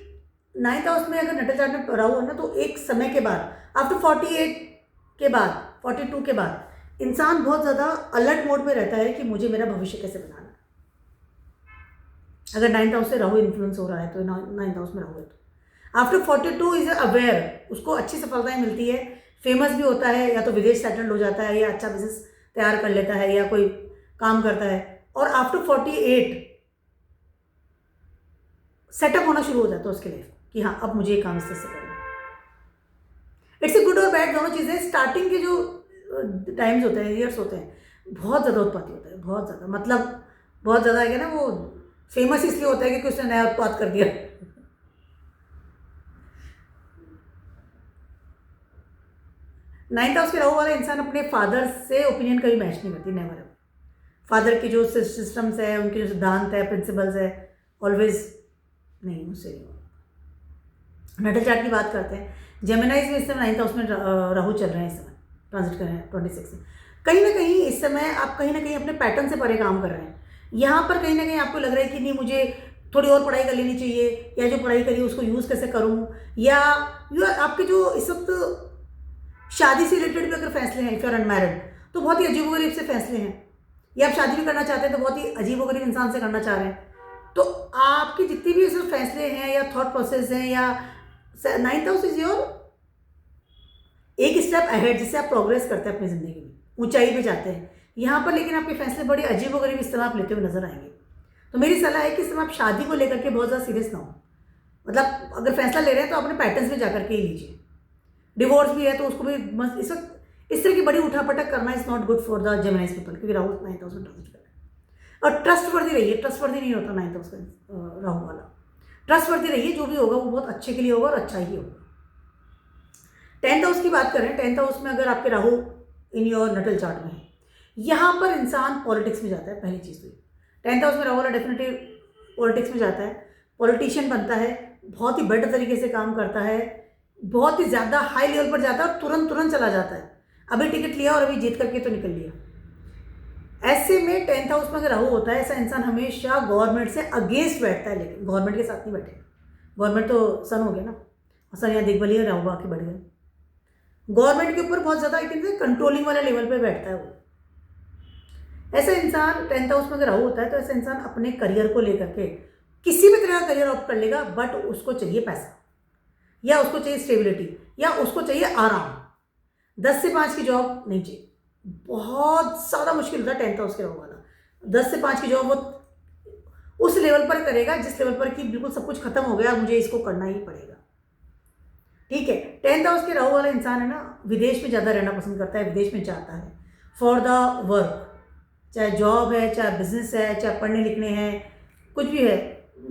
9th हाउस में अगर नटल चार्ट में राहु है ना, तो एक समय के बाद, आफ्टर 48 के बाद, 42 के बाद इंसान बहुत ज़्यादा अलर्ट मोड में रहता है कि मुझे मेरा भविष्य कैसे बनाना है। अगर 9th हाउस से राहु इन्फ्लुएंस हो रहा है तो, 9th हाउस में राहु है तो आफ्टर 42 इज अवेयर, उसको अच्छी सफलताएं मिलती है, फेमस भी होता है, या तो विदेश सेटल्ड हो जाता है, या अच्छा बिजनेस तैयार कर लेता है, या कोई काम करता है, और आफ्टर 48 सेटअप होना शुरू हो जाता है उसके लिए कि हाँ अब मुझे ये काम इससे करना है। इट्स ए गुड और बैड दोनों चीज़ें। स्टार्टिंग के जो टाइम्स होते हैं, ईयर्स होते हैं, बहुत ज़्यादा उत्पाती होता है, बहुत ज़्यादा, मतलब बहुत ज़्यादा है ना, वो फेमस इसलिए होता है कि उसने नया उत्पाद कर दिया। 9th हाउस के राहु वाला इंसान अपने फादर से ओपिनियन कभी मैच नहीं करती, नेवर। फादर के जो सिस्टम्स है, उनके जो सिद्धांत है, प्रिंसिपल्स है, ऑलवेज नहीं, मुझसे नहीं होगा। नटल चार्ट की बात करते हैं, जेमिनाइज में इस समय 9th हाउस में राहु चल रहे हैं, इस समय ट्रांजिट कर रहे हैं 26 में। कहीं ना कहीं इस समय आप कहीं ना कहीं अपने पैटर्न से परे काम कर रहे हैं। यहाँ पर कहीं ना कहीं आपको लग रहा है कि नहीं, मुझे थोड़ी और पढ़ाई कर लेनी चाहिए, या जो पढ़ाई करी उसको यूज़ कैसे करूँ, या आपके जो इस वक्त शादी से रिलेटेड भी अगर फैसले हैं, इफ़ यू आर अनमैरिड, तो बहुत ही अजीबोगरीब से फैसले हैं, या आप शादी भी करना चाहते हैं तो बहुत ही अजीबोगरीब इंसान से करना चाह रहे हैं। तो आपके जितने भी ऐसे फैसले हैं या थॉट प्रोसेस हैं, या 9th हाउस इज योर एक स्टेप अहेड, जिससे आप प्रोग्रेस करते हैं अपनी ज़िंदगी में, ऊंचाई पे जाते हैं यहाँ पर। लेकिन आपके फैसले बड़े अजीबोगरीब इस तरह आप लेते हुए नजर आएंगे। तो मेरी सलाह है कि इस समय आप शादी को लेकर के बहुत ज़्यादा सीरियस ना हो। मतलब अगर फैसला ले रहे हैं तो अपने पैटर्न्स में जाकर के ही लीजिए। डिवोर्स भी है तो उसको भी इस वक्त इस तरह की बड़ी उठापटक करना is not good for the Gemini people, क्योंकि राहु 9th हाउस में ट्रांजिट कर रहा है। और ट्रस्टवर्दी रहिए, ट्रस्टवर्दी नहीं होता 9th हाउस का राहु वाला। ट्रस्टवर्दी रहिए, जो भी होगा वो बहुत अच्छे के लिए होगा और अच्छा ही होगा। 10th हाउस की बात करें, 10th हाउस में अगर आपके Rahu in your natal chart में है, यहाँ पर इंसान पॉलिटिक्स में जाता है। पहली चीज़ तो 10th हाउस में राहु वाला डेफिनेटली पॉलिटिक्स में जाता है, पॉलिटिशियन बनता है, बहुत ही बेटर तरीके से काम करता है, बहुत ही ज़्यादा हाई लेवल पर जाता है और तुरंत चला जाता है। अभी टिकट लिया और अभी जीत करके तो निकल लिया। ऐसे में 10th हाउस में अगर राहु होता है, ऐसा इंसान हमेशा गवर्नमेंट से अगेंस्ट बैठता है, लेकिन गवर्नमेंट के साथ नहीं बैठेगा। गवर्नमेंट तो सन हो गया ना, और सन यहाँ दिग्बली और राहु आके बढ़ गए। गवर्नमेंट के ऊपर बहुत ज़्यादा आई थिंक कंट्रोलिंग वाले लेवल पे बैठता है वो। ऐसा इंसान 10th हाउस में अगर राहु होता है तो ऐसा इंसान अपने करियर को लेकर के किसी भी तरह का करियर ऑप्ट कर लेगा, बट उसको चाहिए पैसा, या उसको चाहिए स्टेबिलिटी, या उसको चाहिए आराम। 10 से 5 की जॉब नहीं चाहिए, बहुत ज़्यादा मुश्किल होता है 10th हाउस के राहु वाला। 10 से 5 की जॉब वो उस लेवल पर करेगा जिस लेवल पर कि बिल्कुल सब कुछ खत्म हो गया, मुझे इसको करना ही पड़ेगा। ठीक है, 10th हाउस के राहु वाला इंसान है ना, विदेश में ज़्यादा रहना पसंद करता है, विदेश में चाहता है फॉर द वर्क, चाहे जॉब है, चाहे बिजनेस है, चाहे पढ़ने लिखने हैं, कुछ भी है।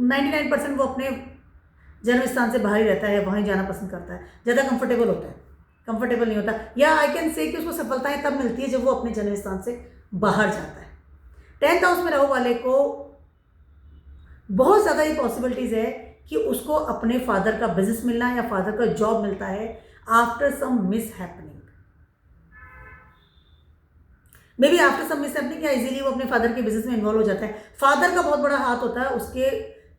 99% वो अपने जन्म स्थान से बाहर ही रहता है, वहीं जाना पसंद करता है, ज़्यादा कंफर्टेबल होता है। कंफर्टेबल नहीं होता, या आई कैन से कि उसको सफलताएं तब मिलती है जब वो अपने जन्म स्थान से बाहर जाता है। 10th हाउस में राहु वाले को बहुत ज़्यादा ये पॉसिबिलिटीज़ है कि उसको अपने फादर का बिजनेस मिलना या फादर का जॉब मिलता है after some mishappening. Maybe after some mishappening, या इजीली वो अपने फादर के बिजनेस में इन्वॉल्व हो जाता है। फादर का बहुत बड़ा हाथ होता है उसके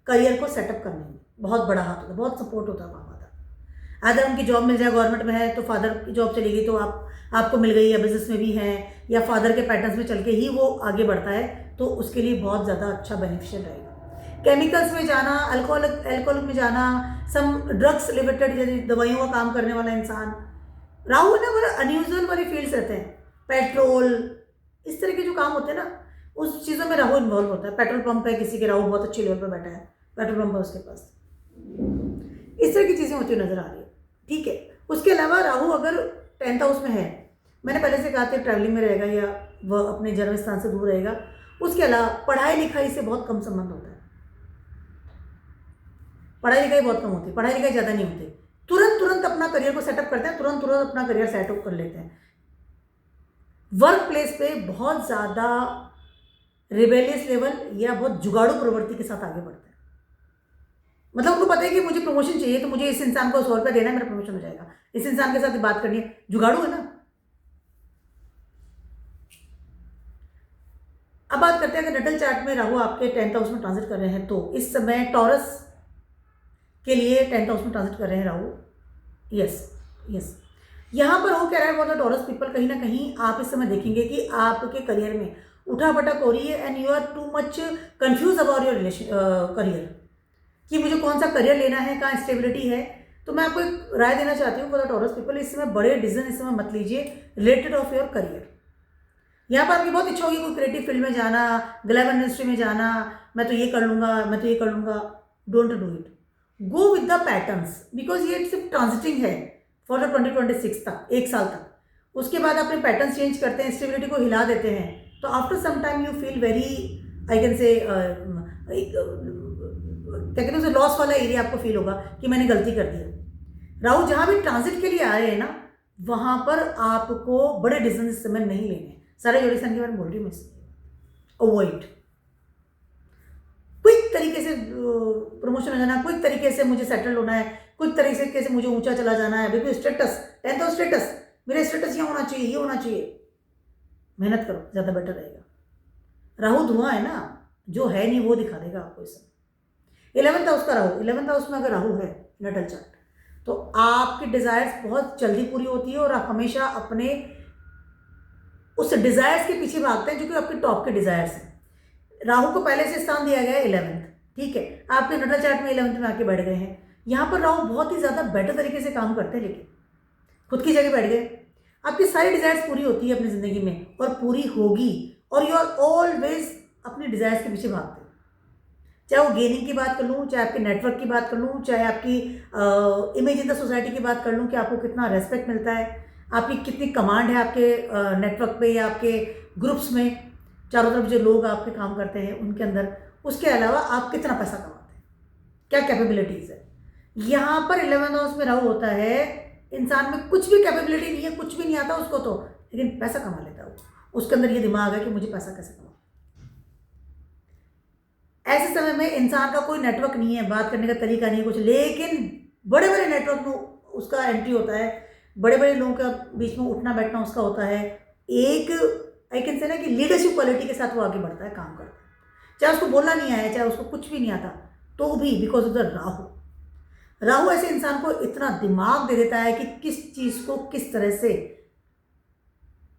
करियर को सेटअप करने में, बहुत बड़ा हाथ होता है, बहुत सपोर्ट होता है फादर। अगर उनकी जॉब मिल जाए, गवर्नमेंट में है तो फादर की जॉब चलेगी तो आपको मिल गई, या बिजनेस में भी है, या फादर के पैटर्न्स में चल के ही वो आगे बढ़ता है, तो उसके लिए बहुत ज़्यादा अच्छा बेनिफिशियल रहेगा। केमिकल्स में जाना, अल्कोहल में जाना, सम ड्रग्स रिलेटेड जैसे दवाइयों का काम करने वाला इंसान, राहु ना बड़ा अनयूजुअल वाले फील्ड्स रहते हैं, पेट्रोल, इस तरह के जो काम होते हैं ना, उस चीज़ों में राहु इन्वॉल्व होता है। पेट्रोल पंप है किसी के, राहु बहुत अच्छे लेवल पर बैठा है, पेट्रोल पंप है उसके पास, इस तरह की चीज़ें होती हुई नजर आ रही है। ठीक है, उसके अलावा राहु अगर 10th हाउस में है, मैंने पहले से कहा था ट्रैवलिंग में रहेगा या वह अपने जन्म स्थान से दूर रहेगा। उसके अलावा पढ़ाई लिखाई से बहुत कम संबंध होता है, पढ़ाई लिखाई बहुत कम होती है, पढ़ाई लिखाई ज़्यादा नहीं होती। तुरंत अपना करियर को सेटअप करते हैं, तुरंत अपना करियर सेटअप कर लेते हैं। वर्क प्लेस पे बहुत ज़्यादा रिबेलियस लेवल या बहुत जुगाड़ू प्रवृत्ति के साथ आगे बढ़ते हैं। मतलब उनको पता है कि मुझे प्रमोशन चाहिए तो मुझे इस इंसान को 100 रुपया देना है, मेरा प्रमोशन हो जाएगा, इस इंसान के साथ बात करनी है, जुगाड़ू है ना। अब बात करते हैं अगर नटल चार्ट में राहु आपके 10th हाउस में ट्रांजिट कर रहे हैं, तो इस समय टॉरस के लिए 10th हाउस में ट्रांजिट कर रहे हैं राहु। यस यहाँ पर हो क्या रहा है, बहुत टॉरस पीपल कहीं ना कहीं आप इस समय देखेंगे कि आपके करियर में उठापटक हो रही है, and you are too much confuse about your career, कि मुझे कौन सा करियर लेना है, कहाँ स्टेबिलिटी है। तो मैं आपको एक राय देना चाहती हूँ फॉर द टॉरस पीपल, इस समय बड़े डिसीजन इस समय मत लीजिए रिलेटेड ऑफ योर करियर। यहाँ पर आपकी बहुत इच्छा होगी कोई क्रिएटिव फील्ड में जाना, ग्लैमर इंडस्ट्री में जाना, मैं तो ये कर लूँगा, मैं तो ये कर लूँगा। Don't do it, go with the patterns, because ये सिर्फ ट्रांजिटिंग है फॉर द 2026 तक, 1 साल तक। उसके बाद अपने पैटर्न्स चेंज करते हैं, स्टेबिलिटी को हिला देते हैं, तो after some time you feel very, I can say क्या कहते हैं उसे, लॉस वाला एरिया आपको फील होगा कि मैंने गलती कर दिया। राहु जहाँ भी ट्रांजिट के लिए आ रहे हैं ना, वहाँ पर आपको बड़े डिसीजन इस समय नहीं लेने हैं। सारे जोड़े सन के बारे में बोल रही हूँ मैं, अवॉइड। क्विक तरीके से प्रमोशन हो जाना, क्विक तरीके से मुझे सेटल होना है, क्विक तरीके से मुझे ऊंचा चला जाना है, बिल्कुल स्टेटस, 10th हाउस स्टेटस, मेरा स्टेटस यहाँ होना चाहिए, ये होना चाहिए। मेहनत करो, ज़्यादा बेटर रहेगा। राहु धुआं है ना, जो है नहीं वो दिखा देगा आपको इस समय। 11th हाउस का राहु, 11th हाउस में अगर राहु है नटल चार्ट तो आपकी डिजायर्स बहुत जल्दी पूरी होती है और आप हमेशा अपने उस डिजायर्स के पीछे भागते हैं जो कि आपके टॉप के डिजायर्स हैं। राहु को पहले से स्थान दिया गया है 11th, ठीक है, आपके नटल चार्ट में 11th में आके बैठ गए हैं। यहाँ पर राहु बहुत ही ज़्यादा बेटर तरीके से काम करते हैं, लेकिन खुद की जगह बैठ गए, आपकी सारी डिजायर्स पूरी होती है अपनी ज़िंदगी में और पूरी होगी, और यू आर ऑलवेज अपनी डिजायर्स के पीछे भागते हैं। चाहे वो गेनिंग की बात कर लूँ, चाहे आपके नेटवर्क की बात कर लूँ, चाहे आपकी इमेज इन द सोसाइटी की बात कर लूँ कि आपको कितना रेस्पेक्ट मिलता है, आपकी कितनी कमांड है आपके नेटवर्क पे या आपके ग्रुप्स में, चारों तरफ जो लोग आपके काम करते हैं उनके अंदर, उसके अलावा आप कितना पैसा कमाते हैं, क्या कैपेबिलिटीज़ है। यहाँ पर 11th हाउस में राहु होता है, इंसान में कुछ भी कैपेबिलिटी नहीं है, कुछ भी नहीं आता उसको तो, लेकिन पैसा कमा लेता है वो, उसके अंदर ये दिमाग है कि मुझे पैसा कैसे कमा। ऐसे समय में इंसान का कोई नेटवर्क नहीं है, बात करने का तरीका नहीं है कुछ, लेकिन बड़े बड़े नेटवर्क में उसका एंट्री होता है, बड़े बड़े लोगों का बीच में उठना बैठना उसका होता है। एक आई कैन से ना कि लीडरशिप क्वालिटी के साथ वो आगे बढ़ता है, काम करता है, चाहे उसको बोलना नहीं आया, चाहे उसको कुछ भी नहीं आता, तो भी बिकॉज ऑफ द राहु ऐसे इंसान को इतना दिमाग दे देता है कि किस चीज़ को किस तरह से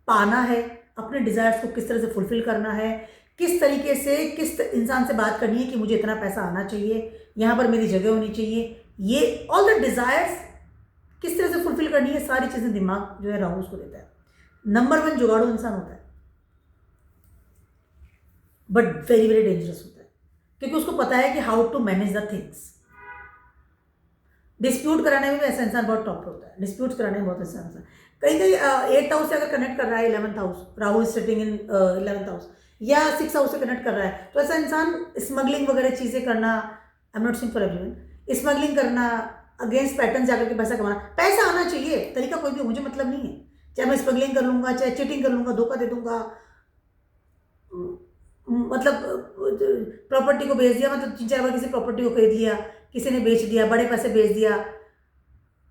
पाना है, अपने डिज़ायर्स को किस तरह से फुलफिल करना है, किस तरीके से किस इंसान से बात करनी है कि मुझे इतना पैसा आना चाहिए, यहाँ पर मेरी जगह होनी चाहिए, ये ऑल द डिज़ायर्स किस तरह से फुलफिल करनी है, सारी चीज़ें दिमाग जो है राहु उसको देता है। नंबर 1 जुगाड़ू इंसान होता है, बट वेरी वेरी डेंजरस होता है, क्योंकि उसको पता है कि how to manage the things. Dispute कराने में भी ऐसा इंसान बहुत टॉप होता है, डिस्प्यूट कराने में बहुत ऐसा इंसान, कहीं कहीं 8th हाउस से अगर कनेक्ट कर रहा है 11th house, Rahu is sitting in 11th house, या 6th हाउस से कनेक्ट कर रहा है, तो ऐसा इंसान स्मगलिंग वगैरह चीज़ें करना, आई am not saying for everyone, smuggling करना, अगेंस्ट पैटर्न जाकर के पैसा कमाना, पैसा आना चाहिए, तरीका कोई भी, मुझे मतलब नहीं है, चाहे मैं स्मगलिंग कर लूँगा, चाहे चीटिंग कर लूँगा, धोखा दे दूँगा, मतलब प्रॉपर्टी को बेच दिया, मतलब 3-4 बार किसी प्रॉपर्टी को खरीद लिया, किसी ने बेच दिया, बड़े पैसे बेच दिया,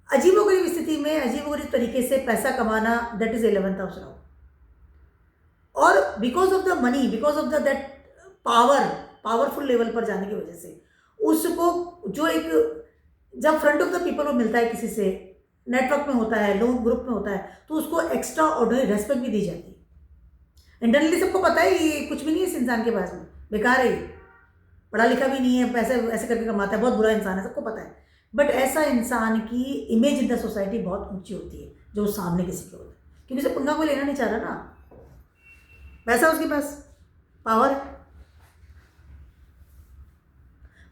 अजीबोगरीब स्थिति में अजीबोगरीब तरीके से पैसा कमाना, that is 11th house Rahu. और because of the money, because of the that powerful level पर जाने की वजह से उसको जो एक, जब फ्रंट ऑफ द पीपल वो मिलता है किसी से, नेटवर्क में होता है, लोग ग्रुप में होता है, तो उसको एक्स्ट्रा ऑर्डिनरी रेस्पेक्ट भी दी जाती है। इंटरनली सबको पता है ये कुछ भी नहीं है इस इंसान के पास में, बेकार है, पढ़ा लिखा भी नहीं है, पैसे ऐसे करके कमाता है, बहुत बुरा इंसान है, सबको पता है, बट ऐसा इंसान की इमेज इन द सोसाइटी बहुत ऊंची होती है जो सामने किसी के होता है, क्योंकि उसे पंगा कोई लेना नहीं चाह रहा ना, पैसा उसके पास, पावर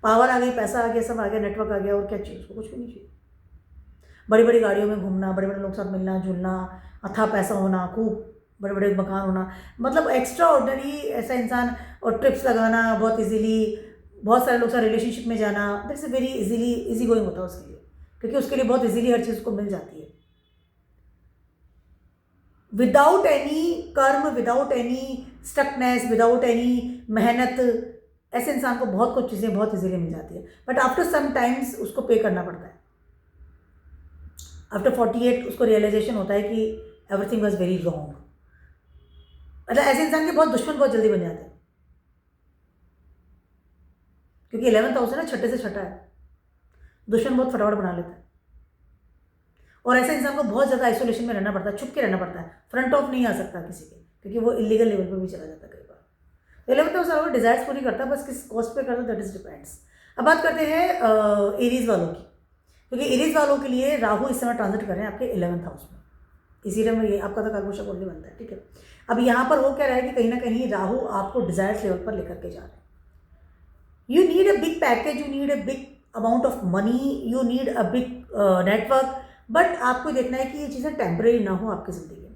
आ गई, पैसा आ गया, सब आ गया, नेटवर्क आ गया, और क्या चाहिए उसको, कुछ भी नहीं चाहिए। बड़ी बड़ी गाड़ियों में घूमना, बड़े बड़े लोगों के साथ मिलना जुलना, अथाह पैसा होना, खूब बड़े बड़े मकान होना, मतलब एक्स्ट्रा ऑर्डिनरी ऐसा इंसान, और ट्रिप्स लगाना बहुत इजीली, बहुत सारे लोग साथ रिलेशनशिप में जाना, दैट्स वेरी इजी गोइंग होता है उसके लिए, क्योंकि उसके लिए बहुत इजीली हर चीज़ को मिल जाती है, विदाउट एनी कर्म, without any stuckness, without any मेहनत, ऐसे इंसान को बहुत कुछ चीज़ें बहुत इजीली मिल जाती है, बट आफ्टर सम टाइम्स उसको पे करना पड़ता है। आफ्टर 48 उसको रियलाइजेशन होता है कि एवरीथिंग वॉज वेरी रॉन्ग। मतलब ऐसे इंसान के बहुत दुश्मन बहुत जल्दी बन जाते हैं, क्योंकि 11th हाउस है ना, छठे से छठा है, दुश्मन बहुत फटाफट बना लेता है, और ऐसे इंसान को बहुत ज़्यादा आइसोलेशन में रहना पड़ता है, छुप के रहना पड़ता है, फ्रंट ऑफ नहीं आ सकता किसी के, क्योंकि वो इलीगल लेवल पर भी चला जाता है कई बार। 11th हाउस वो डिजायर्स पूरी करता है, बस किस कॉस्ट पे करता है, दैट इज डिपेंड्स। अब बात करते हैं एरीज वालों की, क्योंकि एरीज वालों के लिए राहु इस समय ट्रांजिट कर रहे हैं आपके 11th हाउस में, इसीलिए में ये आपका तो कर्मोशक ओनली बनता है, ठीक है। अब यहाँ पर हो क्या रहा है कि कहीं ना कहीं राहु आपको डिजायर्स लेवल पर लेकर के जा रहे हैं। You need a big package, you need a big amount of money, you need a big network, but आपको देखना है कि ये चीज़ें टेम्परेरी ना हो आपकी ज़िंदगी में,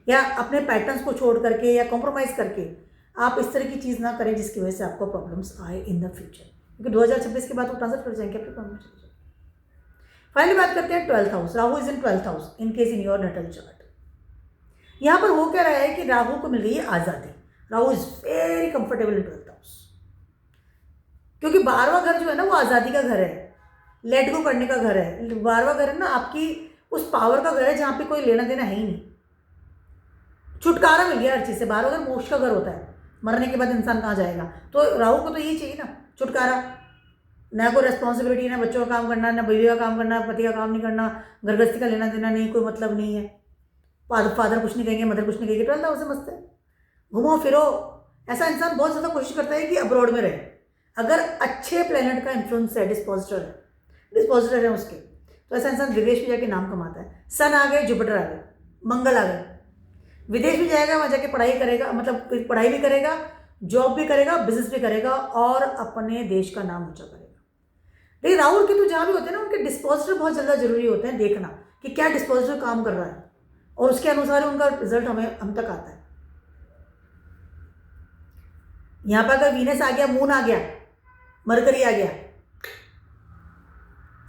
या अपने पैटर्न्स को छोड़ करके या कॉम्प्रोमाइज़ करके आप इस तरह की चीज़ ना करें जिसकी वजह से आपको प्रॉब्लम्स आए इन द फ्यूचर, क्योंकि 2026 के बाद वो ट्रांसफर कर जाएंगे अपने प्रॉब्लम चले जाएंगे। फाइनली बात करते हैं 12th house, Rahu is in 12th house in case in your natal chart. यहाँ पर हो क्या रहा है कि राहु को मिल गई है आज़ादी, Rahu is very comfortable in 12th house, क्योंकि 12वां घर जो है ना वो आज़ादी का घर है, लेट गो करने का घर है। 12वां घर है ना आपकी उस पावर का घर है जहाँ पे कोई लेना देना है ही नहीं, छुटकारा मिल गया हर चीज़ से। 12वां घर मोक्ष का घर होता है, मरने के बाद इंसान कहाँ जाएगा, तो राहु को तो यही चाहिए ना, छुटकारा। ना कोई रेस्पॉन्सिबिलिटी है, ना बच्चों का काम करना, ना बीवी का काम करना, पति का काम नहीं करना, घर गृहस्थी का लेना देना नहीं, कोई मतलब नहीं है। फादर कुछ नहीं कहेंगे, मदर कुछ नहीं कहेगी, 12 हाउस से मस्त है, घूमो फिरो। ऐसा इंसान बहुत ज़्यादा कोशिश करता है कि अब्रॉड में रहे। अगर अच्छे प्लेनेट का इन्फ्लुएंस है, डिस्पोजिटर है उसके, तो ऐसा इंसान विदेश में जाके नाम कमाता है। सन आ गए, जुपिटर आ गए, मंगल आ गए, विदेश भी जाएगा, वहाँ जाके पढ़ाई करेगा, मतलब पढ़ाई भी करेगा, जॉब भी करेगा, बिजनेस भी करेगा और अपने देश का नाम ऊंचा करेगा। लेकिन राहुल के तो जहाँ भी होते हैं ना, उनके डिस्पोजिटर बहुत ज़्यादा जरूरी होते हैं, देखना कि क्या डिस्पोजिटर काम कर रहा है और उसके अनुसार उनका रिजल्ट हम तक आता है। यहाँ पर अगर वीनस आ गया, मून आ गया, मरकरी आ गया,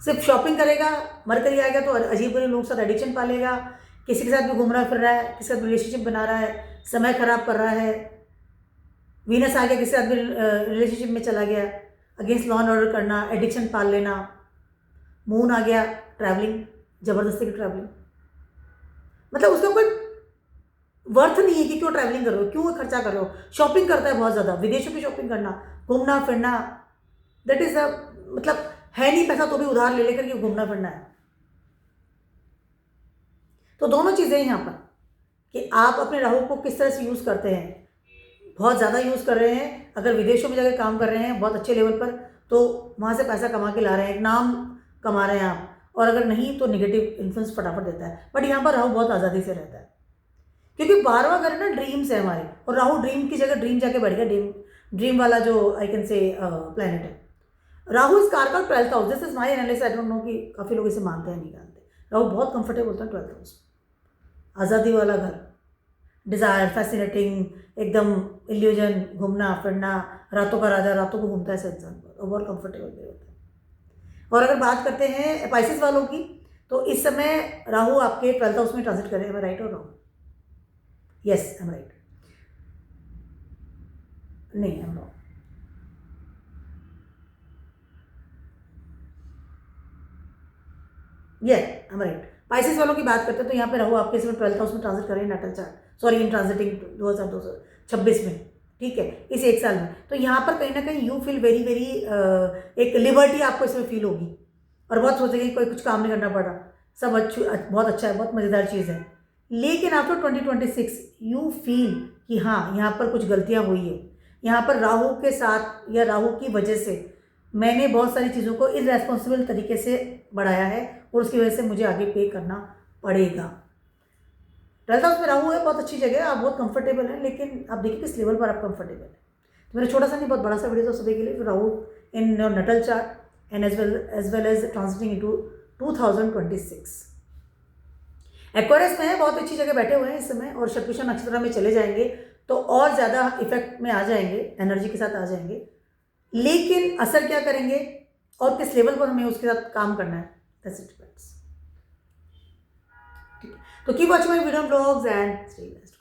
सिर्फ शॉपिंग करेगा, मरकरी आ गया तो अजीब गरीब लोगों के साथ एडिक्शन पालेगा, किसी के साथ भी घूम रहा फिर रहा है, किसी के साथ रिलेशनशिप बना रहा है, समय खराब कर रहा है। वीनस आ गया, किसी के साथ भी रिलेशनशिप में चला गया, अगेंस्ट लॉ एंड ऑर्डर करना, एडिक्शन पाल लेना। मून आ गया, ट्रैवलिंग, जबरदस्ती की ट्रैवलिंग, मतलब उसका कोई वर्थ नहीं है कि क्यों ट्रैवलिंग कर रहे हो, क्यों खर्चा कर रहे हो। शॉपिंग करता है बहुत ज़्यादा, विदेशों की शॉपिंग करना, घूमना फिरना, दैट इज मतलब है नहीं पैसा तो भी उधार ले लेकर के घूमना फिरना है। तो दोनों चीज़ें यहाँ पर कि आप अपने राहु को किस तरह से यूज़ करते हैं। बहुत ज़्यादा यूज़ कर रहे हैं, अगर विदेशों में जाकर काम कर रहे हैं बहुत अच्छे लेवल पर, तो वहाँ से पैसा कमा के ला रहे हैं, एक नाम कमा रहे हैं आप। और अगर नहीं तो नेगेटिव इन्फ्लुएंस फटाफट देता है। बट यहाँ पर राहु बहुत आज़ादी से रहता है, क्योंकि 12वां घर ना ड्रीम्स है हमारे, और राहु ड्रीम की जगह ड्रीम जाके बैठ गया। ड्रीम वाला जो आई कैन से प्लैनेट है। राहु इस कार का 12th house, this is my analysis, I don't know कि काफ़ी लोग इसे मानते हैं नहीं मानते। राहु बहुत कंफर्टेबल होता है 12th हाउस, आज़ादी वाला घर, डिज़ायर, फैसिनेटिंग, एकदम इल्यूजन, घूमना फिरना, रातों का राजा, रातों को घूमता है ऐसा इंसान पर, और बहुत कंफर्टेबल भी होता है। और अगर बात करते हैं स्पाइसेस वालों की, तो इस समय राहु आपके 12th हाउस में ट्रांजिट करे, मैं राइट और wrong? Yes, I am right, नहीं आई एम रॉन्ग। ये आई एम राइट। स्पाइसेस वालों की बात करते हैं तो यहाँ पे राहु आपके इसमें 12th हाउस में ट्रांजिट करें, नाटल चार्ट, सॉरी इन ट्रांजिटिंग 2026 में, ठीक है, इस एक साल में। तो यहाँ पर कहीं ना कहीं यू फील वेरी वेरी एक लिबर्टी आपको इसमें फील होगी, और बहुत सोचेंगे कोई कुछ काम नहीं करना पड़ा, सब बहुत अच्छा है, बहुत मज़ेदार चीज़ है। लेकिन आफ्टर 2026 यू फील कि हाँ यहाँ पर कुछ गलतियाँ हुई है, यहाँ पर राहु के साथ या राहु की वजह से मैंने बहुत सारी चीज़ों को इररेस्पॉन्सिबल तरीके से बढ़ाया है, और उसकी वजह से मुझे आगे पे करना पड़ेगा। 12th हाउस में राहु है, बहुत अच्छी जगह है, आप बहुत कंफर्टेबल हैं, लेकिन आप देखिए किस लेवल पर आप कंफर्टेबल हैं। तो मेरा छोटा सा नहीं बहुत बड़ा सा वीडियो तो सभी के लिए, Rahu in your natal chart and as well as transiting into 2026। Aquarius में है, बहुत अच्छी जगह बैठे हुए हैं इस समय, और शतभिषा नक्षत्र में चले जाएंगे तो और ज़्यादा इफेक्ट में आ जाएंगे, एनर्जी के साथ आ जाएंगे। लेकिन असर क्या करेंगे और किस लेवल पर हमें उसके साथ काम करना है, दैट्स इट डिपेंड्स। तो keep watching my video blogs and stay blessed.